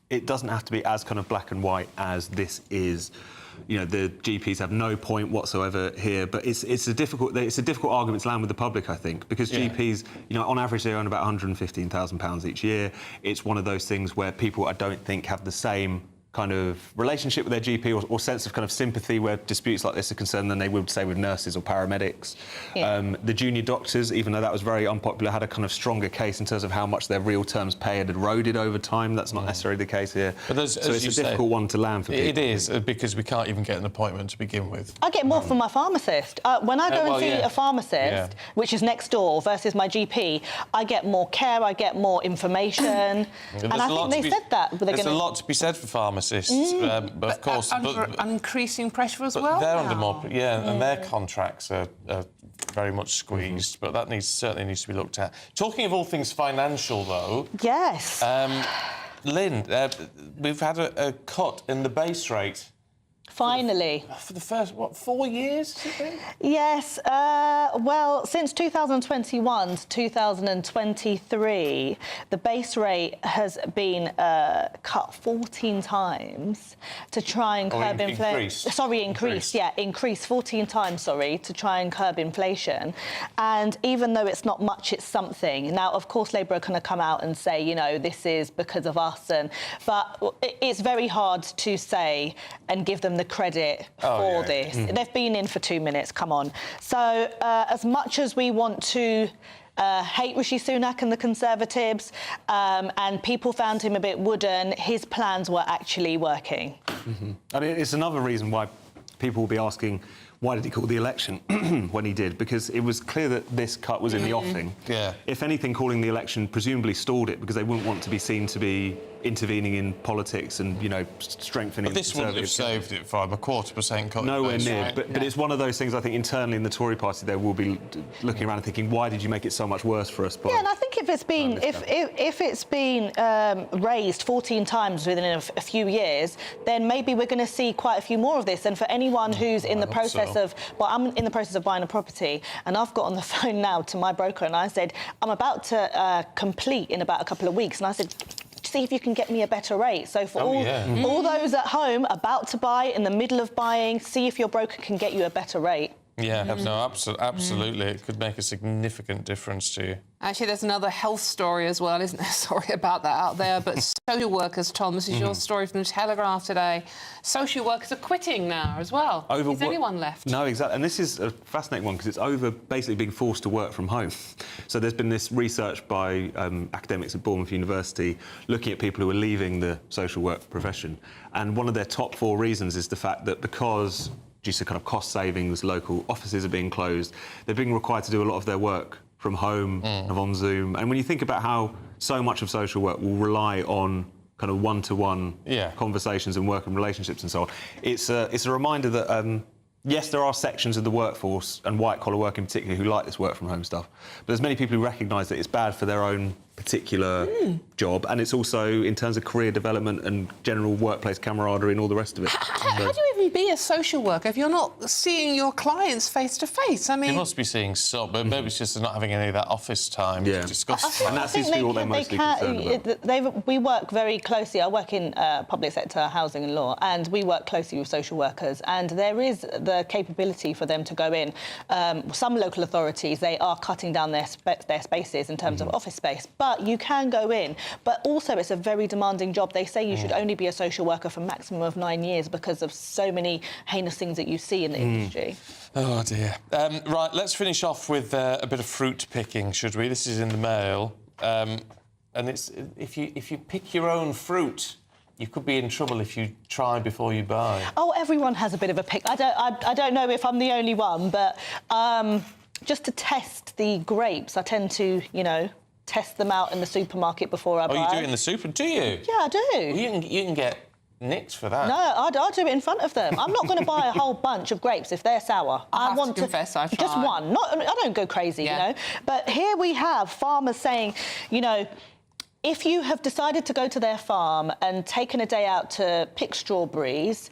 it doesn't have to be as kind of black and white as this is. You know, the GPs have no point whatsoever here, but it's a difficult argument to land with the public, I think, because GPs, you know, on average they earn about £115,000 each year. It's one of those things where people, I don't think, have the same kind of relationship with their GP or sense of kind of sympathy where disputes like this are concerned than they would say with nurses or paramedics. The junior doctors, even though that was very unpopular, had a kind of stronger case in terms of how much their real terms pay had eroded over time. That's not necessarily the case here. But so it's a difficult one to land for people. It is, because we can't even get an appointment to begin with. I get more from my pharmacist. When I go and see a pharmacist, which is next door, versus my GP, I get more care, I get more information. And I think they said that. There's a lot to be said for pharmacists, but of course... Under increasing pressure as well? They're under more... and their contracts are very much squeezed, but that certainly needs to be looked at. Talking of all things financial, though... Yes. Lynn, we've had a cut in the base rate. Finally. For the first, 4 years, has it been? Yes. Well, since 2021 to 2023, the base rate has been cut 14 times to try and curb inflation. Sorry, increased. Yeah, increased 14 times, to try and curb inflation. And even though it's not much, it's something. Now, of course, Labour are going to come out and say, you know, this is because of us. But it's very hard to say and give them the credit for this. They've been in for 2 minutes, come on. So as much as we want to hate Rishi Sunak and the Conservatives, and people found him a bit wooden, his plans were actually working. I mean, it's another reason why people will be asking, why did he call the election when he did? Because it was clear that this cut was in the offing. If anything, calling the election presumably stalled it because they wouldn't want to be seen to be intervening in politics and, you know, strengthening... But this wouldn't have saved it from a 0.25% cut. Nowhere near. But it's one of those things, I think, internally in the Tory party, they will be looking around and thinking, why did you make it so much worse for us? And I think if it's been raised 14 times within a few years, then maybe we're going to see quite a few more of this. And for anyone who's in the process of... Well, I'm in the process of buying a property, and I've got on the phone now to my broker, and I said, I'm about to complete in about a couple of weeks. And I said, see if you can get me a better rate. So for all those at home about to buy, in the middle of buying, see if your broker can get you a better rate. No, absolutely. It could make a significant difference to you. Actually, there's another health story as well, isn't there? Sorry about that out there. But social workers, Tom, this is your story from the Telegraph today. Social workers are quitting now as well. Is anyone left? No, exactly. And this is a fascinating one because it's over basically being forced to work from home. So there's been this research by academics at Bournemouth University looking at people who are leaving the social work profession. And one of their top 4 reasons is the fact that because... due to kind of cost savings, local offices are being closed. They're being required to do a lot of their work from home, and on Zoom. And when you think about how so much of social work will rely on kind of one-to-one conversations and working relationships and so on, it's a reminder that, yes, there are sections of the workforce, and white-collar work in particular, who like this work-from-home stuff. But there's many people who recognise that it's bad for their own particular job, and it's also in terms of career development and general workplace camaraderie and all the rest of it. How do you even be a social worker if you're not seeing your clients face to face? I mean, You must be seeing some, but maybe it's just not having any of that office time to discuss. And that seems to be what they're mostly concerned about. We work very closely. I work in public sector housing and law, and we work closely with social workers. And there is the capability for them to go in. Some local authorities, they are cutting down their spaces in terms of office space, but you can go in. But also, it's a very demanding job. They say you should only be a social worker for a maximum of 9 years because of so many heinous things that you see in the industry. Oh dear. Right, let's finish off with a bit of fruit picking, should we? This is in the Mail, and it's if you pick your own fruit, you could be in trouble if you try before you buy. Oh, everyone has a bit of a pick. I don't know if I'm the only one, but just to test the grapes, I tend to, test them out in the supermarket before I buy. Oh, you do it in the super, do you? Yeah, I do. Well, you can get nicked for that. No, I'll do it in front of them. I'm not going to buy a whole bunch of grapes if they're sour. I want to confess, I just one. I don't go crazy, But here we have farmers saying, if you have decided to go to their farm and taken a day out to pick strawberries,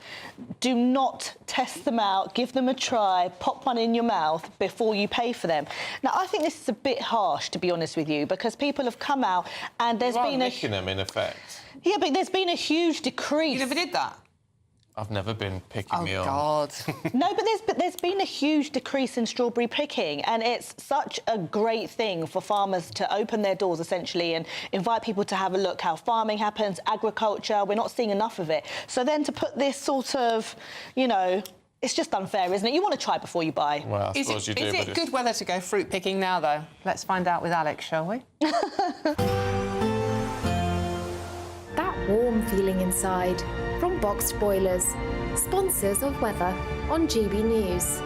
do not test them out, give them a try, pop one in your mouth before you pay for them. Now, I think this is a bit harsh, to be honest with you, because people have come out and there's been nicking them, in effect. Yeah, but there's been a huge decrease. You never did that? I've never been picking me on. Oh, God. No, but there's been a huge decrease in strawberry picking, and it's such a great thing for farmers to open their doors, essentially, and invite people to have a look how farming happens, agriculture. We're not seeing enough of it. So then to put this sort of, it's just unfair, isn't it? You want to try before you buy. Well, I suppose you do. Is it good weather to go fruit picking now, though? Let's find out with Alex, shall we? That warm feeling inside. From Boxed Boilers, sponsors of weather on GB News.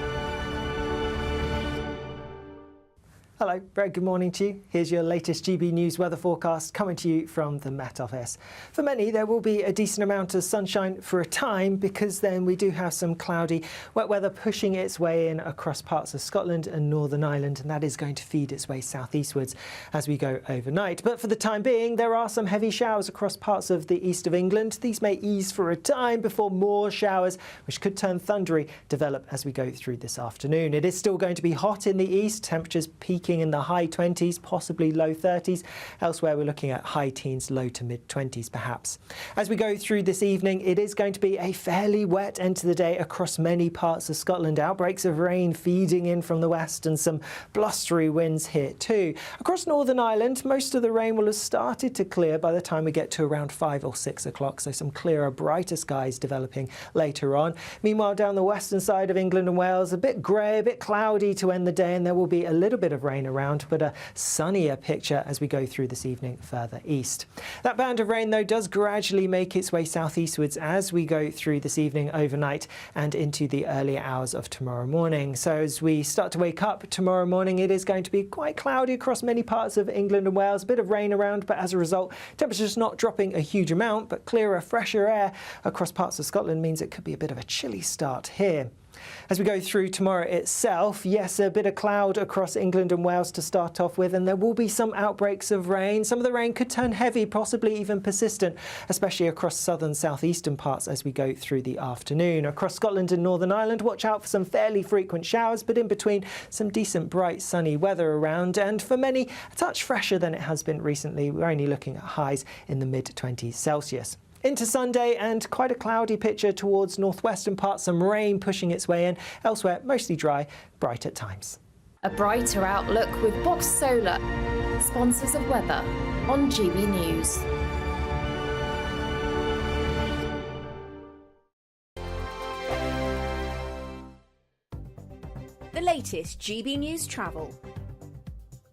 Hello, very good morning to you. Here's your latest GB News weather forecast coming to you from the Met Office. For many, there will be a decent amount of sunshine for a time, because then we do have some cloudy, wet weather pushing its way in across parts of Scotland and Northern Ireland, and that is going to feed its way southeastwards as we go overnight. But for the time being, there are some heavy showers across parts of the east of England. These may ease for a time before more showers, which could turn thundery, develop as we go through this afternoon. It is still going to be hot in the east, temperatures peaking in the high 20s, possibly low 30s. Elsewhere, we're looking at high teens, low to mid 20s perhaps. As we go through this evening, it is going to be a fairly wet end to the day across many parts of Scotland. Outbreaks of rain feeding in from the west and some blustery winds here too. Across Northern Ireland, most of the rain will have started to clear by the time we get to around 5 or 6 o'clock, so some clearer, brighter skies developing later on. Meanwhile, down the western side of England and Wales, a bit grey, a bit cloudy to end the day, and there will be a little bit of rain around, but a sunnier picture as we go through this evening further east. That band of rain, though, does gradually make its way southeastwards as we go through this evening, overnight, and into the earlier hours of tomorrow morning. So as we start to wake up tomorrow morning, it is going to be quite cloudy across many parts of England and Wales, a bit of rain around, but as a result, temperatures not dropping a huge amount, but clearer, fresher air across parts of Scotland means it could be a bit of a chilly start here. As we go through tomorrow itself, yes, a bit of cloud across England and Wales to start off with, and there will be some outbreaks of rain. Some of the rain could turn heavy, possibly even persistent, especially across southern southeastern parts as we go through the afternoon. Across Scotland and Northern Ireland, watch out for some fairly frequent showers, but in between, some decent, bright, sunny weather around, and for many, a touch fresher than it has been recently. We're only looking at highs in the mid-20s Celsius. Into Sunday, and quite a cloudy picture towards northwestern parts, some rain pushing its way in. Elsewhere, mostly dry, bright at times. A brighter outlook with Box Solar, sponsors of weather on GB News. The latest GB News travel.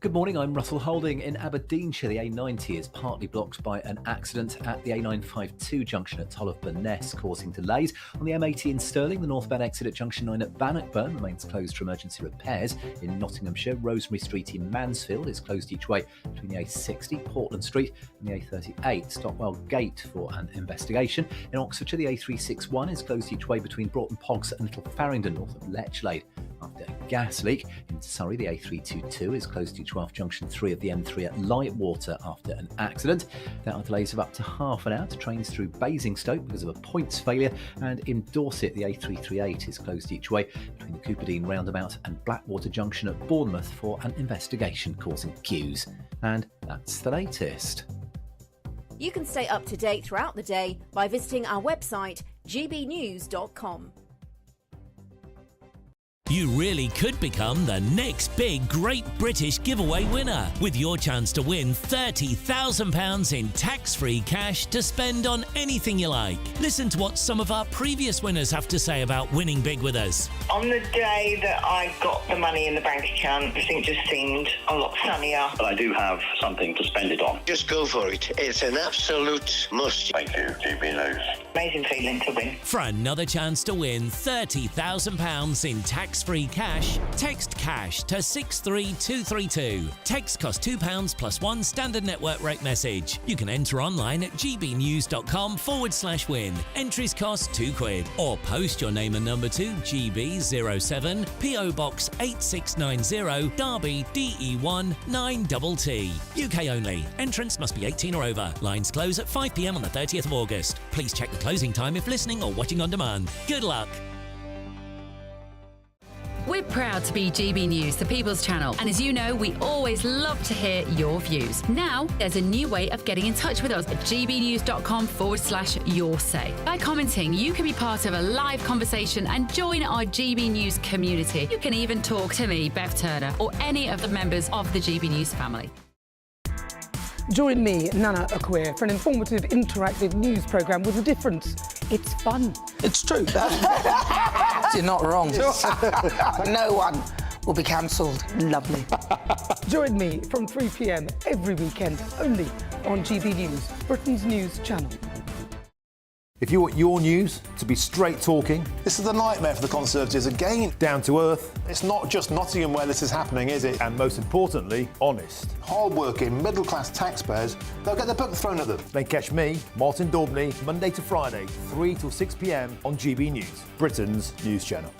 Good morning, I'm Russell Holding. In Aberdeenshire, the A90 is partly blocked by an accident at the A952 junction at Tull of Burness, causing delays. On the M80 in Stirling, the northbound exit at junction 9 at Bannockburn remains closed for emergency repairs. In Nottinghamshire, Rosemary Street in Mansfield is closed each way between the A60, Portland Street, and the A38, Stockwell Gate, for an investigation. In Oxfordshire, the A361 is closed each way between Broughton Pogs and Little Farringdon, north of Lechlade. After a gas leak. In Surrey, the A322 is closed each way off junction 3 of the M3 at Lightwater after an accident. There are delays of up to half an hour to trains through Basingstoke because of a points failure. And in Dorset, the A338 is closed each way between the Cooperdene roundabout and Blackwater junction at Bournemouth for an investigation causing queues. And that's the latest. You can stay up to date throughout the day by visiting our website, gbnews.com. You really could become the next big Great British Giveaway winner with your chance to win £30,000 in tax-free cash to spend on anything you like. Listen to what some of our previous winners have to say about winning big with us. On the day that I got the money in the bank account, everything just seemed a lot sunnier. But I do have something to spend it on. Just go for it. It's an absolute must. Thank you, GB News. Amazing feeling to win. For another chance to win £30,000 in tax-free cash, text cash to 63232. Text costs £2 plus one standard network rate message. You can enter online at gbnews.com/win. Entries cost £2 or post your name and number to GB07 PO Box 8690 Derby DE1 9TT. UK only. Entrance must be 18 or over. Lines close at 5 p.m. on the 30th of August. Please check the closing time if listening or watching on demand. Good luck. We're proud to be GB News, the People's Channel, and as you know, we always love to hear your views. Now, there's a new way of getting in touch with us at gbnews.com/yoursay. By commenting, you can be part of a live conversation and join our GB News community. You can even talk to me, Bev Turner, or any of the members of the GB News family. Join me, Nana Akwe, for an informative, interactive news programme with a difference. It's fun. It's true. You're not wrong. No one will be cancelled. Lovely. Join me from 3 p.m. every weekend, only on GB News, Britain's news channel. If you want your news to be straight talking, this is a nightmare for the Conservatives again. Down to earth. It's not just Nottingham where this is happening, is it? And most importantly, honest. Hard-working, middle-class taxpayers, they'll get their book thrown at them. Then catch me, Martin Daubney, Monday to Friday, 3 till 6 p.m. on GB News, Britain's news channel.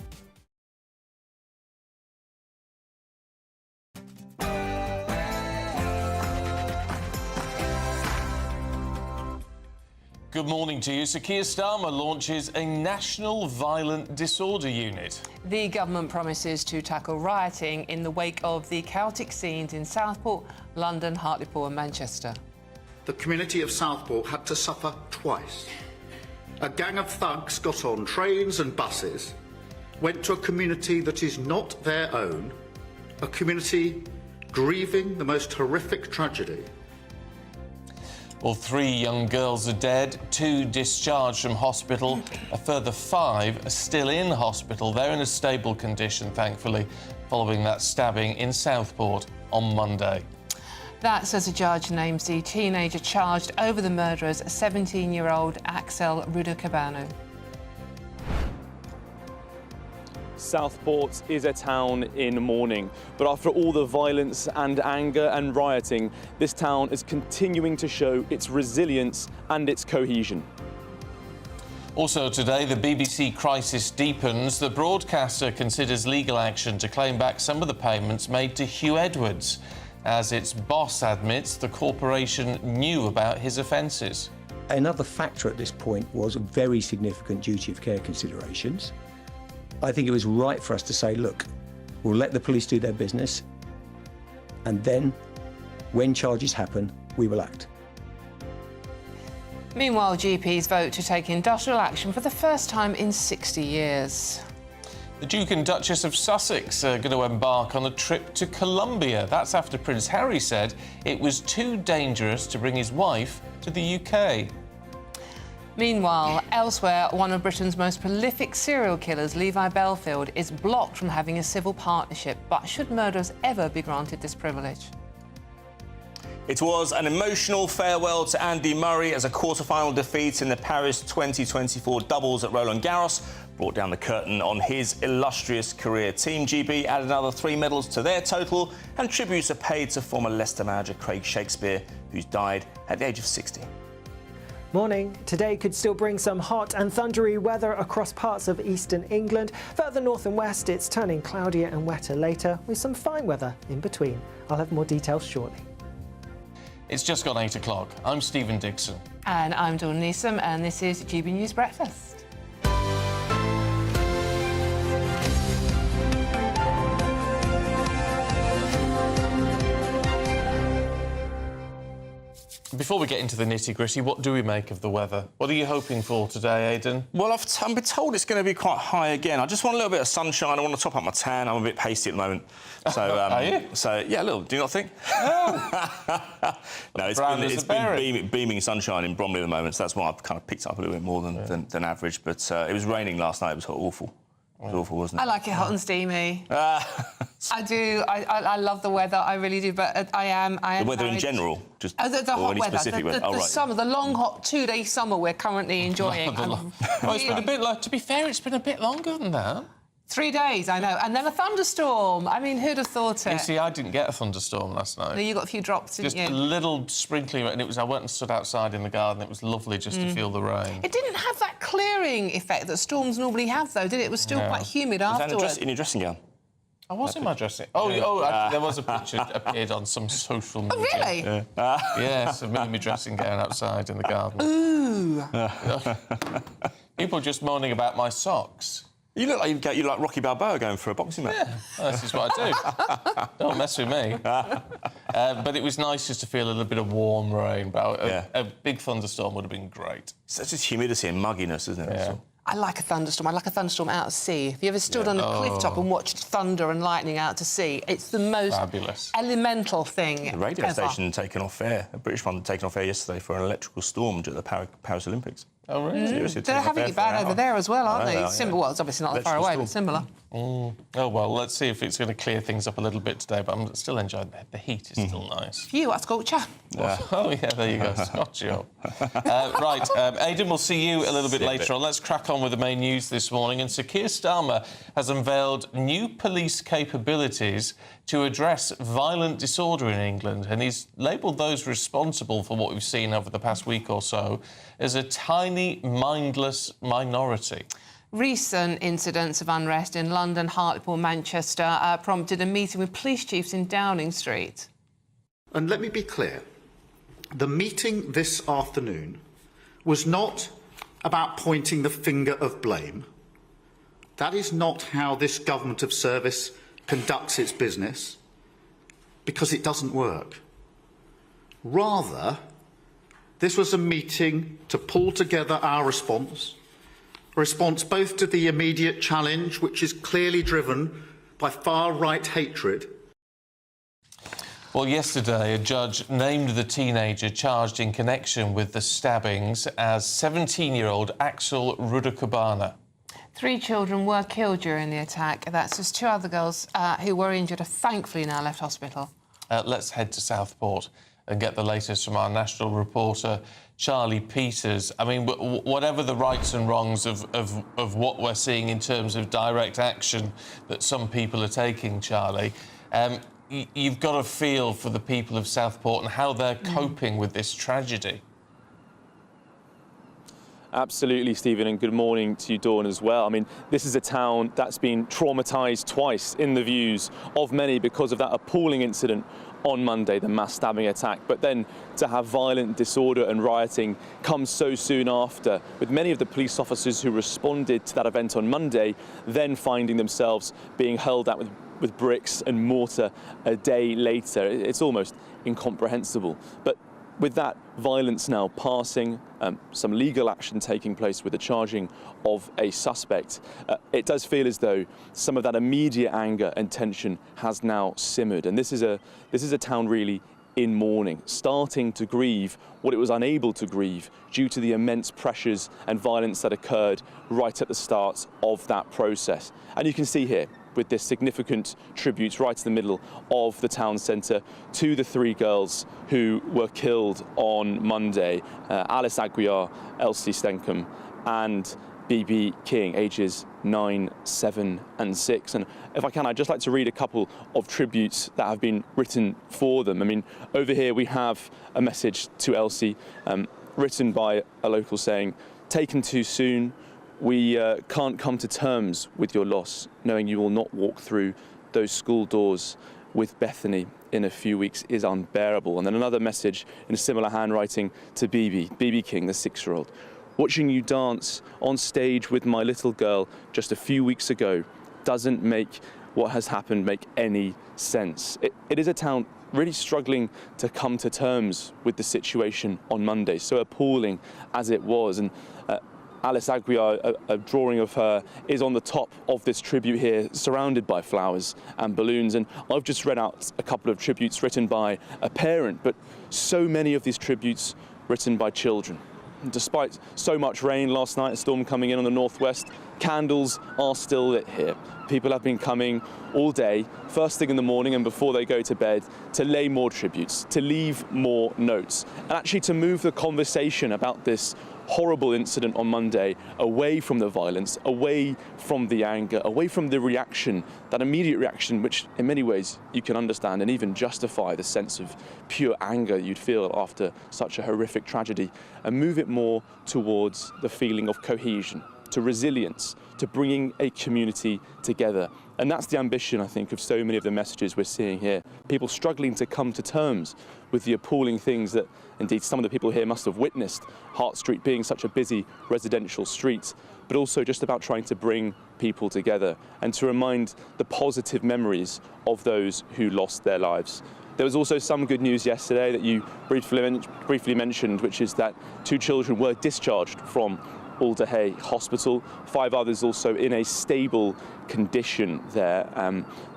Good morning to you. Sir Keir Starmer launches a National Violent Disorder Unit. The government promises to tackle rioting in the wake of the chaotic scenes in Southport, London, Hartlepool and Manchester. The community of Southport had to suffer twice. A gang of thugs got on trains and buses, went to a community that is not their own, a community grieving the most horrific tragedy. Well, 3 young girls are dead, 2 discharged from hospital, a further 5 are still in hospital. They're in a stable condition, thankfully, following that stabbing in Southport on Monday. That's as a judge names the teenager charged over the murderers, 17-year-old Axel Rudocabanu. Southport is a town in mourning, but after all the violence and anger and rioting, this town is continuing to show its resilience and its cohesion. Also today, the BBC crisis deepens. The broadcaster considers legal action to claim back some of the payments made to Huw Edwards, as its boss admits the corporation knew about his offences. Another factor at this point was very significant duty of care considerations. I think it was right for us to say, look, we'll let the police do their business, and then, when charges happen, we will act. Meanwhile, GPs vote to take industrial action for the first time in 60 years. The Duke and Duchess of Sussex are going to embark on a trip to Colombia. That's after Prince Harry said it was too dangerous to bring his wife to the UK. Meanwhile, elsewhere, one of Britain's most prolific serial killers, Levi Belfield, is blocked from having a civil partnership. But should murderers ever be granted this privilege? It was an emotional farewell to Andy Murray as a quarter-final defeat in the Paris 2024 doubles at Roland Garros brought down the curtain on his illustrious career. Team GB added another 3 medals to their total, and tributes are paid to former Leicester manager Craig Shakespeare, who's died at the age of 60. Morning. Today could still bring some hot and thundery weather across parts of eastern England. Further north and west, it's turning cloudier and wetter later, with some fine weather in between. I'll have more details shortly. It's just gone 8 o'clock. I'm Stephen Dixon. And I'm Dawn Neeson, and this is GB News Breakfast. Before we get into the nitty-gritty, what do we make of the weather? What are you hoping for today, Aidan? Well, I've been told it's going to be quite high again. I just want a little bit of sunshine. I want to top up my tan. I'm a bit pasty at the moment. So, are you? So, yeah, a little. Do you not think? No, it's been beaming sunshine in Bromley at the moment, so that's why I've kind of picked up a little bit more than average. But it was raining last night. It was awful. It was awful, wasn't it? I like it hot and steamy. I do. I love the weather. I really do. But I am. The weather in general, just the hot weather, specific weather. The summer, the long hot 2-day summer we're currently enjoying. It's been a bit like. To be fair, it's been a bit longer than that. 3 days, I know, and then a thunderstorm. I mean, who'd have thought it? You see, I didn't get a thunderstorm last night. No, you got a few drops, didn't you? Just a little sprinkling, and I went and stood outside in the garden. It was lovely just to feel the rain. It didn't have that clearing effect that storms normally have, though, did it? It was still quite humid afterwards. In your dressing gown? I was in my dressing. There was a picture that appeared on some social media. Oh, really? Yeah. Yes, of me in my dressing gown outside in the garden. Ooh. People just moaning about my socks. You look like you're like Rocky Balboa going for a boxing match. Yeah, this is what I do. Don't mess with me. But it was nice just to feel a little bit of warm rain. But a big thunderstorm would have been great. Such as humidity and mugginess, isn't it? Yeah. I like a thunderstorm. I like a thunderstorm out at sea. Have you ever stood on a cliff top and watched thunder and lightning out to sea? It's the most elemental thing. The radio station taken off air. A British one taken off air yesterday for an electrical storm at the Paris Olympics. Oh, really? Seriously, they're having it bad over there as well, aren't they? Well, it's obviously not that far away, but similar. Oh, well, let's see if it's going to clear things up a little bit today, but I'm still enjoying the heat. Is still nice. Phew, that's culture. Oh, yeah, there you go. Scotch you up. Right, Aidan, we'll see you a little bit later on. Let's crack on with the main news this morning. And Sir Keir Starmer has unveiled new police capabilities to address violent disorder in England, and he's labelled those responsible for what we've seen over the past week or so as a tiny, mindless minority. Recent incidents of unrest in London, Hartlepool, Manchester prompted a meeting with police chiefs in Downing Street. And let me be clear, the meeting this afternoon was not about pointing the finger of blame. That is not how this government of service conducts its business, because it doesn't work. Rather, this was a meeting to pull together our response, a response both to the immediate challenge, which is clearly driven by far-right hatred. Well, yesterday, a judge named the teenager charged in connection with the stabbings as 17-year-old Axel Rudakabana. 3 children were killed during the attack. That's just 2 other girls who were injured are thankfully now left hospital. Let's head to Southport and get the latest from our national reporter, Charlie Peters. I mean, whatever the rights and wrongs of what we're seeing in terms of direct action that some people are taking, Charlie, you've got to feel for the people of Southport and how they're coping with this tragedy. Absolutely, Stephen, and good morning to you, Dawn, as well. I mean, this is a town that's been traumatised twice in the views of many because of that appalling incident on Monday, the mass stabbing attack. But then to have violent disorder and rioting come so soon after, with many of the police officers who responded to that event on Monday then finding themselves being hurled at with bricks and mortar a day later. It's almost incomprehensible. But with that violence now passing, some legal action taking place with the charging of a suspect, it does feel as though some of that immediate anger and tension has now simmered. And this is a town really in mourning, starting to grieve what it was unable to grieve due to the immense pressures and violence that occurred right at the start of that process. And you can see here, with this significant tribute right in the middle of the town centre to the 3 girls who were killed on Monday, Alice Aguiar, Elsie Stenkham and BB King, ages 9, 7 and 6. And if I can, I'd just like to read a couple of tributes that have been written for them. I mean, over here we have a message to Elsie. written by a local saying, "Taken too soon, we can't come to terms with your loss, knowing you will not walk through those school doors with Bethany in a few weeks is unbearable." And then another message in a similar handwriting to BB King, the 6-year-old. "Watching you dance on stage with my little girl just a few weeks ago doesn't make what has happened make any sense." It is a town really struggling to come to terms with the situation on Monday, so appalling as it was. And Alice Aguiar, a drawing of her, is on the top of this tribute here, surrounded by flowers and balloons. And I've just read out a couple of tributes written by a parent, but so many of these tributes written by children. And despite so much rain last night, a storm coming in on the northwest, candles are still lit here. People have been coming all day, first thing in the morning and before they go to bed, to lay more tributes, to leave more notes, and actually to move the conversation about this horrible incident on Monday away from the violence, away from the anger, away from the reaction, that immediate reaction, which in many ways you can understand and even justify the sense of pure anger you'd feel after such a horrific tragedy, and move it more towards the feeling of cohesion, to resilience, to bringing a community together. And that's the ambition, I think, of so many of the messages we're seeing here. People struggling to come to terms with the appalling things that, indeed, some of the people here must have witnessed, Hart Street being such a busy residential street, but also just about trying to bring people together and to remind the positive memories of those who lost their lives. There was also some good news yesterday that you briefly mentioned, which is that 2 children were discharged from Alderhay Hospital, 5 others also in a stable condition there.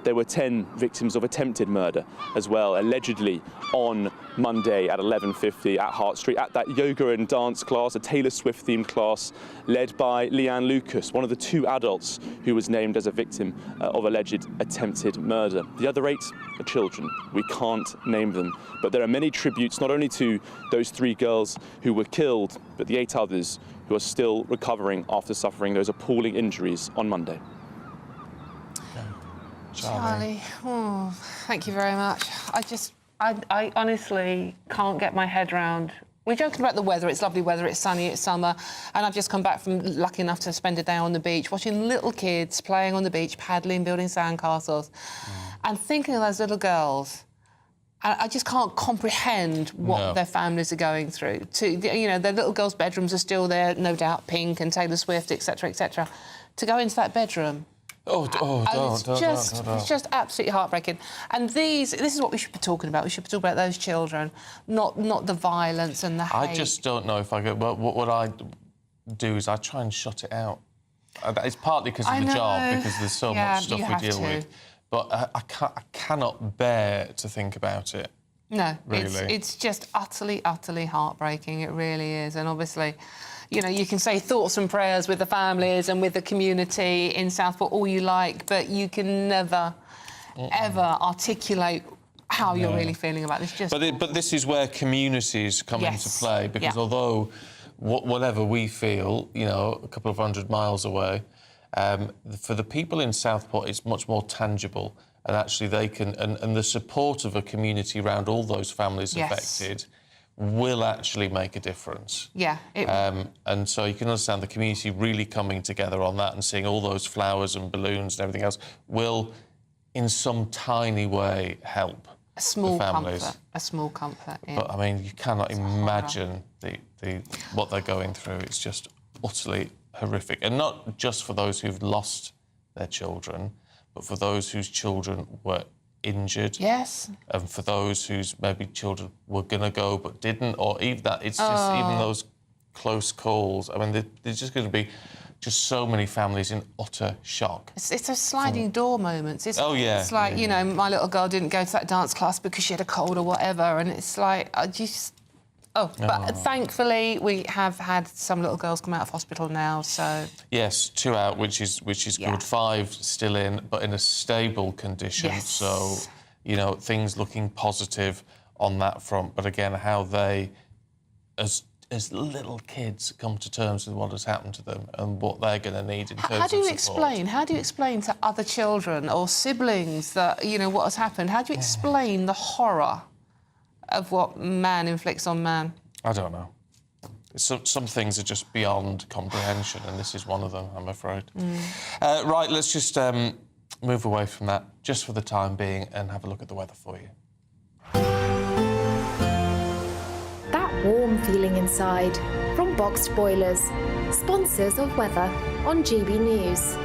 There were 10 victims of attempted murder as well, allegedly on Monday at 11:50 at Hart Street at that yoga and dance class, a Taylor Swift themed class led by Leanne Lucas, one of the 2 adults who was named as a victim of alleged attempted murder. The other 8 are children. We can't name them, but there are many tributes not only to those 3 girls who were killed, but the 8 others who are still recovering after suffering those appalling injuries on Monday. Charlie, oh, thank you very much. I honestly can't get my head round. We're joking about the weather. It's lovely weather, it's sunny, it's summer, and I've just come back from, lucky enough to spend a day on the beach, watching little kids playing on the beach, paddling, building sandcastles, and thinking of those little girls. I just can't comprehend what their families are going through. Their little girls' bedrooms are still there, no doubt, Pink and Taylor Swift, etc., etc. To go into that bedroom. It's just absolutely heartbreaking. And this is what we should be talking about. We should be talking about those children, not the violence and the hate. I just don't know if I go. What I do is I try and shut it out. It's partly because of the job, because there's so much stuff we deal with. But I cannot bear to think about it. No, really. It's just utterly, utterly heartbreaking. It really is. And obviously, you can say thoughts and prayers with the families and with the community in Southport all you like, but you can never, ever articulate how you're really feeling about this. But this is where communities come into play, because although whatever we feel, a couple of 100 miles away, for the people in Southport, it's much more tangible, and actually they can, and the support of a community around all those families affected will actually make a difference. Yeah. And so you can understand the community really coming together on that and seeing all those flowers and balloons and everything else will, in some tiny way, help a small the families. Comfort. A small comfort, yeah. But, I mean, you cannot imagine what they're going through. It's just utterly horrific. And not just for those who've lost their children, but for those whose children were injured. Yes. And for those whose maybe children were going to go but didn't, or even that. It's just even those close calls. I mean, there's just going to be just so many families in utter shock. It's a sliding door moments, isn't it? Oh, yeah. It's like, my little girl didn't go to that dance class because she had a cold or whatever, and it's like, but thankfully we have had some little girls come out of hospital now, so... Yes, 2 out, which is good. 5 still in, but in a stable condition. Yes. So, things looking positive on that front. But again, how they, as little kids, come to terms with what has happened to them and what they're going to need in terms of support. How do you explain to other children or siblings that, what has happened? How do you explain the horror of what man inflicts on man? I don't know. Some things are just beyond comprehension, and this is one of them, I'm afraid. Right, let's just move away from that just for the time being and have a look at the weather for you. That warm feeling inside from Boxed Boilers, sponsors of weather on GB News.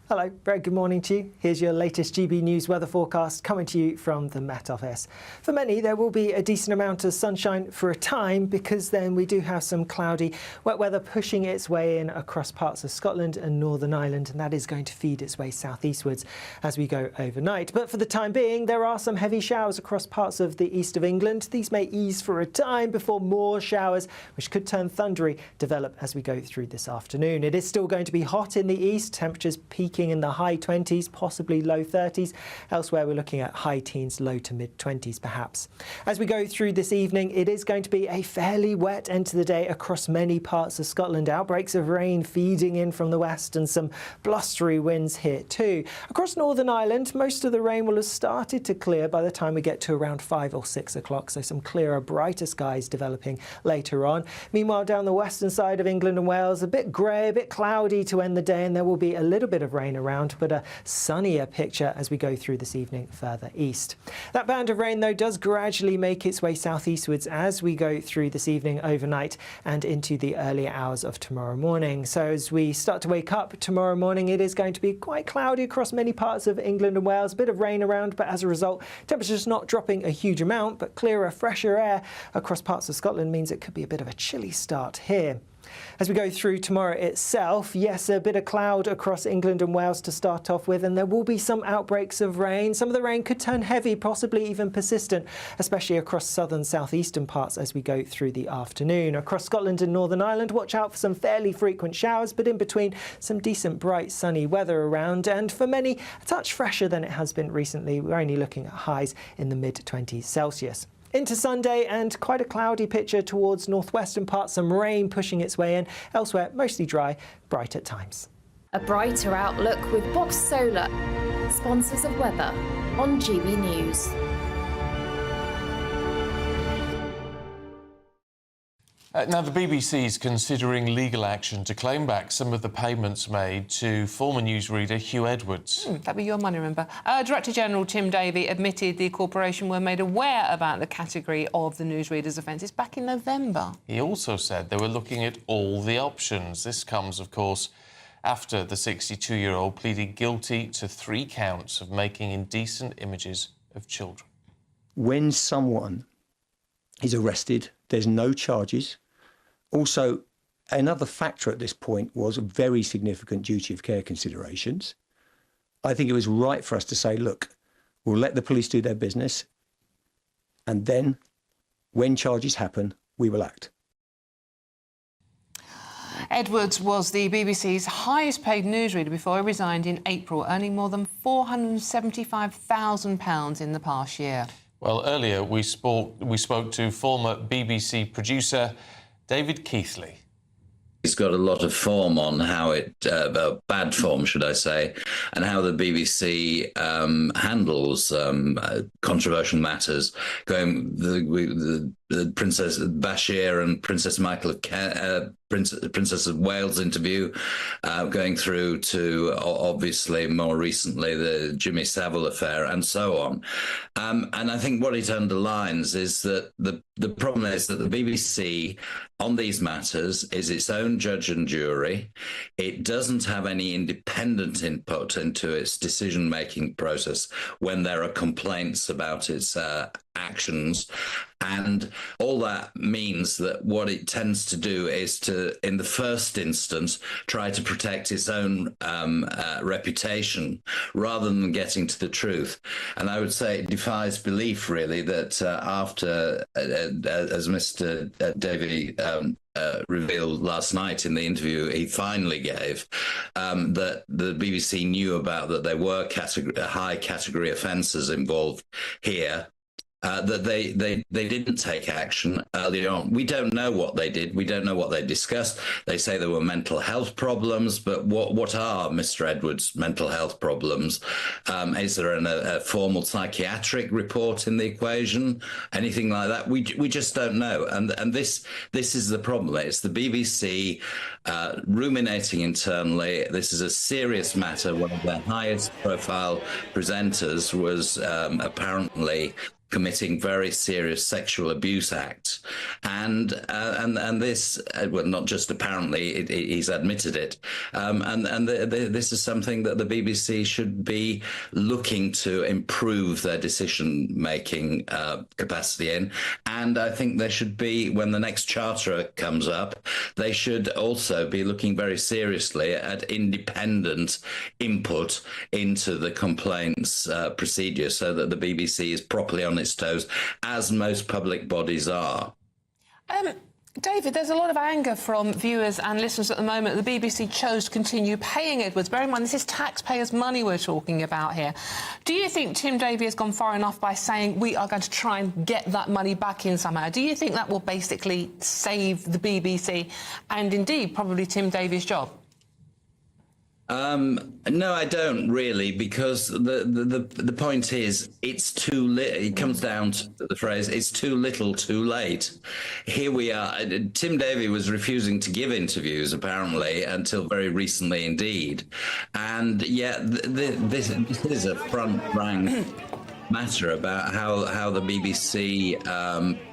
Hello, very good morning to you. Here's your latest GB News weather forecast coming to you from the Met Office. For many, there will be a decent amount of sunshine for a time because then we do have some cloudy, wet weather pushing its way in across parts of Scotland and Northern Ireland, and that is going to feed its way southeastwards as we go overnight. But for the time being, there are some heavy showers across parts of the east of England. These may ease for a time before more showers, which could turn thundery, develop as we go through this afternoon. It is still going to be hot in the east, temperatures peaking in the high 20s, possibly low 30s. Elsewhere, we're looking at high teens, low to mid 20s perhaps. As we go through this evening, it is going to be a fairly wet end to the day across many parts of Scotland. Outbreaks of rain feeding in from the west and some blustery winds here too. Across Northern Ireland, most of the rain will have started to clear by the time we get to around 5 or 6 o'clock, so some clearer, brighter skies developing later on. Meanwhile, down the western side of England and Wales, a bit grey, a bit cloudy to end the day, and there will be a little bit of rain around, but a sunnier picture as we go through this evening further east. That band of rain, though, does gradually make its way southeastwards as we go through this evening, overnight, and into the earlier hours of tomorrow morning. So as we start to wake up tomorrow morning, it is going to be quite cloudy across many parts of England and Wales, a bit of rain around, but as a result, temperatures not dropping a huge amount, but clearer, fresher air across parts of Scotland means it could be a bit of a chilly start here. As we go through tomorrow itself, yes, a bit of cloud across England and Wales to start off with, and there will be some outbreaks of rain. Some of the rain could turn heavy, possibly even persistent, especially across southern southeastern parts as we go through the afternoon. Across Scotland and Northern Ireland, watch out for some fairly frequent showers, but in between, some decent, bright, sunny weather around, and for many, a touch fresher than it has been recently. We're only looking at highs in the mid-20s Celsius. Into Sunday, and quite a cloudy picture towards northwestern parts, some rain pushing its way in. Elsewhere, mostly dry, bright at times. A brighter outlook with Box Solar, sponsors of weather on GB News. Now, the BBC is considering legal action to claim back some of the payments made to former newsreader Huw Edwards. That'd be your money, remember? Director General Tim Davie admitted the corporation were made aware about the category of the newsreader's offences back in November. He also said they were looking at all the options. This comes, of course, after the 62-year-old pleaded guilty to 3 counts of making indecent images of children. When someone is arrested, there's no charges. Also, another factor at this point was very significant duty of care considerations. I think it was right for us to say, look, we'll let the police do their business, and then, when charges happen, we will act. Edwards was the BBC's highest paid newsreader before he resigned in April, earning more than £475,000 in the past year. Well, earlier we spoke to former BBC producer David Keithley. He's got a lot of form on how it, bad form, should I say, and how the BBC handles controversial matters. The Princess Bashir and Princess Princess of Wales interview, going through to, obviously, more recently, the Jimmy Savile affair, and so on. And I think what it underlines is that the problem is that the BBC, on these matters, is its own judge and jury. It doesn't have any independent input into its decision-making process when there are complaints about its actions. And all that means that what it tends to do is to, in the first instance, try to protect its own reputation rather than getting to the truth. And I would say it defies belief, really, that after, as Mr. Davie revealed last night in the interview he finally gave, that the BBC knew about that there were high category offences involved here. that they didn't take action early on. We don't know what they did. We don't know what they discussed. They say there were mental health problems, but what are Mr. Edwards' mental health problems? Is there a formal psychiatric report in the equation? Anything like that? We just don't know. And this is the problem. It's the BBC ruminating internally. This is a serious matter. One of their highest profile presenters was apparently committing very serious sexual abuse acts, and this, well, not just apparently, he's admitted it, this is something that the BBC should be looking to improve their decision-making capacity in, and I think they should be, when the next charter comes up, they should also be looking very seriously at independent input into the complaints procedure, so that the BBC is properly on its toes, as most public bodies are. David, there's a lot of anger from viewers and listeners at the moment. The BBC chose to continue paying Edwards. Bear in mind, this is taxpayers' money we're talking about here. Do you think Tim Davie has gone far enough by saying we are going to try and get that money back in somehow? Do you think that will basically save the BBC and indeed probably Tim Davie's job? No, I don't really, because the point is, it's too little. It comes down to the phrase, it's too little, too late. Here we are. Tim Davie was refusing to give interviews, apparently, until very recently indeed. And yet, this is a front-rank matter about how the BBC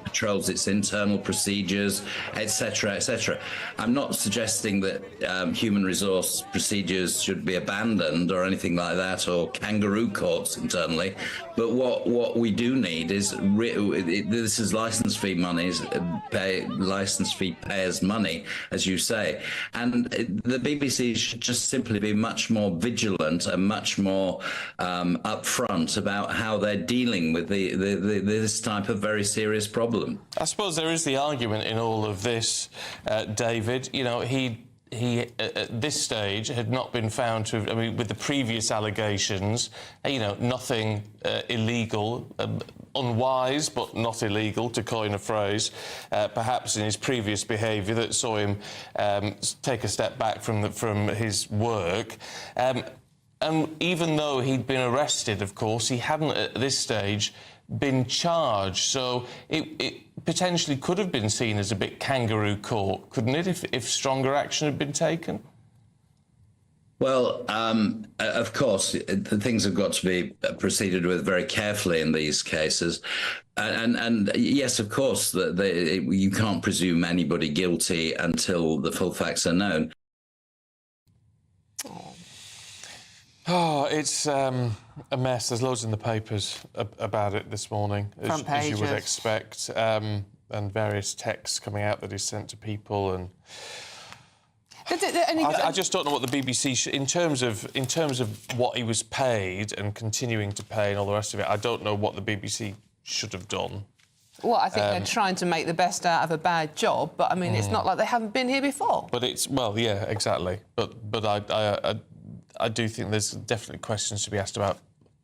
controls its internal procedures, etc., etc. I'm not suggesting that human resource procedures should be abandoned or anything like that, or kangaroo courts internally. But what we do need is this is license fee monies, license fee payers' money, as you say, and the BBC should just simply be much more vigilant and much more upfront about how they're dealing with this type of very serious problem. I suppose there is the argument in all of this, David. You know, he at this stage had not been found to have, I mean, with the previous allegations, you know, nothing illegal, unwise but not illegal, to coin a phrase, perhaps in his previous behaviour that saw him take a step back from his work. And even though he'd been arrested, of course, he hadn't at this stage been charged, so it potentially could have been seen as a bit kangaroo court, couldn't it, if stronger action had been taken? Well, of course, things have got to be proceeded with very carefully in these cases. And yes, of course, you can't presume anybody guilty until the full facts are known. Oh, it's a mess. There's loads in the papers about it this morning, as you would expect, and various texts coming out that he's sent to people. And I just don't know what the BBC, in terms of what he was paid and continuing to pay and all the rest of it, I don't know what the BBC should have done. Well, I think they're trying to make the best out of a bad job, but I mean, it's not like they haven't been here before. But it's, well, yeah, exactly. But I do think there's definitely questions to be asked about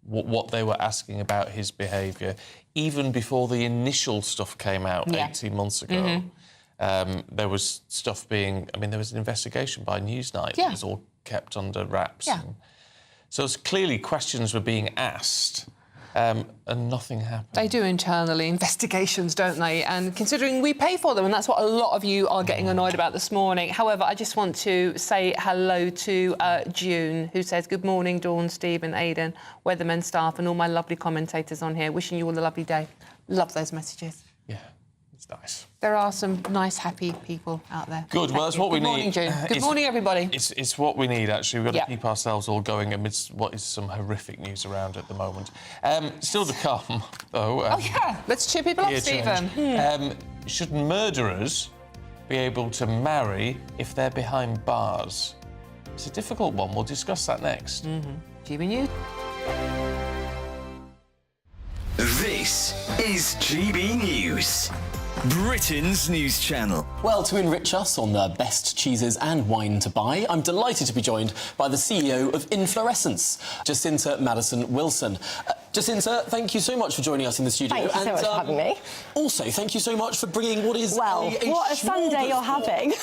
what they were asking about his behaviour, even before the initial stuff came out 18 months ago. There was stuff being... I mean, there was an investigation by Newsnight that was all kept under wraps. Yeah. So clearly questions were being asked, and nothing happened. They do internally investigations, don't they? And considering we pay for them, and that's what a lot of you are getting annoyed about this morning. However, I just want to say hello to June, who says, good morning, Dawn, Stephen, Aidan, Weathermen staff, and all my lovely commentators on here. Wishing you all a lovely day. Love those messages. Yeah, it's nice. There are some nice, happy people out there. Good, well, that's what we need. Good morning, June. Good morning, everybody. It's what we need, actually. We've got to keep ourselves all going amidst what is some horrific news around at the moment. Still to come, though... oh, yeah. Let's cheer people up, Stephen. Should murderers be able to marry if they're behind bars? It's a difficult one. We'll discuss that next. GB News. This is GB News, Britain's news channel. Well, to enrich us on the best cheeses and wine to buy, I'm delighted to be joined by the CEO of Inflorescence, Jacinta Madison Wilson. Jacinta, thank you so much for joining us in the studio. Thank you so much for having me. Also, thank you so much for bringing what is what a Sunday you're having.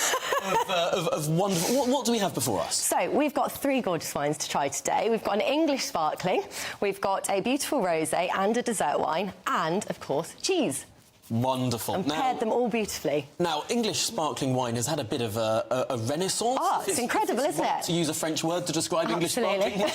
of wonderful... What do we have before us? So, we've got 3 gorgeous wines to try today. We've got an English sparkling, we've got a beautiful rosé and a dessert wine, and, of course, cheese. Wonderful. And paired them all beautifully. Now, English sparkling wine has had a bit of a renaissance. Oh, it's incredible, isn't it? To use a French word to describe English sparkling wine.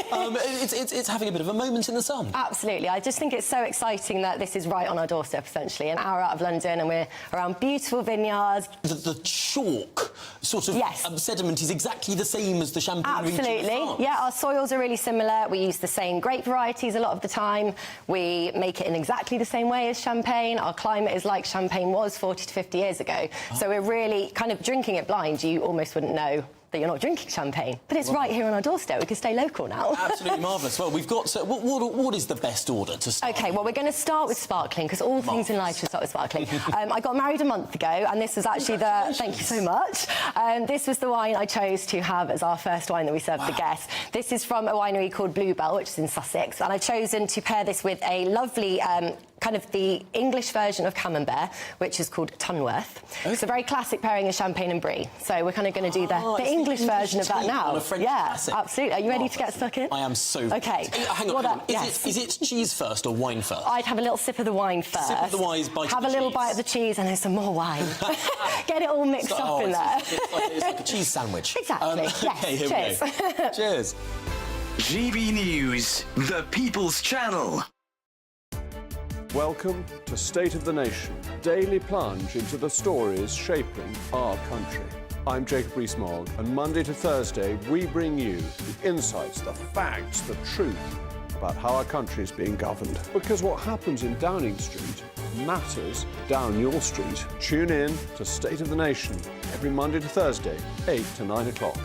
It's having a bit of a moment in the sun. Absolutely. I just think it's so exciting that this is right on our doorstep, essentially, an hour out of London, and we're around beautiful vineyards. The chalk sort of sediment is exactly the same as the Champagne region of France. Yeah, our soils are really similar. We use the same grape varieties a lot of the time. We make it in exactly the same way as Champagne. Our climate is like Champagne was 40 to 50 years ago. So we're really kind of drinking it blind. You almost wouldn't know that you're not drinking champagne. But it's right here on our doorstep. We can stay local now. Absolutely marvellous. Well, we've got... what is the best order to start? OK, well, we're going to start with sparkling, because all things in life should start with sparkling. I got married a month ago, and this was actually the... Thank you so much. This was the wine I chose to have as our first wine that we served the guests. This is from a winery called Bluebell, which is in Sussex, and I've chosen to pair this with a lovely... kind of the English version of Camembert, which is called Tunworth. It's a very classic pairing of champagne and brie. So we're kind of going to do the English version of that now. Classic. Absolutely. Are you ready to get stuck in? I am so... OK. Hang on. Is it cheese first or wine first? I'd have a little sip of the wine first. Sip of the wine, bite have a little bite of the cheese, and then some more wine. Get it all mixed up in there. It's like a cheese sandwich. Exactly. Yes. OK, here we go. Cheers. GB News, the People's Channel. Welcome to State of the Nation, daily plunge into the stories shaping our country. I'm Jacob Rees-Mogg, and Monday to Thursday we bring you the insights, the facts, the truth about how our country is being governed. Because what happens in Downing Street matters down your street. Tune in to State of the Nation every Monday to Thursday, 8 to 9 o'clock.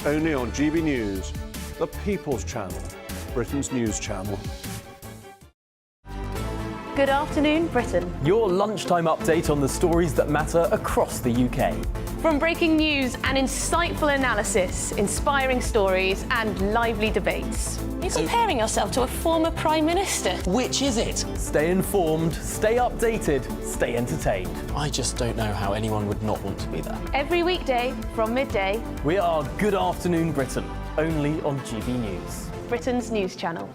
Only on GB News, the People's Channel, Britain's news channel. Good afternoon, Britain. Your lunchtime update on the stories that matter across the UK. From breaking news and insightful analysis, inspiring stories and lively debates. You're comparing yourself to a former Prime Minister. Which is it? Stay informed, stay updated, stay entertained. I just don't know how anyone would not want to be there. Every weekday from midday. We are Good Afternoon Britain, only on GB News. Britain's news channel.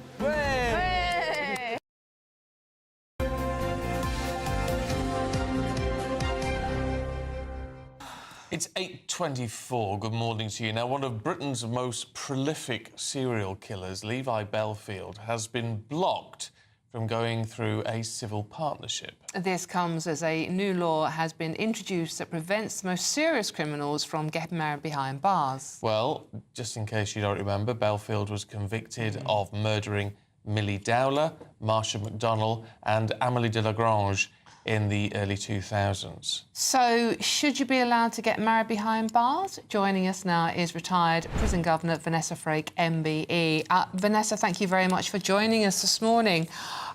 It's 8:24. Good morning to you. Now, one of Britain's most prolific serial killers, Levi Belfield, has been blocked from going through a civil partnership. This comes as a new law has been introduced that prevents the most serious criminals from getting married behind bars. Well, just in case you don't remember, Belfield was convicted of murdering Millie Dowler, Marsha McDonnell and Amélie de Lagrange in the early 2000s. So, should you be allowed to get married behind bars? Joining us now is retired prison governor Vanessa Frake, MBE. Vanessa, thank you very much for joining us this morning.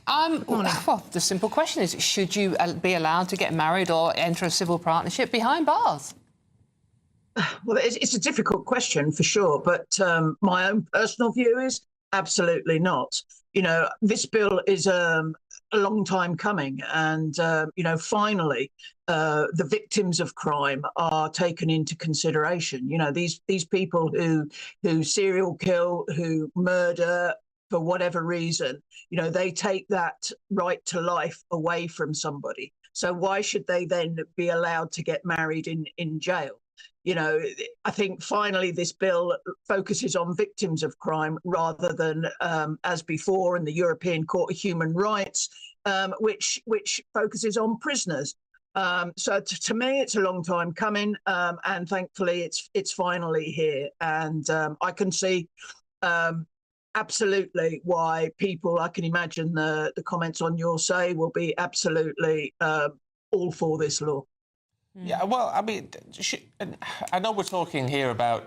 Well, the simple question is, should you be allowed to get married or enter a civil partnership behind bars? Well, it's a difficult question for sure, but my own personal view is absolutely not. You know, this bill is a long time coming, and finally the victims of crime are taken into consideration. You know, these people who serial kill, who murder for whatever reason, you know, they take that right to life away from somebody. So why should they then be allowed to get married in jail? You know, I think finally this bill focuses on victims of crime rather than, as before, in the European Court of Human Rights, which focuses on prisoners. So to me, it's a long time coming, and thankfully it's finally here. And I can see absolutely why people, I can imagine the comments on your say will be absolutely all for this law. Yeah, well, I mean, I know we're talking here about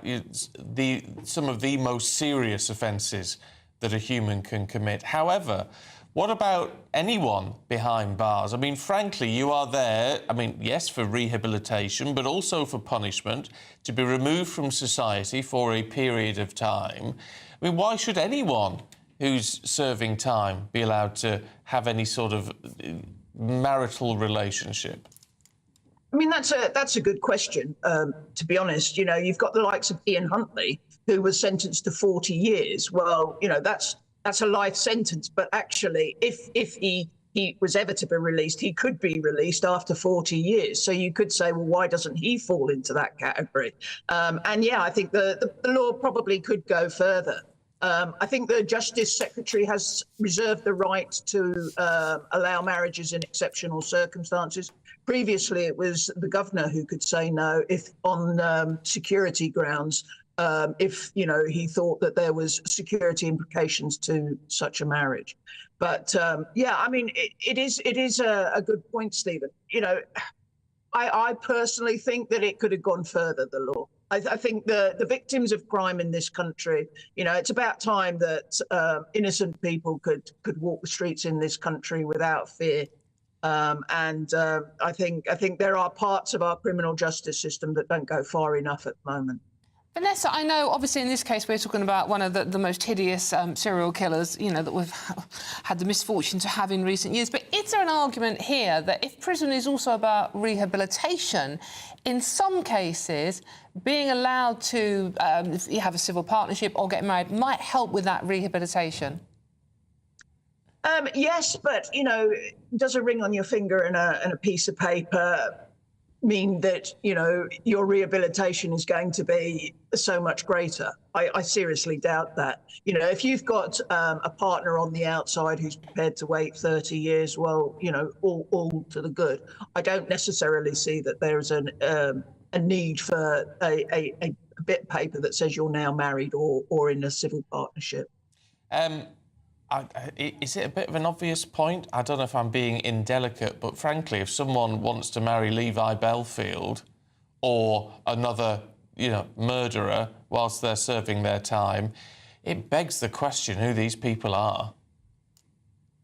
some of the most serious offences that a human can commit. However, what about anyone behind bars? I mean, frankly, you are there, I mean, yes, for rehabilitation, but also for punishment, to be removed from society for a period of time. I mean, why should anyone who's serving time be allowed to have any sort of marital relationship? I mean, that's a good question, to be honest. You know, you've got the likes of Ian Huntley, who was sentenced to 40 years. Well, you know, that's a life sentence. But actually, if he was ever to be released, he could be released after 40 years. So you could say, well, why doesn't he fall into that category? And yeah, I think the law probably could go further. I think the Justice Secretary has reserved the right to allow marriages in exceptional circumstances. Previously, it was the governor who could say no if on security grounds, if, you know, he thought that there was security implications to such a marriage. But yeah, I mean, it is a good point, Stephen. You know, I personally think that it could have gone further, the law. I think the victims of crime in this country, you know, it's about time that innocent people could walk the streets in this country without fear. I think there are parts of our criminal justice system that don't go far enough at the moment. Vanessa, I know, obviously, in this case, we're talking about one of the most hideous serial killers, you know, that we've had the misfortune to have in recent years. But is there an argument here that if prison is also about rehabilitation, in some cases, being allowed to if you have a civil partnership or get married might help with that rehabilitation? Yes, but, you know, does a ring on your finger and a piece of paper mean that, you know, your rehabilitation is going to be so much greater? I seriously doubt that. You know, if you've got a partner on the outside who's prepared to wait 30 years, well, you know, all to the good. I don't necessarily see that there's a need for a bit of paper that says you're now married or in a civil partnership. Is it a bit of an obvious point? I don't know if I'm being indelicate, but frankly, if someone wants to marry Levi Belfield or another, you know, murderer whilst they're serving their time, it begs the question who these people are.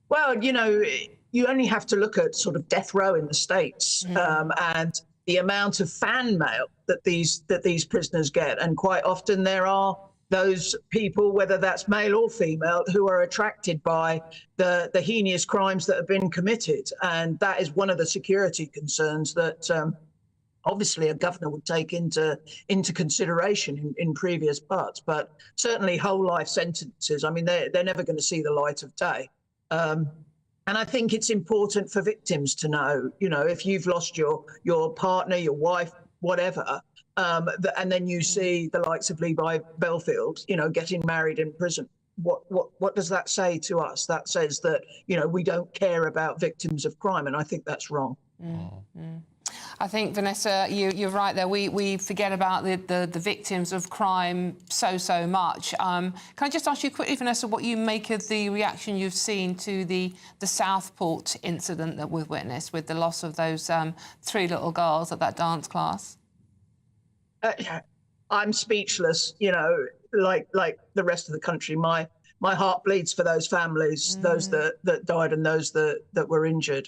Well, you know, you only have to look at sort of death row in the States and the amount of fan mail that these prisoners get, and quite often there are those people, whether that's male or female, who are attracted by the heinous crimes that have been committed. And that is one of the security concerns that obviously a governor would take into consideration in previous parts. But certainly whole life sentences, I mean, they're never going to see the light of day. And I think it's important for victims to know, you know, if you've lost your partner, your wife, whatever, and then you see the likes of Levi Belfield, you know, getting married in prison. What does that say to us? That says that, you know, we don't care about victims of crime, and I think that's wrong. I think, Vanessa, you're right there. We forget about the victims of crime so much. Can I just ask you quickly, Vanessa, what you make of the reaction you've seen to the Southport incident that we've witnessed with the loss of those 3 little girls at that dance class? I'm speechless, you know, like the rest of the country. My heart bleeds for those families, those that died and those that were injured.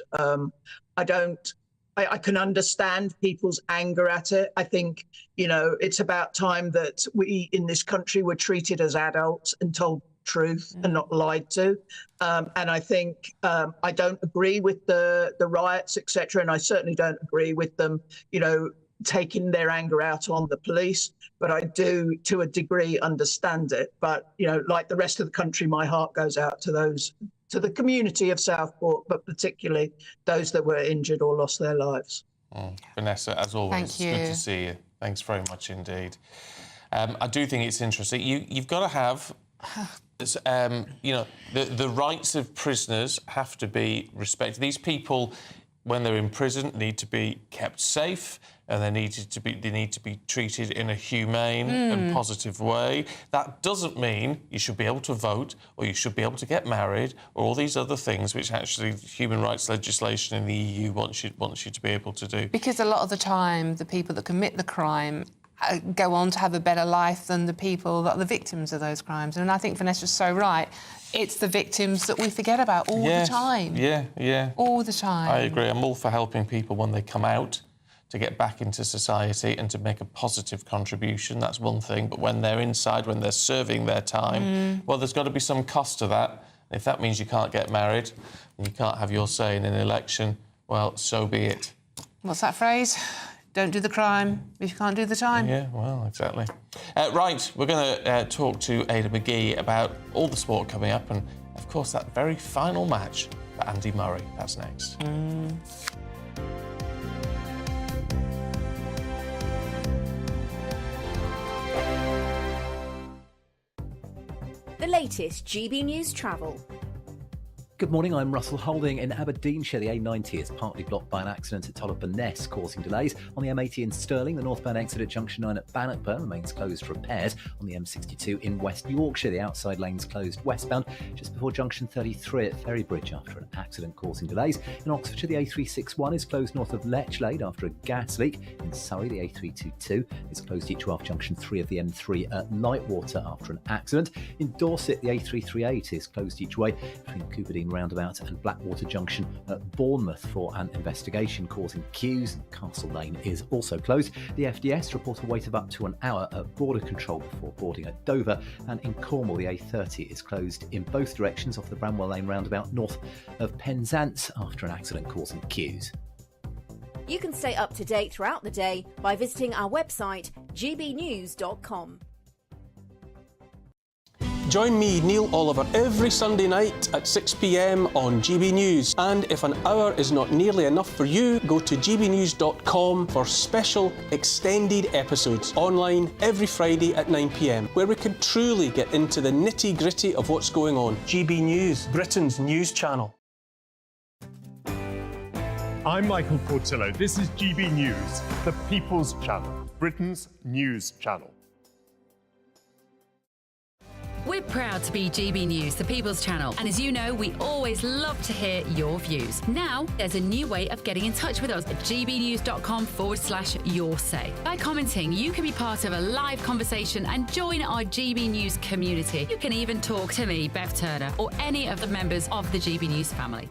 I can understand people's anger at it. I think, you know, it's about time that we in this country were treated as adults and told truth and not lied to. And I think I don't agree with the riots, etc. And I certainly don't agree with them, you know, taking their anger out on the police, but I do, to a degree, understand it. But, you know, like the rest of the country, my heart goes out to the community of Southport, but particularly those that were injured or lost their lives. Vanessa, as always, it's good to see you. Thanks very much indeed. I do think it's interesting. You've got to have, you know, the rights of prisoners have to be respected. These people, when they're in prison, need to be kept safe, and they need to be treated in a humane and positive way. That doesn't mean you should be able to vote or you should be able to get married or all these other things which actually human rights legislation in the EU wants you to be able to do. Because a lot of the time, the people that commit the crime go on to have a better life than the people that are the victims of those crimes. And I think Vanessa's so right. It's the victims that we forget about all the time. Yeah. All the time. I agree. I'm all for helping people when they come out to get back into society and to make a positive contribution. That's one thing. But when they're inside, when they're serving their time, well, there's got to be some cost to that. If that means you can't get married and you can't have your say in an election, well, so be it. What's that phrase? Don't do the crime if you can't do the time. Yeah, well, exactly. Right, we're going to talk to Ada McGee about all the sport coming up and, of course, that very final match for Andy Murray. That's next. The latest GB News travel. Good morning, I'm Russell Holding. In Aberdeenshire, the A90 is partly blocked by an accident at Tollop-and-Ness, causing delays. On the M80 in Stirling, the northbound exit at Junction 9 at Bannockburn remains closed for repairs. On the M62 in West Yorkshire, the outside lane's closed westbound just before Junction 33 at Ferrybridge after an accident causing delays. In Oxfordshire, the A361 is closed north of Lechlade after a gas leak. In Surrey, the A322 is closed each way off Junction 3 of the M3 at Lightwater after an accident. In Dorset, the A338 is closed each way between Cooperdine Roundabout and Blackwater Junction at Bournemouth for an investigation causing queues. Castle Lane is also closed. The FDS report a wait of up to an hour at border control before boarding at Dover, and in Cornwall the A30 is closed in both directions off the Bramwell Lane roundabout north of Penzance after an accident causing queues. You can stay up to date throughout the day by visiting our website gbnews.com. Join me, Neil Oliver, every Sunday night at 6 p.m. on GB News. And if an hour is not nearly enough for you, go to gbnews.com for special extended episodes online every Friday at 9 p.m, where we can truly get into the nitty-gritty of what's going on. GB News, Britain's news channel. I'm Michael Portillo. This is GB News, the People's Channel, Britain's news channel. We're proud to be GB News, the People's Channel, and as you know, we always love to hear your views. Now, there's a new way of getting in touch with us at gbnews.com/your-say. By commenting, you can be part of a live conversation and join our GB News community. You can even talk to me, Bev Turner, or any of the members of the GB News family.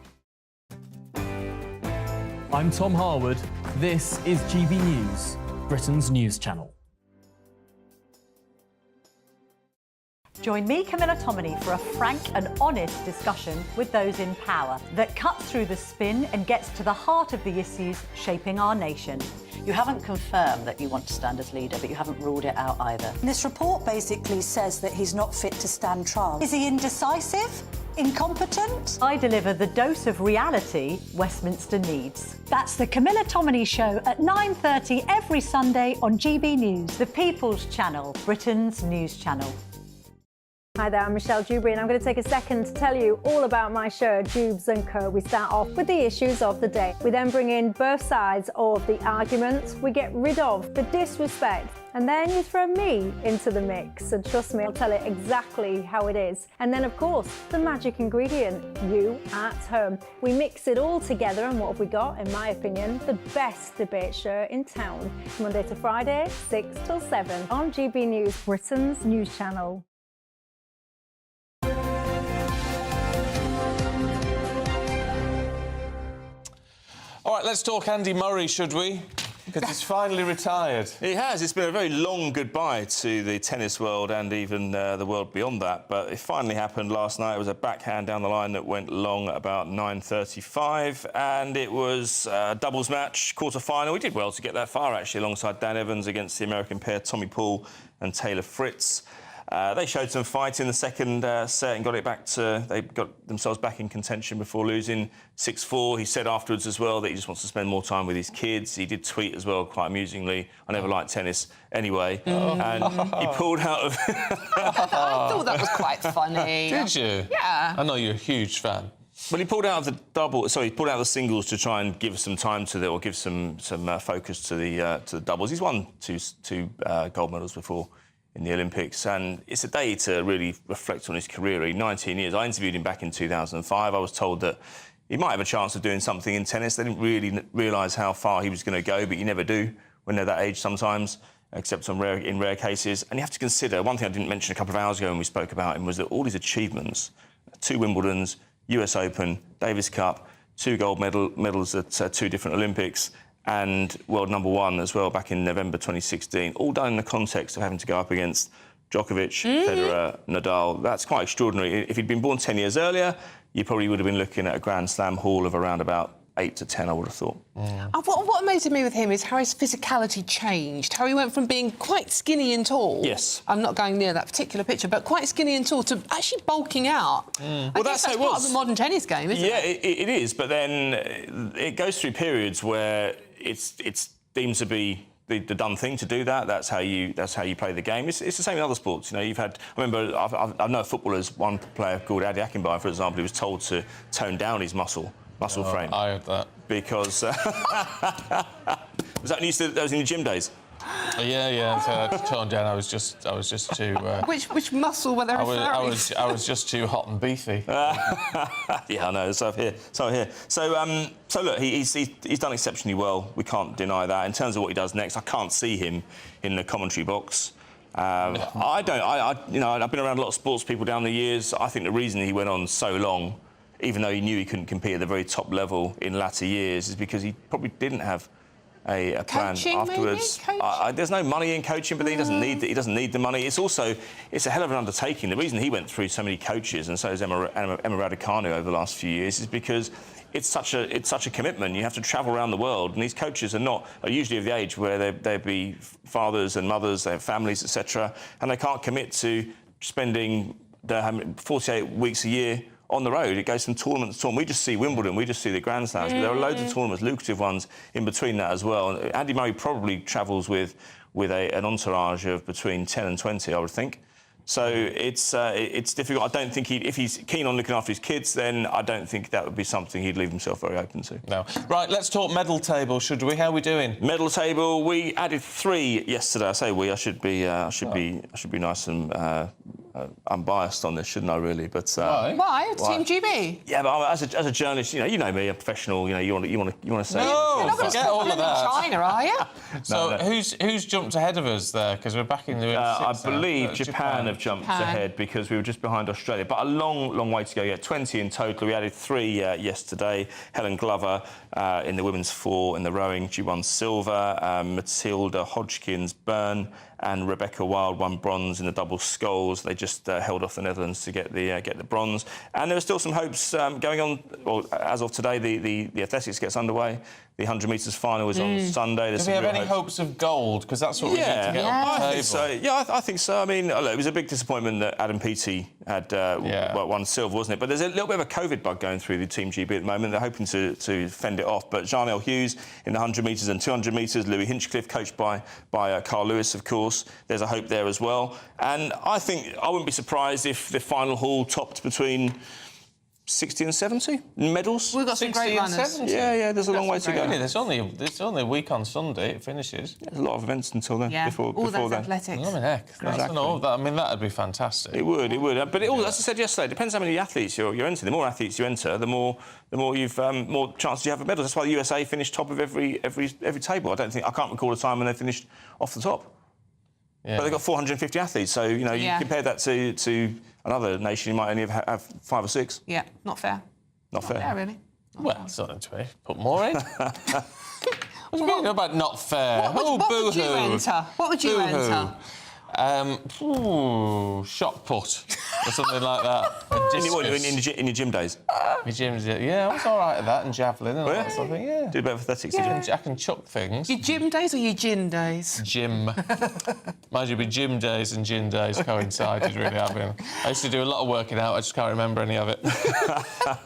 I'm Tom Harwood. This is GB News, Britain's news channel. Join me, Camilla Tominey, for a frank and honest discussion with those in power that cuts through the spin and gets to the heart of the issues shaping our nation. You haven't confirmed that you want to stand as leader, but you haven't ruled it out either. This report basically says that he's not fit to stand trial. Is he indecisive? Incompetent? I deliver the dose of reality Westminster needs. That's the Camilla Tominey Show at 9:30 every Sunday on GB News, the People's Channel, Britain's news channel. Hi there, I'm Michelle Dewberry and I'm going to take a second to tell you all about my show, Dubes & Co. We start off with the issues of the day. We then bring in both sides of the arguments. We get rid of the disrespect. And then you throw me into the mix. And trust me, I'll tell it exactly how it is. And then, of course, the magic ingredient, you at home. We mix it all together and what have we got, in my opinion, the best debate show in town. Monday to Friday, 6 till 7 on GB News, Britain's news channel. All right, let's talk Andy Murray, should we? Because he's finally retired. He has. It's been a very long goodbye to the tennis world and even the world beyond that. But it finally happened last night. It was a backhand down the line that went long at about 9:35. And it was a doubles match, quarter-final. We did well to get that far, actually, alongside Dan Evans against the American pair, Tommy Paul and Taylor Fritz. They showed some fight in the second set and got it back to... They got themselves back in contention before losing 6-4. He said afterwards as well that he just wants to spend more time with his kids. He did tweet as well, quite amusingly, I never liked tennis anyway. And he pulled out of... I thought that was quite funny. Did you? Yeah. I know you're a huge fan. Well, he pulled out of the he pulled out of the singles to try and give some time to or give some focus to the doubles. He's won two gold medals before in the Olympics, and it's a day to really reflect on his career. 19 years. I interviewed him back in 2005. I was told that he might have a chance of doing something in tennis. They didn't really realise how far he was going to go, but you never do when they're that age sometimes, except in rare cases. And you have to consider, one thing I didn't mention a couple of hours ago when we spoke about him was that all his achievements, 2 Wimbledons, US Open, Davis Cup, 2 gold medals at 2 different Olympics, and world number one as well back in November 2016, all done in the context of having to go up against Djokovic, Federer, Nadal. That's quite extraordinary. If he'd been born 10 years earlier, you probably would have been looking at a Grand Slam haul of around about 8 to 10, I would have thought. What amazed me with him is how his physicality changed, how he went from being quite skinny and tall. Yes. I'm not going near that particular picture, but quite skinny and tall to actually bulking out. Well, that's how it was. part of the modern tennis game, isn't it? Yeah, it is, but then it goes through periods where it's deemed to be the done thing to do that. That's how you play the game. It's the same in other sports. You know, you've had. I remember I know footballers. One player called Adi Akinbayev, for example, who was told to tone down his muscle frame. I heard that Because was that was in your gym days? Yeah. So to tone down, I was just too. Which muscle were they referring? I was just too hot and beefy. Yeah, I know. So here. So look, he's done exceptionally well. We can't deny that. In terms of what he does next, I can't see him in the commentary box. I've been around a lot of sports people down the years. I think the reason he went on so long, even though he knew he couldn't compete at the very top level in latter years, is because he probably didn't have a plan afterwards. There's no money in coaching, but he doesn't need the money. It's a hell of an undertaking. The reason he went through so many coaches, and so has Emma Raducanu over the last few years, is because it's such a commitment. You have to travel around the world, and these coaches are usually of the age where they'd be fathers and mothers, they have families, etc., and they can't commit to spending 48 weeks a year on the road. It goes from tournament to tournament. We just see Wimbledon, we just see the Grand Slams, but there are loads of tournaments, lucrative ones, in between that as well. And Andy Murray probably travels with an entourage of between 10 and 20, I would think. So it's difficult. I don't think if he's keen on looking after his kids, then I don't think that would be something he'd leave himself very open to. No. Right, let's talk medal table, should we? How are we doing? Medal table, we added 3 yesterday. I say we, I should be nice and unbiased on this, shouldn't I? Really, but why? Team GB. Yeah, but as a journalist, you know me, a professional. You want to say. No, you're not going to forget all of that. China, are you? So who's jumped ahead of us there? Because we're back in the. I believe Japan have jumped ahead because we were just behind Australia, but a long way to go yet. 20 in total. We added 3 yesterday. Helen Glover in the women's 4 in the rowing, she won silver. Matilda Hodgkins-Byrne and Rebecca Wild won bronze in the double sculls. They just held off the Netherlands to get the bronze. And there are still some hopes going on. Well, as of today, the athletics gets underway. The 100 metres final is on Sunday. Do we have any hopes of gold? Because that's what we need to get on the table. I think so. I mean, look, it was a big disappointment that Adam Peaty had won silver, wasn't it? But there's a little bit of a COVID bug going through the Team GB at the moment. They're hoping to fend it off. But Jarnell Hughes in the 100 metres and 200 metres, Louis Hinchcliffe, coached by Carl Lewis, of course. There's a hope there as well. And I think I wouldn't be surprised if the final haul topped between 60 and 70 medals. We've got some great runners. Yeah, there's a long way to go. There's only a week on Sunday, it finishes. There's a lot of events until then. Yeah, before all those then. athletics. I mean, heck, that'd be fantastic. It would. But as I said yesterday, it depends how many athletes you're entering. The more athletes you enter, the more you've more chances you have of medals. That's why the USA finished top of every table. I can't recall a time when they finished off the top. Yeah. But they've got 450 athletes, so you compare that to another nation, you might only have 5 or 6. Yeah, not fair. Not fair. Yeah, really. Well, it's not to be. Put more in. What do you mean about not fair? What would you enter? What would you enter? Shot put or something like that. In your gym days? My gym days, yeah, I was all right at that, and javelin and all that sort of thing, yeah. Did a bit of athletics, did you? I can chuck things. Your gym days or your gin days? Gym. Mind you, gym days and gin days coincided, really, having. I used to do a lot of working out, I just can't remember any of it.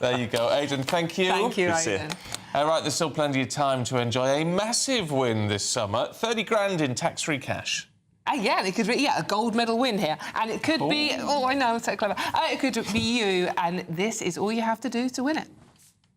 There you go. Aidan, thank you. Thank you, Aidan. Right, there's still plenty of time to enjoy a massive win this summer. 30 grand in tax-free cash. Yeah, it could be a gold medal win here, and it could be. Oh, I know, so clever. It could be you, and this is all you have to do to win it.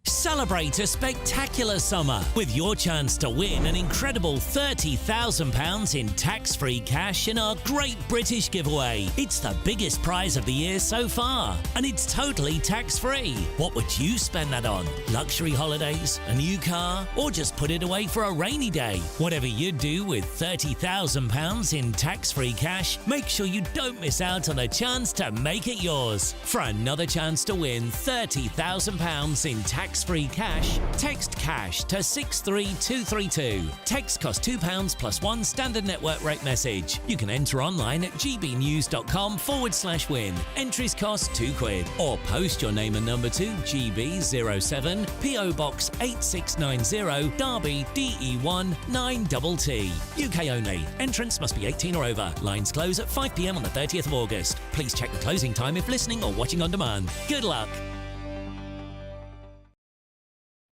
Celebrate a spectacular summer with your chance to win an incredible £30,000 in tax-free cash in our Great British Giveaway. It's the biggest prize of the year so far, and it's totally tax-free. What would you spend that on? Luxury holidays, a new car, or just put it away for a rainy day? Whatever you do with £30,000 in tax-free cash, make sure you don't miss out on a chance to make it yours. For another chance to win £30,000 in tax tax-free cash, text CASH to 63232. Text costs £2 plus one standard network rate message. You can enter online at gbnews.com/win. Entries cost £2 or post your name and number to GB07 PO Box 8690 Derby DE1 9TT. UK only. Entrance must be 18 or over. Lines close at 5 p.m. on the 30th of August. Please check the closing time if listening or watching on demand. Good luck.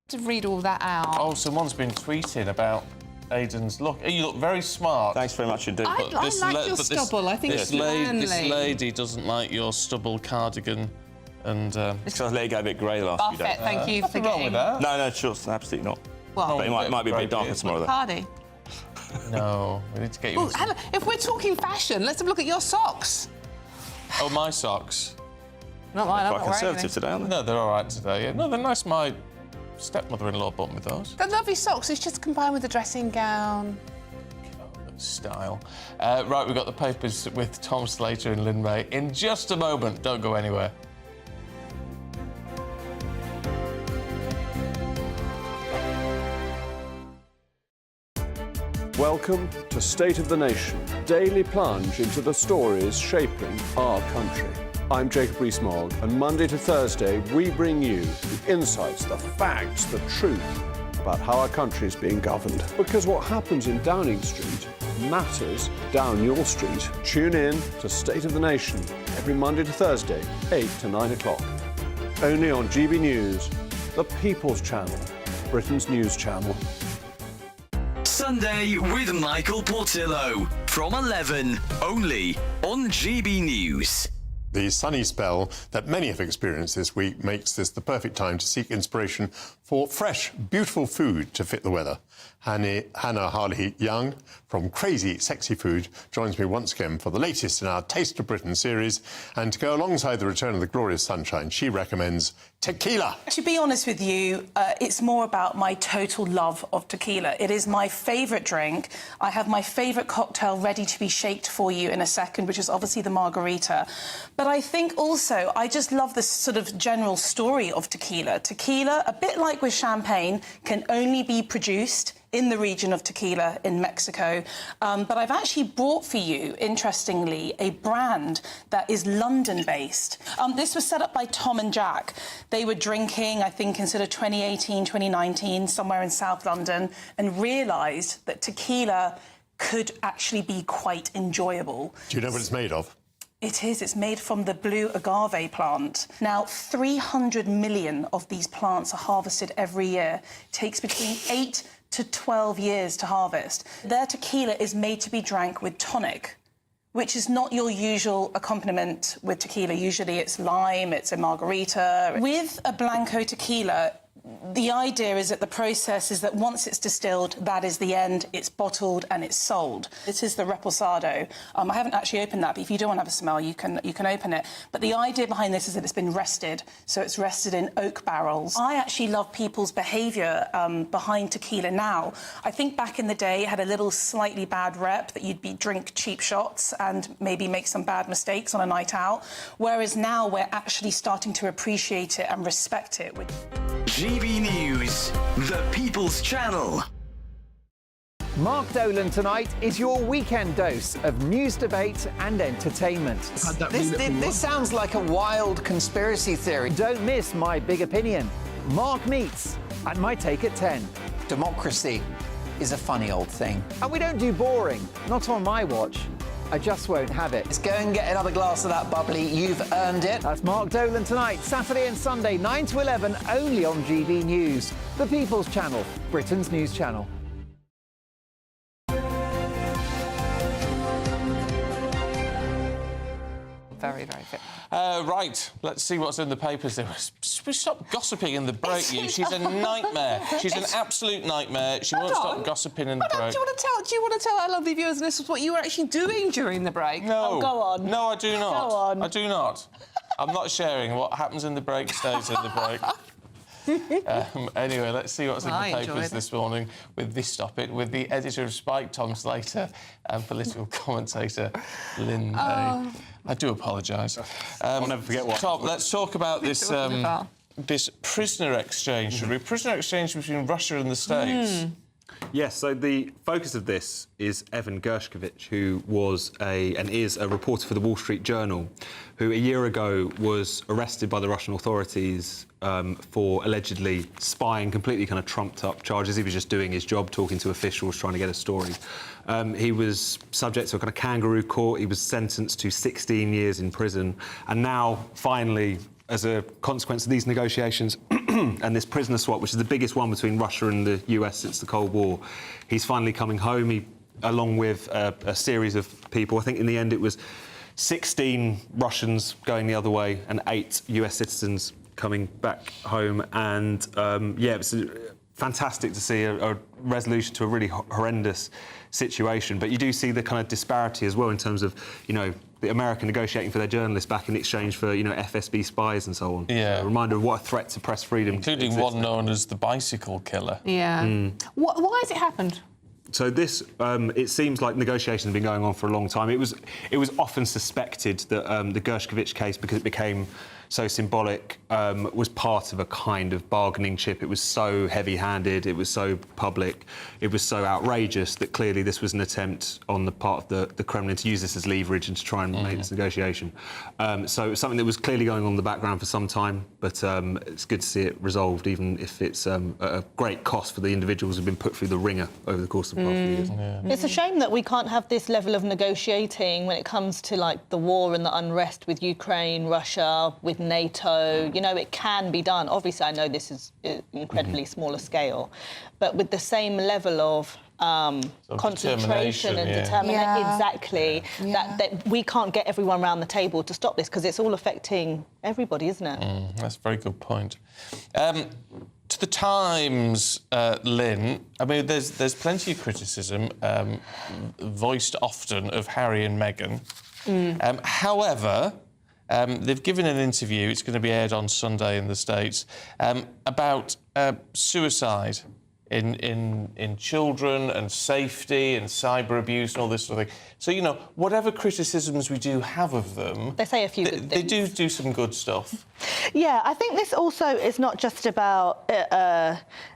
To read all that out. Oh, someone's been tweeting about Aidan's look. You look very smart. Thanks very much indeed. I like your stubble. I think it's manly. This lady doesn't like your stubble cardigan. And because I let it go a bit grey last few days. Buffett, thank you for getting... No, sure, absolutely not. Well, but it might be a bit darker tomorrow, though. Hardy. No, we need to get you... Ooh, Hannah, if we're talking fashion, let's have a look at your socks. Oh, my socks? Not mine, I'm quite not wearing conservative today, aren't they? No, they're all right today. Yeah. No, they're nice. My stepmother-in-law bought me those. They're lovely socks. It's just combined with the dressing gown. Style. Right, we've got the papers with Tom Slater and Lynn May in just a moment. Don't go anywhere. Welcome to State of the Nation, daily plunge into the stories shaping our country. I'm Jacob Rees-Mogg, and Monday to Thursday we bring you the insights, the facts, the truth about how our country is being governed. Because what happens in Downing Street matters down your street. Tune in to State of the Nation every Monday to Thursday, 8 to 9 o'clock. Only on GB News, the People's Channel, Britain's news channel. Sunday with Michael Portillo from 11, only on GB News. The sunny spell that many have experienced this week makes this the perfect time to seek inspiration for fresh, beautiful food to fit the weather. Hannah Harley-Young from Crazy Sexy Food joins me once again for the latest in our Taste of Britain series. And to go alongside the return of the glorious sunshine, she recommends tequila. To be honest with you, it's more about my total love of tequila. It is my favourite drink. I have my favourite cocktail ready to be shaked for you in a second, which is obviously the margarita. But I think also I just love this sort of general story of tequila. Tequila, a bit like with champagne, can only be produced in the region of Tequila in Mexico. But I've actually brought for you, interestingly, a brand that is London-based. This was set up by Tom and Jack. They were drinking, I think, in sort of 2018, 2019, somewhere in South London, and realised that tequila could actually be quite enjoyable. Do you know what it's made of? It is. It's made from the blue agave plant. Now, 300 million of these plants are harvested every year. It takes between 8 to 12 years to harvest. Their tequila is made to be drank with tonic, which is not your usual accompaniment with tequila. Usually it's lime, it's a margarita. With a Blanco tequila, the idea is that the process is that once it's distilled, that is the end, it's bottled and it's sold. This is the Reposado. I haven't actually opened that, but if you do want to have a smell, you can open it. But the idea behind this is that it's been rested, so it's rested in oak barrels. I actually love people's behaviour behind tequila now. I think back in the day, it had a little slightly bad rep that you'd drink cheap shots and maybe make some bad mistakes on a night out, whereas now we're actually starting to appreciate it and respect it. GB News, the People's Channel. Mark Dolan tonight is your weekend dose of news, debate and entertainment. This sounds like a wild conspiracy theory. Don't miss My Big Opinion. Mark Meets at My Take at 10. Democracy is a funny old thing. And we don't do boring, not on my watch. I just won't have it. Let's go and get another glass of that bubbly. You've earned it. That's Mark Dolan tonight, Saturday and Sunday, 9 to 11, only on GB News, the People's Channel, Britain's news channel. Very, very fit. Right, let's see what's in the papers. Stop gossiping in the break, you. She's a nightmare. She's an absolute nightmare. She won't stop gossiping in the break. Do you want to tell our lovely viewers this is what you were actually doing during the break? No. Oh, go on. No, I do not. Go on. I do not. I'm not sharing. What happens in the break stays in the break. Anyway, let's see what's in the papers this morning with this topic, with the editor of Spike, Tom Slater, and political commentator, Lynn May. I do apologise. I'll never forget what. Tom, let's talk about this this prisoner exchange, prisoner exchange between Russia and the States. Yes, so the focus of this is Evan Gershkovich, who was and is a reporter for the Wall Street Journal, who a year ago was arrested by the Russian authorities for allegedly spying, completely kind of trumped up charges. He was just doing his job, talking to officials, trying to get a story. He was subject to a kind of kangaroo court. He was sentenced to 16 years in prison. And now, finally, as a consequence of these negotiations and this prisoner swap, which is the biggest one between Russia and the US since the Cold War, he's finally coming home, along with a series of people. I think in the end it was 16 Russians going the other way and 8 US citizens coming back home. And, yeah, it was fantastic to see a resolution to a really horrendous situation. But you do see the kind of disparity as well in terms of, you know, the America negotiating for their journalists back in exchange for, you know, FSB spies and so on. Yeah. A reminder of what a threat to press freedom Including exists. one known as the bicycle killer. Yeah. Why has it happened? So this, it seems like negotiations have been going on for a long time. It was often suspected that the Gershkovich case, because it became so symbolic, was part of a kind of bargaining chip. It was so heavy-handed, it was so public, it was so outrageous that clearly this was an attempt on the part of the Kremlin to use this as leverage and to try and make this negotiation. So it's something that was clearly going on in the background for some time, but it's good to see it resolved, even if it's at a great cost for the individuals who've been put through the ringer over the course of the past few years. It's a shame that we can't have this level of negotiating when it comes to, like, the war and the unrest with Ukraine, Russia, with NATO. You know, it can be done. Obviously, I know this is incredibly smaller scale, but with the same level of concentration and determination, exactly, that we can't get everyone around the table to stop this because it's all affecting everybody, isn't it? That's a very good point. To the Times, Lynn, I mean, there's plenty of criticism voiced often of Harry and Meghan. However, they've given an interview, it's going to be aired on Sunday in the States, about suicide in children and safety and cyber abuse and all this sort of thing. So, you know, whatever criticisms we do have of them... They say a few good things. They do some good stuff. Yeah, I think this also is not just about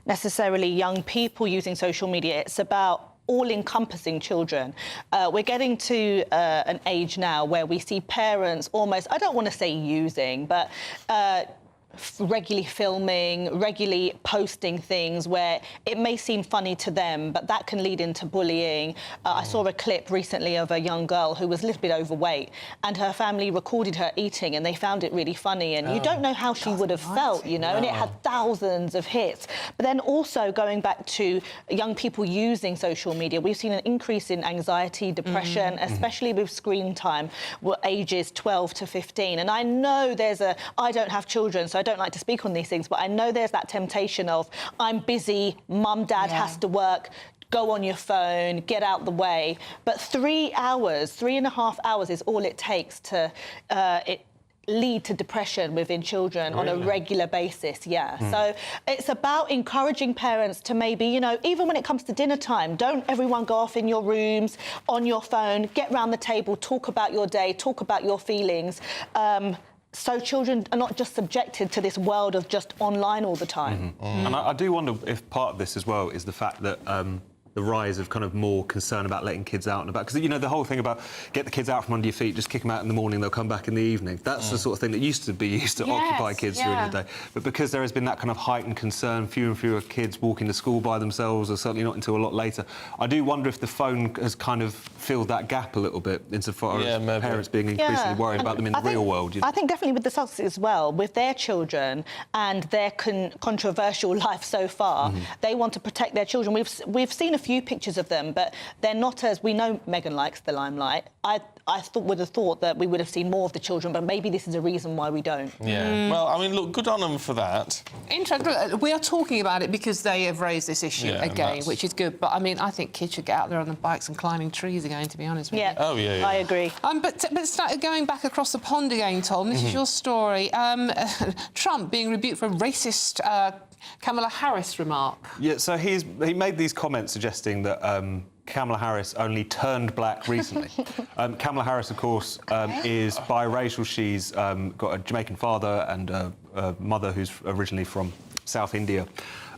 necessarily young people using social media. It's about all-encompassing children. We're getting to an age now where we see parents almost, I don't want to say using, but regularly filming, regularly posting things where it may seem funny to them, but that can lead into bullying. I saw a clip recently of a young girl who was a little bit overweight, and her family recorded her eating, and they found it really funny. And you don't know how she would have felt, you know, and it had thousands of hits. But then also going back to young people using social media, we've seen an increase in anxiety, depression, especially with screen time, ages 12 to 15. And I know I don't have children, so I don't like to speak on these things, but I know there's that temptation of, I'm busy, mum, dad has to work, go on your phone, get out the way. But 3.5 hours is all it takes to lead to depression within children on a regular basis, So it's about encouraging parents to maybe, you know, even when it comes to dinner time, don't everyone go off in your rooms, on your phone, get round the table, talk about your day, talk about your feelings, so children are not just subjected to this world of just online all the time. And I do wonder if part of this as well is the fact that the rise of kind of more concern about letting kids out and about, because, you know, the whole thing about get the kids out from under your feet, just kick them out in the morning, they'll come back in the evening. That's the sort of thing that used to occupy kids during the day. But because there has been that kind of heightened concern, fewer and fewer kids walking to school by themselves, or certainly not until a lot later, I do wonder if the phone has kind of filled that gap a little bit insofar as parents being increasingly worried about them in the real world. You know? I think definitely with the Sussexes as well, with their children and their controversial life so far, they want to protect their children. We've seen a few pictures of them, but they're not as... We know Meghan likes the limelight. I would have thought that we would have seen more of the children, but maybe this is a reason why we don't. Well, I mean, look, good on them for that. Interesting. We are talking about it because they have raised this issue again, which is good. But, I mean, I think kids should get out there on the bikes and climbing trees again, to be honest with you. Oh, yeah. I agree. But going back across the pond again, Tom, this is your story. Trump being rebuked for racist Kamala Harris remark. Yeah, so he made these comments suggesting that Kamala Harris only turned black recently. Kamala Harris, of course, is biracial. She's got a Jamaican father and a mother who's originally from South India.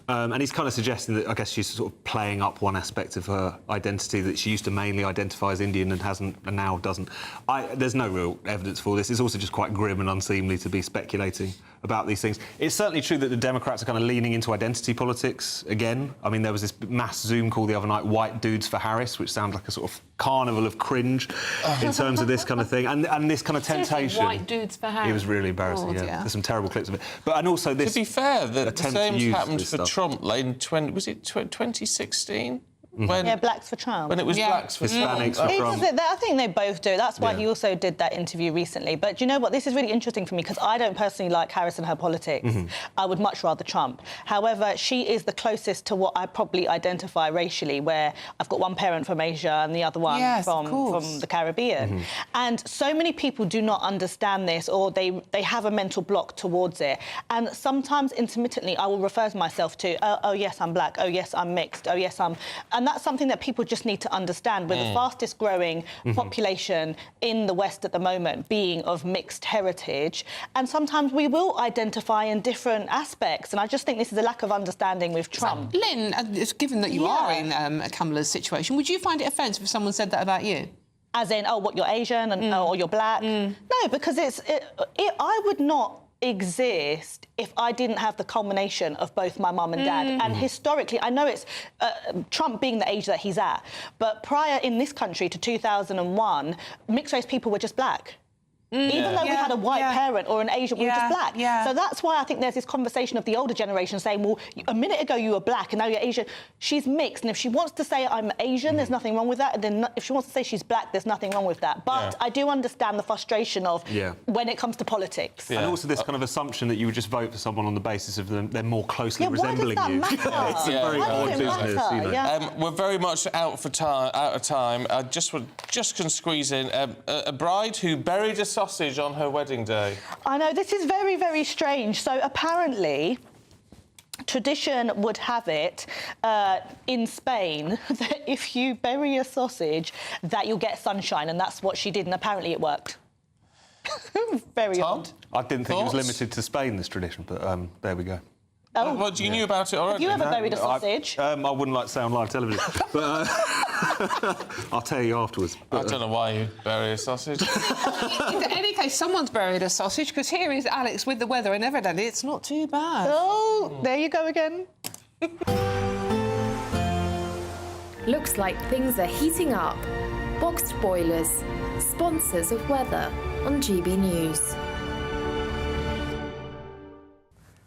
And he's kind of suggesting that, I guess, she's sort of playing up one aspect of her identity that she used to mainly identify as Indian and now doesn't. There's no real evidence for this. It's also just quite grim and unseemly to be speculating about these things. It's certainly true that the Democrats are kind of leaning into identity politics again. I mean, there was this mass Zoom call the other night, White Dudes for Harris, which sounds like a sort of carnival of cringe in terms of this kind of thing. And this kind of temptation. White Dudes for Harris. It was really embarrassing, yeah. There's some terrible clips of it. And also this... To be fair, the same happened for Trump late in 2016? Yeah, Blacks for Trump. When it was Blacks for Hispanics for Trump. I think they both do. That's why he also did that interview recently. But do you know what? This is really interesting for me because I don't personally like Harris and her politics. I would much rather Trump. However, she is the closest to what I probably identify racially, where I've got one parent from Asia and the other one from the Caribbean. And so many people do not understand this, or they have a mental block towards it. And sometimes intermittently I will refer to myself to, oh yes, I'm black. Oh yes, I'm mixed. Oh yes, I'm... And that's something that people just need to understand. We're the fastest growing population in the West at the moment, being of mixed heritage. And sometimes we will identify in different aspects. And I just think this is a lack of understanding with Trump. So, Lynn, given that you are in Kamala's situation, would you find it offensive if someone said that about you? As in, oh, what, you're Asian and or you're black? No, because I would not exist if I didn't have the culmination of both my mum and dad. And historically, I know it's Trump being the age that he's at, but prior in this country to 2001, mixed race people were just black. Even though we had a white parent or an Asian, we were just black. So that's why I think there's this conversation of the older generation saying, well, a minute ago you were black and now you're Asian. She's mixed, and if she wants to say I'm Asian, there's nothing wrong with that. And then if she wants to say she's black, there's nothing wrong with that. But I do understand the frustration of when it comes to politics. And also this kind of assumption that you would just vote for someone on the basis of them, they're more closely resembling you. It's a very odd business. You know. We're very much out of time. I just can squeeze in a bride who buried a sausage on her wedding day. I know, this is very, very strange. So apparently, tradition would have it in Spain that if you bury a sausage, that you'll get sunshine, and that's what she did, and apparently it worked. Very odd. I didn't think it was limited to Spain, this tradition, but there we go. Oh. Well, you knew about it already. Have you ever buried a sausage? I wouldn't like to say on live television, but I'll tell you afterwards. But, I don't know why you bury a sausage. In any case, someone's buried a sausage, because here is Alex with the weather, and evidently it's not too bad. Oh, there you go again. Looks like things are heating up. Boxed boilers, sponsors of weather on GB News.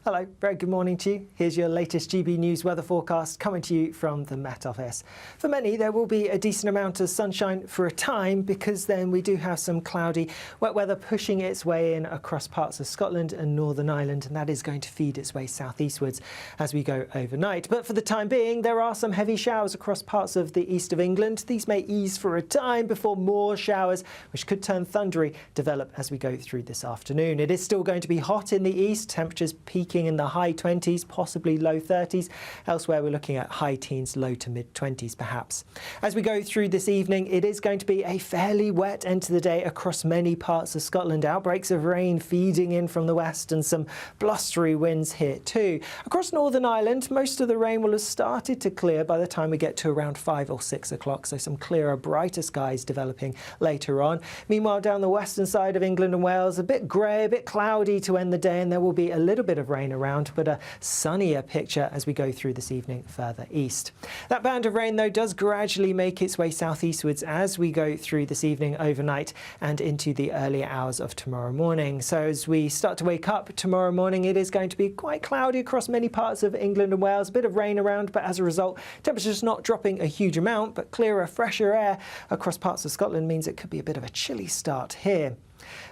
Hello, very good morning to you. Here's your latest GB News weather forecast coming to you from the Met Office. For many, there will be a decent amount of sunshine for a time, because then we do have some cloudy, wet weather pushing its way in across parts of Scotland and Northern Ireland, and that is going to feed its way southeastwards as we go overnight. But for the time being, there are some heavy showers across parts of the east of England. These may ease for a time before more showers, which could turn thundery, develop as we go through this afternoon. It is still going to be hot in the east, temperatures peaking in the high 20s, possibly low 30s. Elsewhere, we're looking at high teens, low to mid 20s perhaps. As we go through this evening, it is going to be a fairly wet end to the day across many parts of Scotland. Outbreaks of rain feeding in from the west and some blustery winds here too. Across Northern Ireland, most of the rain will have started to clear by the time we get to around 5 or 6 o'clock, so some clearer, brighter skies developing later on. Meanwhile, down the western side of England and Wales, a bit grey, a bit cloudy to end the day, and there will be a little bit of rain around, but a sunnier picture as we go through this evening further east. That band of rain, though, does gradually make its way southeastwards as we go through this evening, overnight, and into the earlier hours of tomorrow morning. So as we start to wake up tomorrow morning, it is going to be quite cloudy across many parts of England and Wales, a bit of rain around, but as a result, temperatures not dropping a huge amount, but clearer, fresher air across parts of Scotland means it could be a bit of a chilly start here.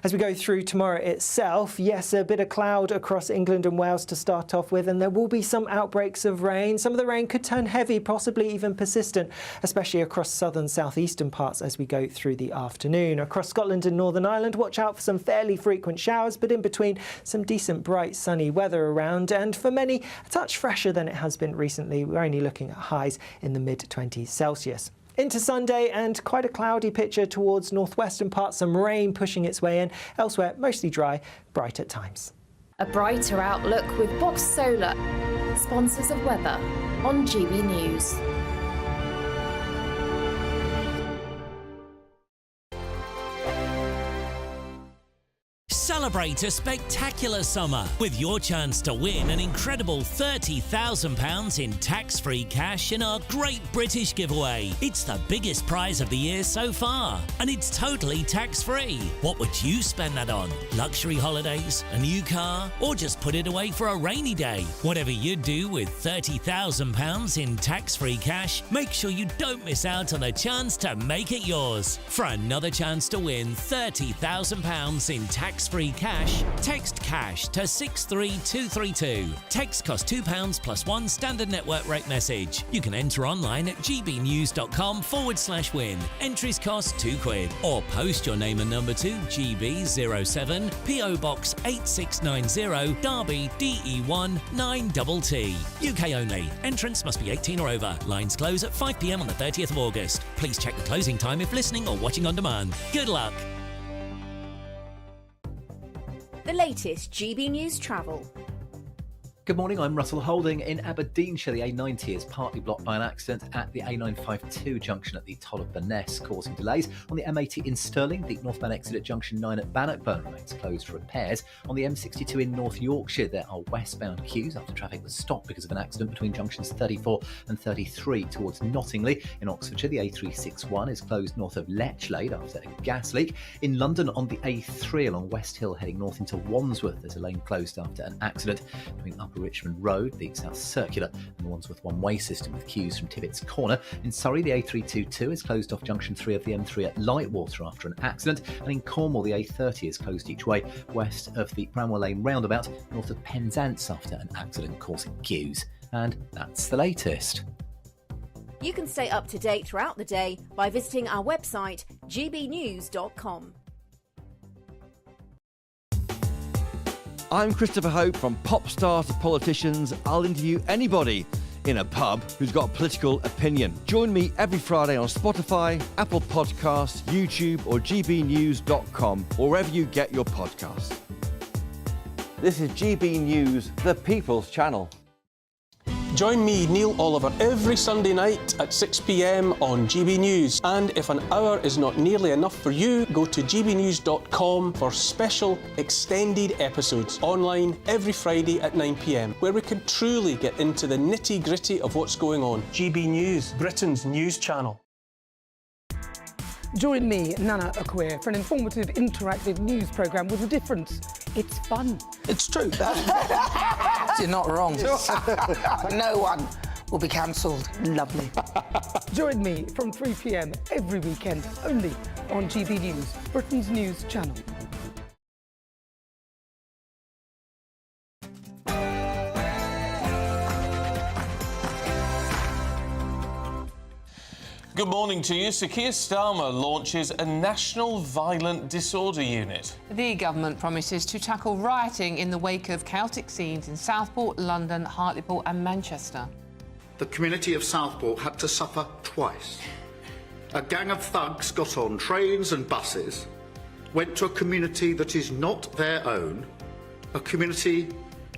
As we go through tomorrow itself, yes, a bit of cloud across England and Wales to start off with, and there will be some outbreaks of rain. Some of the rain could turn heavy, possibly even persistent, especially across southern southeastern parts as we go through the afternoon. Across Scotland and Northern Ireland, watch out for some fairly frequent showers, but in between, some decent, bright, sunny weather around, and for many, a touch fresher than it has been recently. We're only looking at highs in the mid-20s Celsius. Into Sunday and quite a cloudy picture towards northwestern parts, some rain pushing its way in. Elsewhere, mostly dry, bright at times. A brighter outlook with Box Solar, sponsors of weather on GB News. Celebrate a spectacular summer with your chance to win an incredible £30,000 in tax-free cash in our Great British Giveaway. It's the biggest prize of the year so far, and it's totally tax-free. What would you spend that on? Luxury holidays, a new car, or just put it away for a rainy day? Whatever you do with £30,000 in tax-free cash, make sure you don't miss out on a chance to make it yours. For another chance to win £30,000 in tax-free cash, text cash to 63232. Text costs £2 plus one standard network rate message. You can enter online at gbnews.com/win. Entries cost £2, or post your name and number to GB07 PO Box 8690 Derby DE1 9TT. UK only. Entrants must be 18 or over. Lines close at 5 p.m. on the 30th of August. Please check the closing time if listening or watching on demand. Good luck. The latest GB News travel. Good morning, I'm Russell Holding. In Aberdeenshire, the A90 is partly blocked by an accident at the A952 junction at the Toll of Burness, causing delays. On the M80 in Stirling, the northbound exit at junction 9 at Bannockburn remains closed for repairs. On the M62 in North Yorkshire, there are westbound queues after traffic was stopped because of an accident between junctions 34 and 33 towards Nottingley. In Oxfordshire, the A361 is closed north of Lechlade after a gas leak. In London, on the A3 along West Hill heading north into Wandsworth, there's a lane closed after an accident between Upper Richmond Road, the South Circular, and the Wandsworth one-way system with queues from Tibbets Corner. In Surrey, the A322 is closed off junction 3 of the M3 at Lightwater after an accident, and in Cornwall, the A30 is closed each way west of the Bramwell Lane roundabout, north of Penzance after an accident causing queues. And that's the latest. You can stay up to date throughout the day by visiting our website, gbnews.com. I'm Christopher Hope. From pop stars to politicians, I'll interview anybody in a pub who's got a political opinion. Join me every Friday on Spotify, Apple Podcasts, YouTube or gbnews.com, or wherever you get your podcasts. This is GB News, the People's Channel. Join me, Neil Oliver, every Sunday night at 6 p.m. on GB News. And if an hour is not nearly enough for you, go to gbnews.com for special extended episodes online every Friday at 9 p.m, where we can truly get into the nitty-gritty of what's going on. GB News, Britain's news channel. Join me, Nana Akwe, for an informative, interactive news programme with a difference. It's fun. It's true. You're not wrong. No one will be cancelled. Lovely. Join me from 3 p.m. every weekend, only on GB News, Britain's news channel. Good morning to you. Sir Keir Starmer launches a National Violent Disorder Unit. The government promises to tackle rioting in the wake of chaotic scenes in Southport, London, Hartlepool and Manchester. The community of Southport had to suffer twice. A gang of thugs got on trains and buses, went to a community that is not their own, a community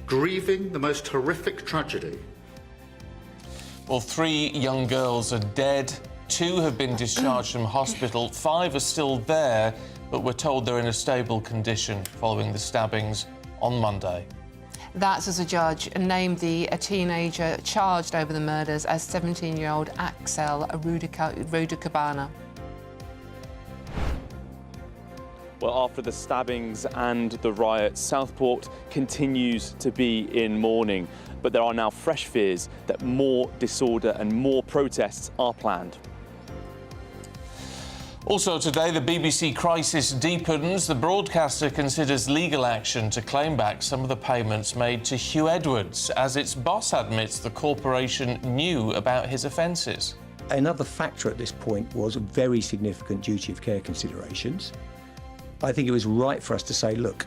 grieving the most horrific tragedy. Well, 3 young girls are dead. 2 have been discharged from hospital. 5 are still there, but we're told they're in a stable condition following the stabbings on Monday. That's as a judge named a teenager charged over the murders as 17-year-old Axel Rudakabana. Well, after the stabbings and the riots, Southport continues to be in mourning, but there are now fresh fears that more disorder and more protests are planned. Also today, the BBC crisis deepens. The broadcaster considers legal action to claim back some of the payments made to Huw Edwards, as its boss admits the corporation knew about his offences. Another factor at this point was very significant duty of care considerations. I think it was right for us to say, look,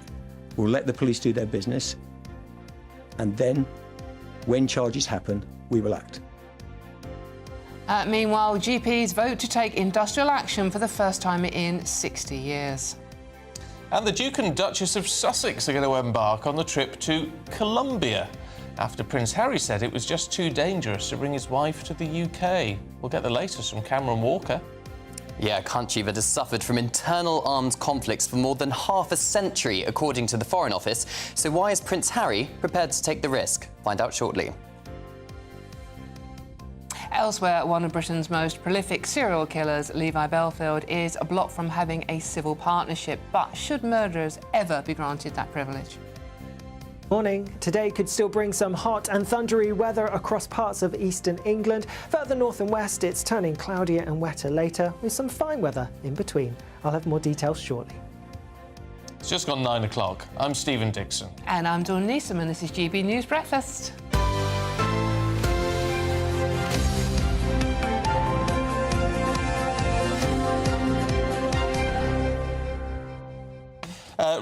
we'll let the police do their business, and then, when charges happen, we will act. Meanwhile, GPs vote to take industrial action for the first time in 60 years. And the Duke and Duchess of Sussex are going to embark on the trip to Colombia after Prince Harry said it was just too dangerous to bring his wife to the UK. We'll get the latest from Cameron Walker. Yeah, a country that has suffered from internal armed conflicts for more than half a century, according to the Foreign Office. So why is Prince Harry prepared to take the risk? Find out shortly. Elsewhere, one of Britain's most prolific serial killers, Levi Belfield, is blocked from having a civil partnership. But should murderers ever be granted that privilege? Morning. Today could still bring some hot and thundery weather across parts of eastern England. Further north and west, it's turning cloudier and wetter later, with some fine weather in between. I'll have more details shortly. It's just gone 9 o'clock. I'm Stephen Dixon. And I'm Dawn Neeson, and this is GB News Breakfast.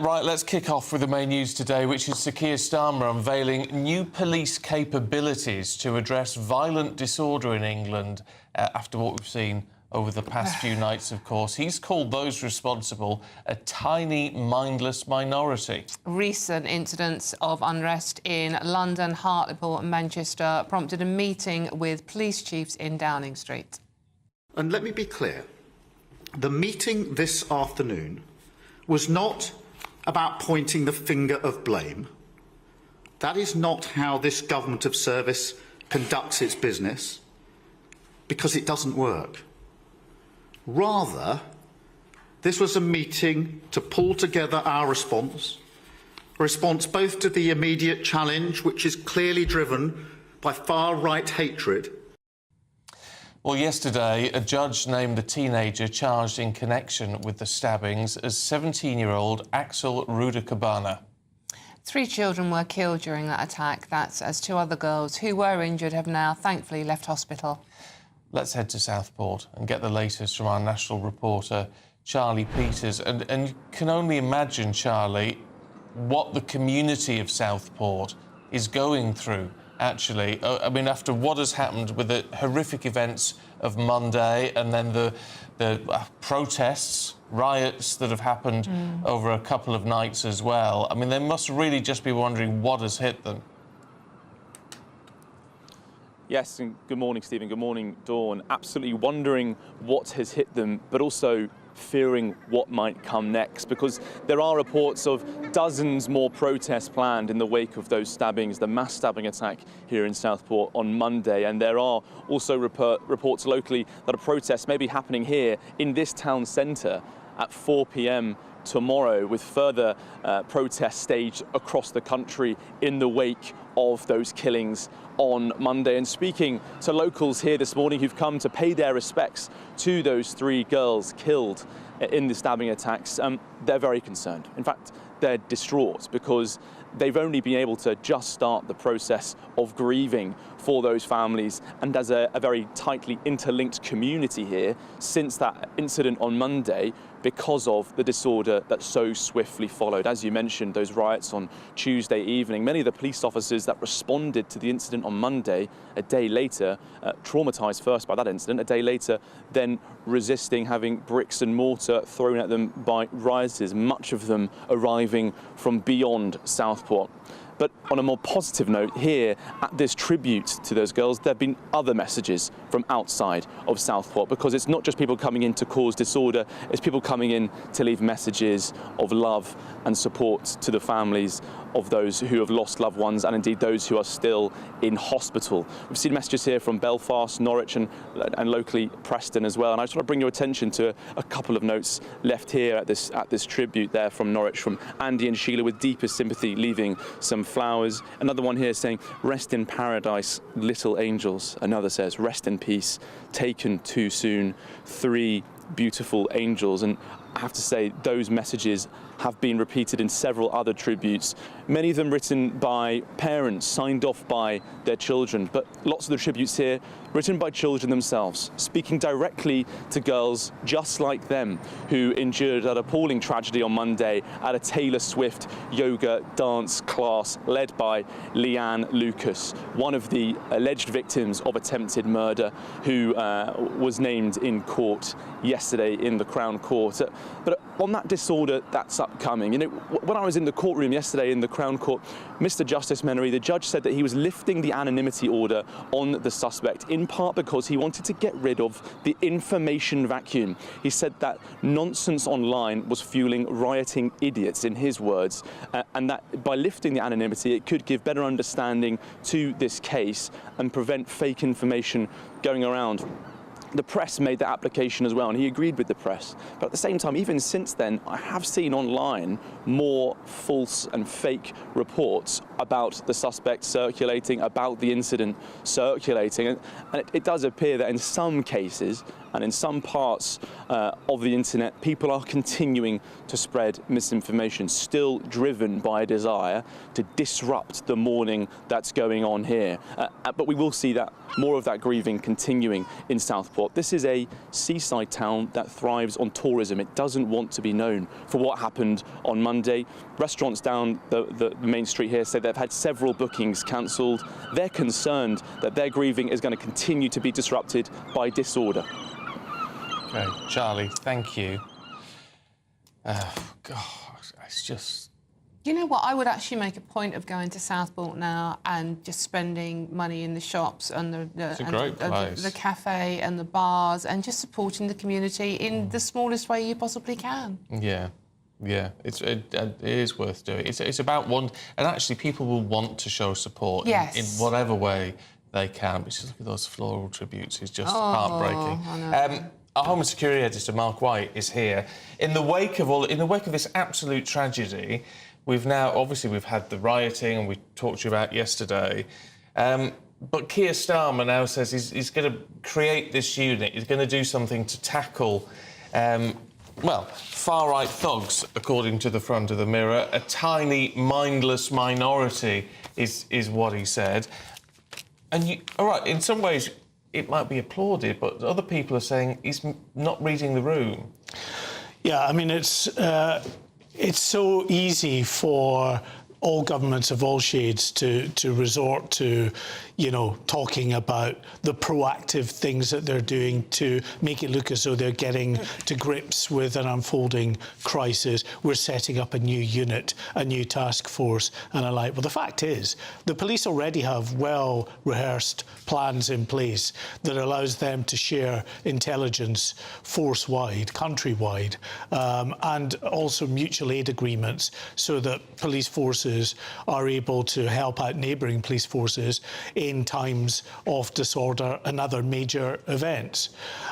Right, let's kick off with the main news today, which is Sir Keir Starmer unveiling new police capabilities to address violent disorder in England after what we've seen over the past few nights, of course. He's called those responsible a tiny, mindless minority. Recent incidents of unrest in London, Hartlepool and Manchester prompted a meeting with police chiefs in Downing Street. And let me be clear, the meeting this afternoon was not about pointing the finger of blame. That is not how this government of service conducts its business, because it doesn't work. Rather, this was a meeting to pull together our response, a response both to the immediate challenge, which is clearly driven by far-right hatred. Well, yesterday, a judge named the teenager charged in connection with the stabbings as 17-year-old Axel Rudakabana. 3 children were killed during that attack. That's as 2 other girls who were injured have now thankfully left hospital. Let's head to Southport and get the latest from our national reporter, Charlie Peters. And you can only imagine, Charlie, what the community of Southport is going through. Actually, I mean, after what has happened with the horrific events of Monday and then the protests, riots that have happened over a couple of nights as well, I mean, they must really just be wondering what has hit them. Yes, and good morning, Stephen. Good morning, Dawn. Absolutely wondering what has hit them, but also fearing what might come next, because there are reports of dozens more protests planned in the wake of those stabbings, the mass stabbing attack here in Southport on Monday. And there are also reports locally that a protest may be happening here in this town centre at 4 p.m. tomorrow, with further protests staged across the country in the wake of those killings on Monday. And speaking to locals here this morning who've come to pay their respects to those 3 girls killed in the stabbing attacks, they're very concerned. In fact, they're distraught because they've only been able to just start the process of grieving for those families, and as a very tightly interlinked community here since that incident on Monday, because of the disorder that so swiftly followed. As you mentioned, those riots on Tuesday evening, many of the police officers that responded to the incident on Monday, a day later, traumatised first by that incident, a day later, then resisting having bricks and mortar thrown at them by rioters, much of them arriving from beyond Southport. But on a more positive note, here at this tribute to those girls, there have been other messages from outside of Southport, because it's not just people coming in to cause disorder, it's people coming in to leave messages of love and support to the families of those who have lost loved ones, and indeed those who are still in hospital. We've seen messages here from Belfast, Norwich and locally Preston as well. And I just want to bring your attention to a couple of notes left here at this tribute there from Norwich, from Andy and Sheila, with deepest sympathy, leaving some flowers. Another one here saying, "Rest in paradise, little angels." Another says, "Rest in peace, taken too soon, 3 beautiful angels." And I have to say those messages have been repeated in several other tributes, many of them written by parents, signed off by their children, but lots of the tributes here written by children themselves, speaking directly to girls just like them who endured an appalling tragedy on Monday at a Taylor Swift yoga dance class led by Leanne Lucas, one of the alleged victims of attempted murder, who was named in court yesterday in the Crown Court. But on that disorder that's upcoming, you know, when I was in the courtroom yesterday in the Crown Court, Mr. Justice Menery, the judge, said that he was lifting the anonymity order on the suspect, in part because he wanted to get rid of the information vacuum. He said that nonsense online was fueling rioting idiots, in his words, and that by lifting the anonymity, it could give better understanding to this case and prevent fake information going around. The press made that application as well, and he agreed with the press. But at the same time, even since then, I have seen online more false and fake reports about the suspect circulating, about the incident circulating. And it does appear that in some cases and in some parts of the internet, people are continuing to spread misinformation, still driven by a desire to disrupt the mourning that's going on here. But we will see that more of that grieving continuing in Southport. This is a seaside town that thrives on tourism. It doesn't want to be known for what happened on Monday. Restaurants down the main street here say they've had several bookings cancelled. They're concerned that their grieving is going to continue to be disrupted by disorder. Okay, Charlie, thank you. God, it's just... You know what? I would actually make a point of going to Southport now and just spending money in the shops and the cafe and the bars and just supporting the community in the smallest way you possibly can. Yeah, it is worth doing. It's about one, and actually people will want to show support in whatever way they can. But just look at those floral tributes. It's just heartbreaking. I know. Our Home and Security Editor, Mark White, is here. In the wake of this absolute tragedy, we've had the rioting, and we talked to you about yesterday. But Keir Starmer now says he's going to create this unit. He's going to do something to tackle, far-right thugs, according to the front of the Mirror. A tiny, mindless minority is what he said. And all right, in some ways, it might be applauded, but other people are saying he's not reading the room. Yeah, I mean, it's so easy for all governments of all shades to resort to, talking about the proactive things that they're doing to make it look as though they're getting to grips with an unfolding crisis. We're setting up a new unit, a new task force, and the like. Well, the fact is, the police already have well-rehearsed plans in place that allows them to share intelligence force-wide, countrywide, and also mutual aid agreements so that police forces are able to help out neighbouring police forces in times of disorder and other major events.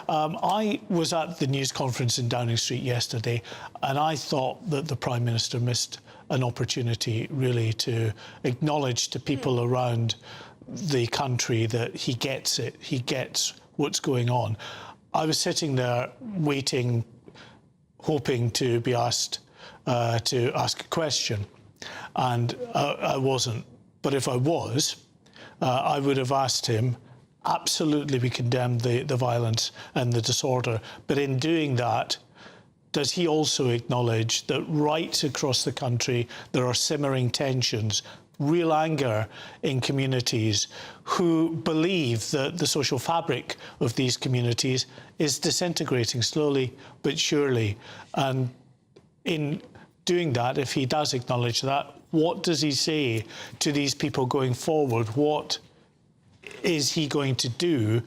I was at the news conference in Downing Street yesterday, and I thought that the Prime Minister missed an opportunity really to acknowledge to people around the country that he gets it, he gets what's going on. I was sitting there waiting, hoping to be asked to ask a question, and I wasn't. But if I was, I would have asked him, absolutely we condemn the violence and the disorder, but in doing that, does he also acknowledge that right across the country there are simmering tensions, real anger in communities who believe that the social fabric of these communities is disintegrating slowly but surely? And in doing that, if he does acknowledge that, what does he say to these people going forward? What is he going to do?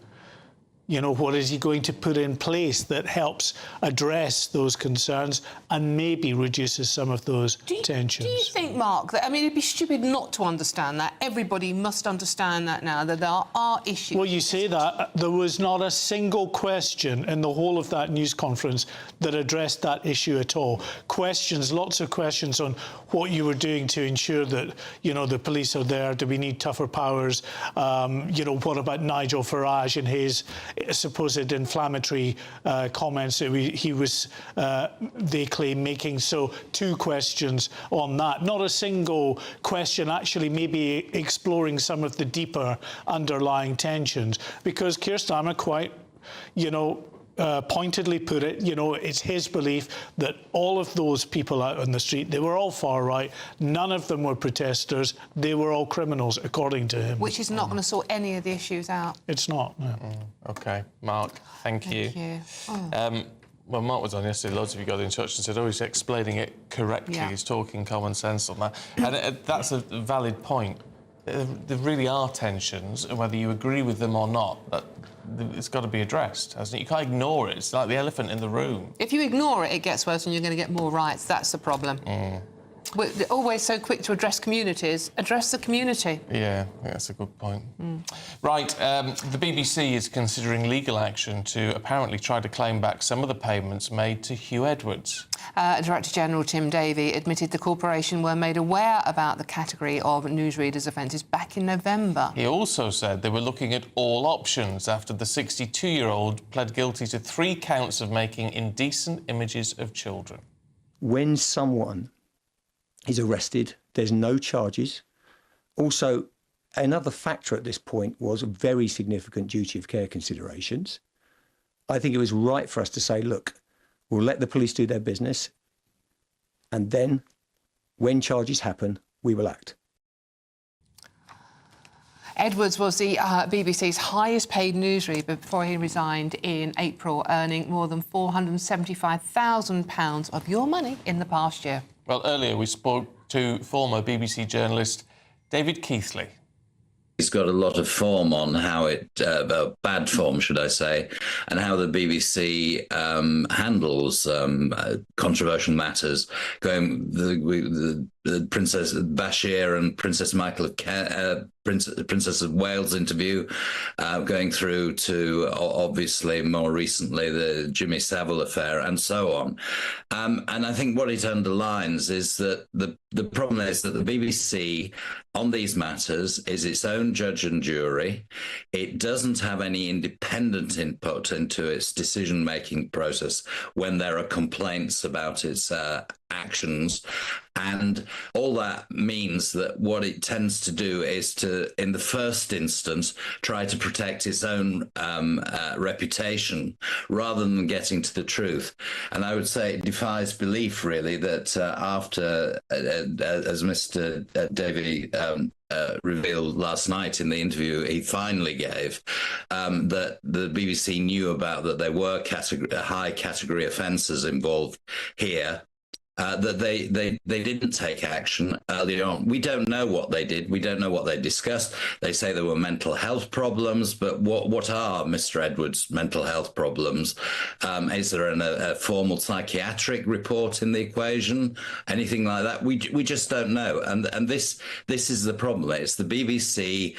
What is he going to put in place that helps address those concerns and maybe reduces some of those tensions? Do you think, Mark, that, it'd be stupid not to understand that? Everybody must understand that now, that there are issues. Well, you say that. There was not a single question in the whole of that news conference that addressed that issue at all. Lots of questions on what you were doing to ensure that, the police are there. Do we need tougher powers? What about Nigel Farage and his supposed inflammatory comments that he was, they claim, making. So 2 questions on that. Not a single question actually maybe exploring some of the deeper underlying tensions, because Keir Starmer quite, pointedly put it, it's his belief that all of those people out on the street, they were all far right. None of them were protesters. They were all criminals, according to him. Which is not going to sort any of the issues out. It's not, no. OK, Mark, thank you. Well, Mark was on yesterday. Loads of you got in touch and said, he's explaining it correctly. Yeah. He's talking common sense on that. And that's a valid point. There really are tensions, and whether you agree with them or not, it's got to be addressed, hasn't it? You can't ignore it. It's like the elephant in the room. If you ignore it, it gets worse and you're going to get more riots. That's the problem. We're always so quick to address communities. Address the community. Yeah, that's a good point. Right, the BBC is considering legal action to apparently try to claim back some of the payments made to Huw Edwards. Director General Tim Davie admitted the corporation were made aware about the category of newsreaders' offences back in November. He also said they were looking at all options after the 62-year-old pled guilty to 3 counts of making indecent images of children. When someone is arrested, there's no charges. Also, another factor at this point was a very significant duty of care considerations. I think it was right for us to say, look, we'll let the police do their business, and then, when charges happen, we will act. Edwards was the BBC's highest-paid newsreader before he resigned in April, earning more than £475,000 of your money in the past year. Well, earlier we spoke to former BBC journalist David Keithley. He's got a lot of form on how bad form, should I say, and how the BBC handles controversial matters. The Princess Bashir and Princess Michael of Princess of Wales interview, going through to obviously more recently the Jimmy Savile affair, and so on. And I think what it underlines is that the problem is that the BBC on these matters is its own judge and jury. It doesn't have any independent input into its decision-making process when there are complaints about its actions. And all that means that what it tends to do is to, in the first instance, try to protect its own reputation rather than getting to the truth. And I would say it defies belief, really, that after, as Mr. Davie revealed last night in the interview he finally gave, that the BBC knew about that there were high category offences involved here. That they didn't take action early on. We don't know what they did. We don't know what they discussed. They say there were mental health problems, but what are Mr. Edwards' mental health problems? Is there a formal psychiatric report in the equation? Anything like that? We just don't know. And this is the problem. It's the BBC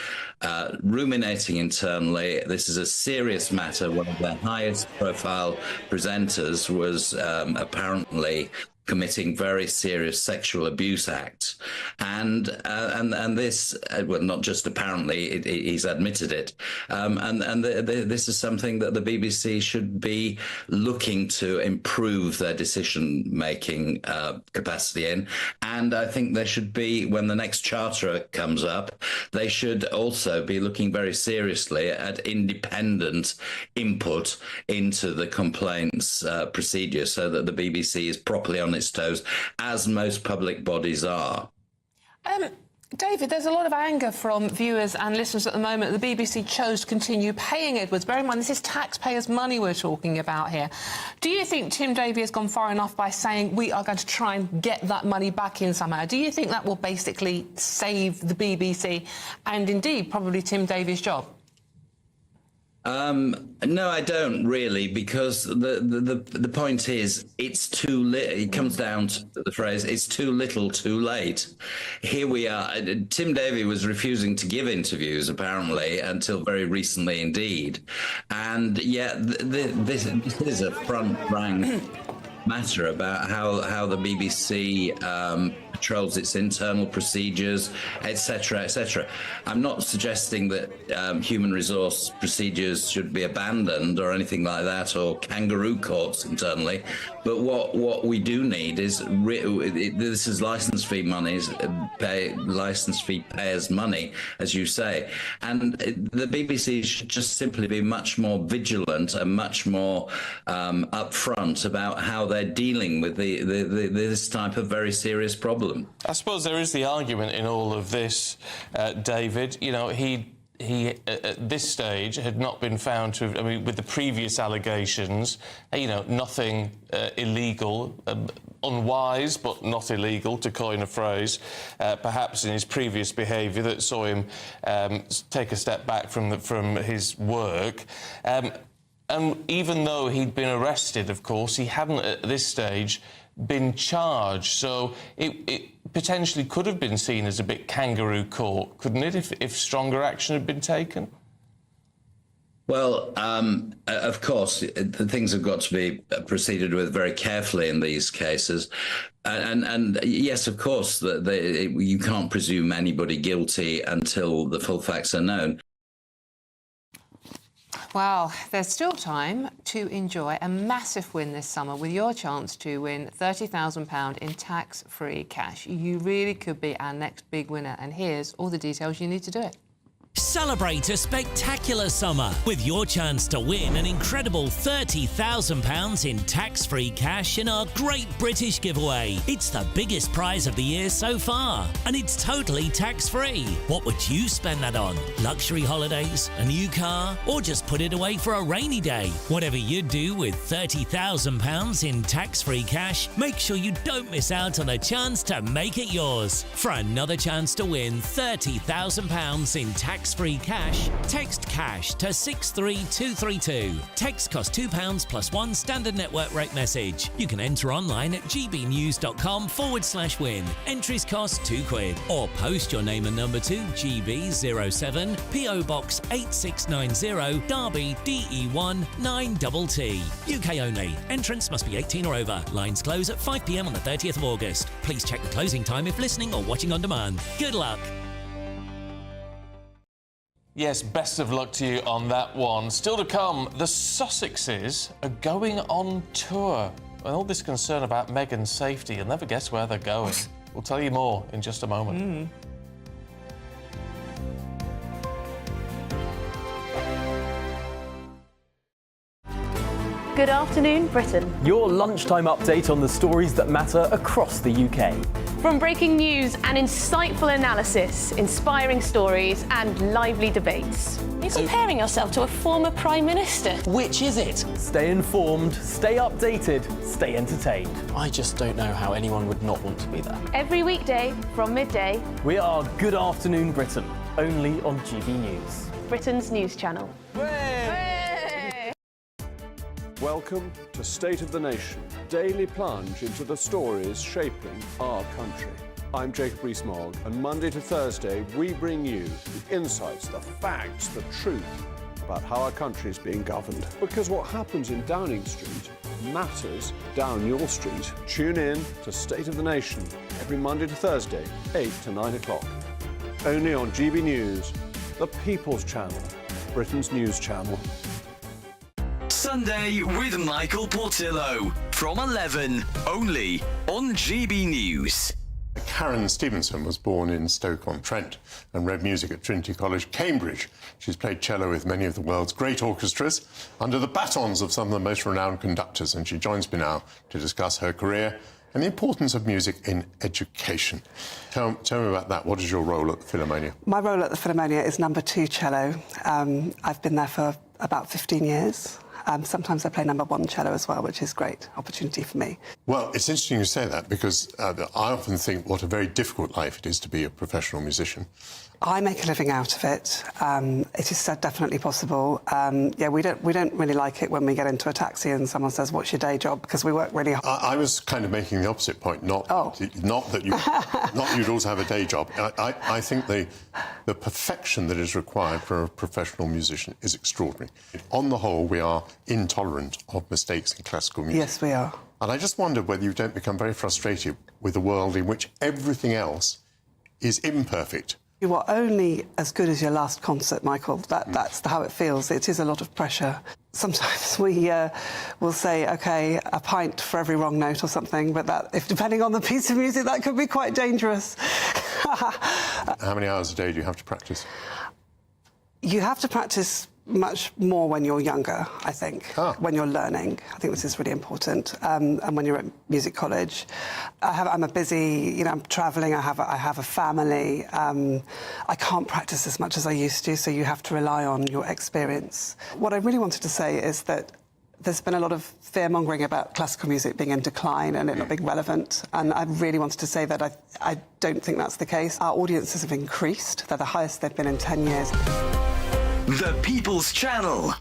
ruminating internally. This is a serious matter. One of their highest profile presenters was apparently committing very serious sexual abuse acts, and this, well, not just apparently, he's admitted it, this is something that the BBC should be looking to improve their decision-making capacity in, and I think they should be, when the next charter comes up, they should also be looking very seriously at independent input into the complaints procedure, so that the BBC is properly on its toes, as most public bodies are. David, there's a lot of anger from viewers and listeners at the moment. The BBC chose to continue paying Edwards. Bear in mind, this is taxpayers' money we're talking about here. Do you think Tim Davie has gone far enough by saying we are going to try and get that money back in somehow? Do you think that will basically save the BBC and indeed probably Tim Davie's job? No, I don't really, because the point is, it's too late. It comes down to the phrase, it's too little, too late. Here we are. Tim Davie was refusing to give interviews, apparently, until very recently indeed. And yet, this is a front-rank matter about how the BBC controls its internal procedures, etc., etc. I'm not suggesting that human resource procedures should be abandoned or anything like that, or kangaroo courts internally. But what we do need is this is license fee license fee payers' money, as you say, and the BBC should just simply be much more vigilant and much more upfront about how they're dealing with this type of very serious problem. I suppose there is the argument in all of this, David. You know, he at this stage had not been found to, I mean, with the previous allegations, you know, nothing illegal, unwise but not illegal, to coin a phrase, perhaps in his previous behaviour that saw him take a step back from his work. And even though he'd been arrested, of course, he hadn't at this stage been charged. So it potentially could have been seen as a bit kangaroo court, couldn't it, if stronger action had been taken? Well, of course, things have got to be proceeded with very carefully in these cases. And yes, of course, you can't presume anybody guilty until the full facts are known. Well, there's still time to enjoy a massive win this summer with your chance to win £30,000 in tax-free cash. You really could be our next big winner, and here's all the details you need to do it. Celebrate a spectacular summer with your chance to win an incredible £30,000 in tax-free cash in our Great British Giveaway. It's the biggest prize of the year so far, and it's totally tax-free. What would you spend that on? Luxury holidays, a new car, or just put it away for a rainy day? Whatever you do with £30,000 in tax-free cash, make sure you don't miss out on the chance to make it yours. For another chance to win £30,000 in tax-free cash, text cash to 63232. Text costs £2 plus one standard network rate message. You can enter online at gbnews.com/win. Entries cost £2, or post your name and number to GB07 PO Box 8690 Derby DE1 9TT. UK only. Entrants must be 18 or over. Lines close at 5 p.m. on the 30th of August. Please check the closing time if listening or watching on demand. Good luck. Yes, best of luck to you on that one. Still to come, the Sussexes are going on tour. And all this concern about Meghan's safety, you'll never guess where they're going. We'll tell you more in just a moment. Good afternoon, Britain. Your lunchtime update on the stories that matter across the UK. From breaking news and insightful analysis, inspiring stories and lively debates. You're comparing yourself to a former Prime Minister. Which is it? Stay informed, stay updated, stay entertained. I just don't know how anyone would not want to be there. Every weekday from midday. We are Good Afternoon Britain, only on GB News. Britain's news channel. Welcome to State of the Nation, daily plunge into the stories shaping our country. I'm Jacob Rees-Mogg, and Monday to Thursday we bring you the insights, the facts, the truth about how our country is being governed. Because what happens in Downing Street matters down your street. Tune in to State of the Nation every Monday to Thursday, 8 to 9 o'clock. Only on GB News, the People's Channel, Britain's news channel. Sunday with Michael Portillo from 11, only on GB News. Karen Stevenson was born in Stoke-on-Trent and read music at Trinity College, Cambridge. She's played cello with many of the world's great orchestras under the batons of some of the most renowned conductors, and she joins me now to discuss her career and the importance of music in education. Tell me about that. What is your role at the Philharmonia? My role at the Philharmonia is number 2 cello. I've been there for about 15 years. Sometimes I play number 1 cello as well, which is a great opportunity for me. Well, it's interesting you say that, because I often think what a very difficult life it is to be a professional musician. I make a living out of it. It is definitely possible. Yeah, we don't really like it when we get into a taxi and someone says, "What's your day job?" Because we work really hard. I was kind of making the opposite point. Not that you'd also have a day job. I think the perfection that is required for a professional musician is extraordinary. On the whole, we are intolerant of mistakes in classical music. Yes, we are. And I just wondered whether you don't become very frustrated with a world in which everything else is imperfect. You are only as good as your last concert, Michael. That's how it feels. It is a lot of pressure. Sometimes we will say, OK, a pint for every wrong note or something, but that, if depending on the piece of music, that could be quite dangerous. How many hours a day do you have to practice? You have to practice much more when you're younger, I think, when you're learning. I think this is really important. And when you're at music college. I'm a busy, I'm travelling, I have a family. I can't practice as much as I used to, so you have to rely on your experience. What I really wanted to say is that there's been a lot of fear-mongering about classical music being in decline and it not being relevant. And I really wanted to say that I don't think that's the case. Our audiences have increased. They're the highest they've been in 10 years. The People's Channel.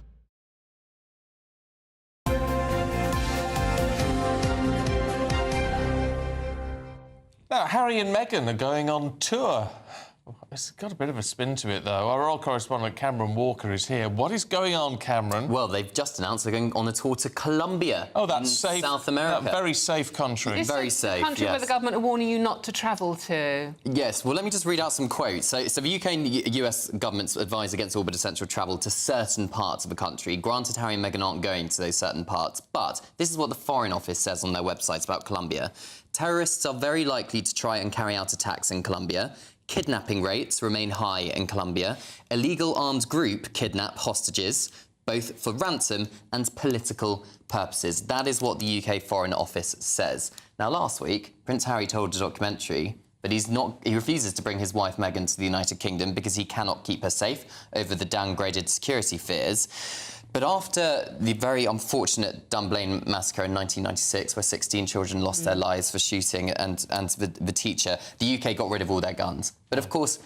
Now, Harry and Meghan are going on tour. It's got a bit of a spin to it, though. Our royal correspondent Cameron Walker is here. What is going on, Cameron? Well, they've just announced they're going on a tour to Colombia. Oh, that's safe. South America. That very safe country. Very safe, country where the government are warning you not to travel to. Yes, well, let me just read out some quotes. So the UK and US governments advise against all but essential travel to certain parts of the country. Granted, Harry and Meghan aren't going to those certain parts, but this is what the Foreign Office says on their websites about Colombia. Terrorists are very likely to try and carry out attacks in Colombia. Kidnapping rates remain high in Colombia. Illegal armed group kidnap hostages, both for ransom and political purposes. That is what the UK Foreign Office says. Now, last week, Prince Harry told a documentary that he refuses to bring his wife Meghan to the United Kingdom because he cannot keep her safe over the downgraded security fears. But after the very unfortunate Dunblane massacre in 1996, where 16 children lost their lives for shooting and the teacher, the UK got rid of all their guns. But of course,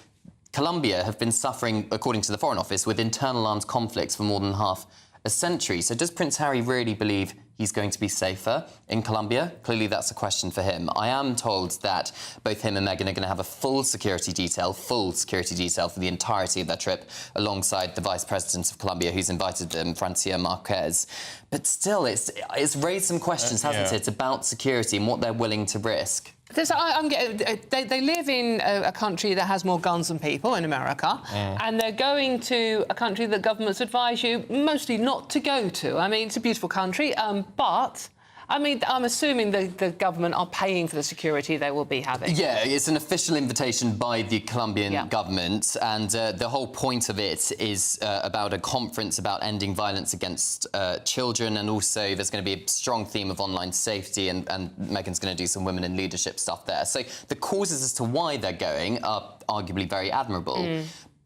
Colombia have been suffering, according to the Foreign Office, with internal armed conflicts for more than half a century. So does Prince Harry really believe he's going to be safer in Colombia? Clearly, that's a question for him. I am told that both him and Meghan are going to have a full security detail for the entirety of their trip, alongside the Vice President of Colombia, who's invited them, Francia Marquez. But still, it's raised some questions, hasn't it, about security and what they're willing to risk. They live in a country that has more guns than people, in America, and they're going to a country that governments advise you mostly not to go to. I mean, it's a beautiful country, but... I mean, I'm assuming the government are paying for the security they will be having. Yeah, it's an official invitation by the Colombian government, and the whole point of it is about a conference about ending violence against children, and also there's going to be a strong theme of online safety, and Meghan's going to do some women in leadership stuff there. So the causes as to why they're going are arguably very admirable.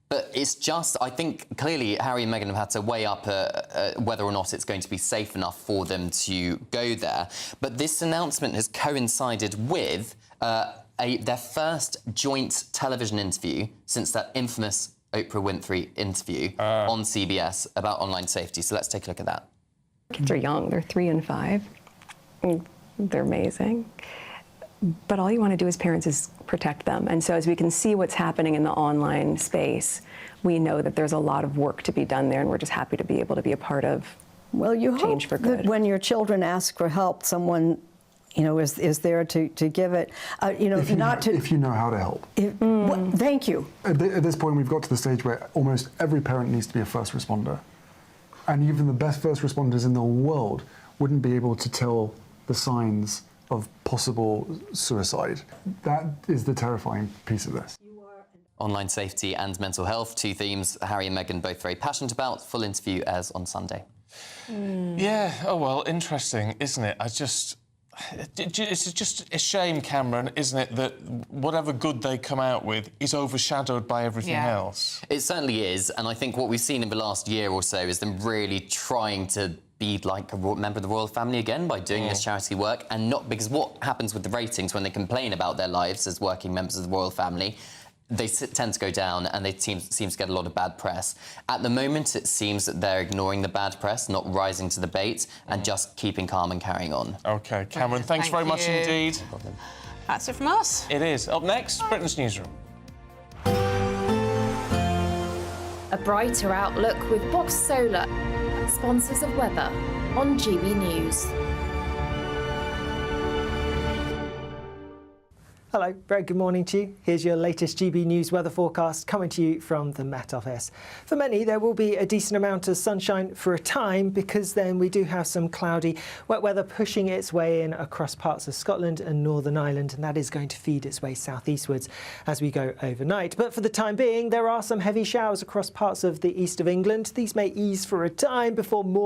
But it's just, I think, clearly Harry and Meghan have had to weigh up whether or not it's going to be safe enough for them to go there. But this announcement has coincided with their first joint television interview since that infamous Oprah Winfrey interview on CBS about online safety. So let's take a look at that. Kids are young. They're 3 and 5. They're amazing. But all you want to do as parents is protect them. And so as we can see what's happening in the online space, we know that there's a lot of work to be done there, and we're just happy to be able to be a part of change for good. That when your children ask for help, someone, is there to give it. If you know how to help. Thank you. At this point, we've got to the stage where almost every parent needs to be a first responder. And even the best first responders in the world wouldn't be able to tell the signs of possible suicide. That is the terrifying piece of this. Online safety and mental health, 2 themes Harry and Meghan both very passionate about. Full interview airs on Sunday. Yeah, oh well, interesting, isn't it? It's just a shame, Cameron, isn't it, that whatever good they come out with is overshadowed by everything else? It certainly is, and I think what we've seen in the last year or so is them really trying to be like a member of the royal family again by doing this charity work, and not because what happens with the ratings when they complain about their lives as working members of the royal family, they tend to go down and they seem to get a lot of bad press. At the moment, it seems that they're ignoring the bad press, not rising to the bait, and just keeping calm and carrying on. OK, Cameron, thanks very much indeed. No problem. That's it from us. It is. Up next, Britain's Newsroom. A brighter outlook with Box Solar, sponsors of weather on GB News. Hello, very good morning to you. Here's your latest GB News weather forecast coming to you from the Met Office. For many, there will be a decent amount of sunshine for a time, because then we do have some cloudy, wet weather pushing its way in across parts of Scotland and Northern Ireland, and that is going to feed its way southeastwards as we go overnight. But for the time being, there are some heavy showers across parts of the east of England. These may ease for a time before more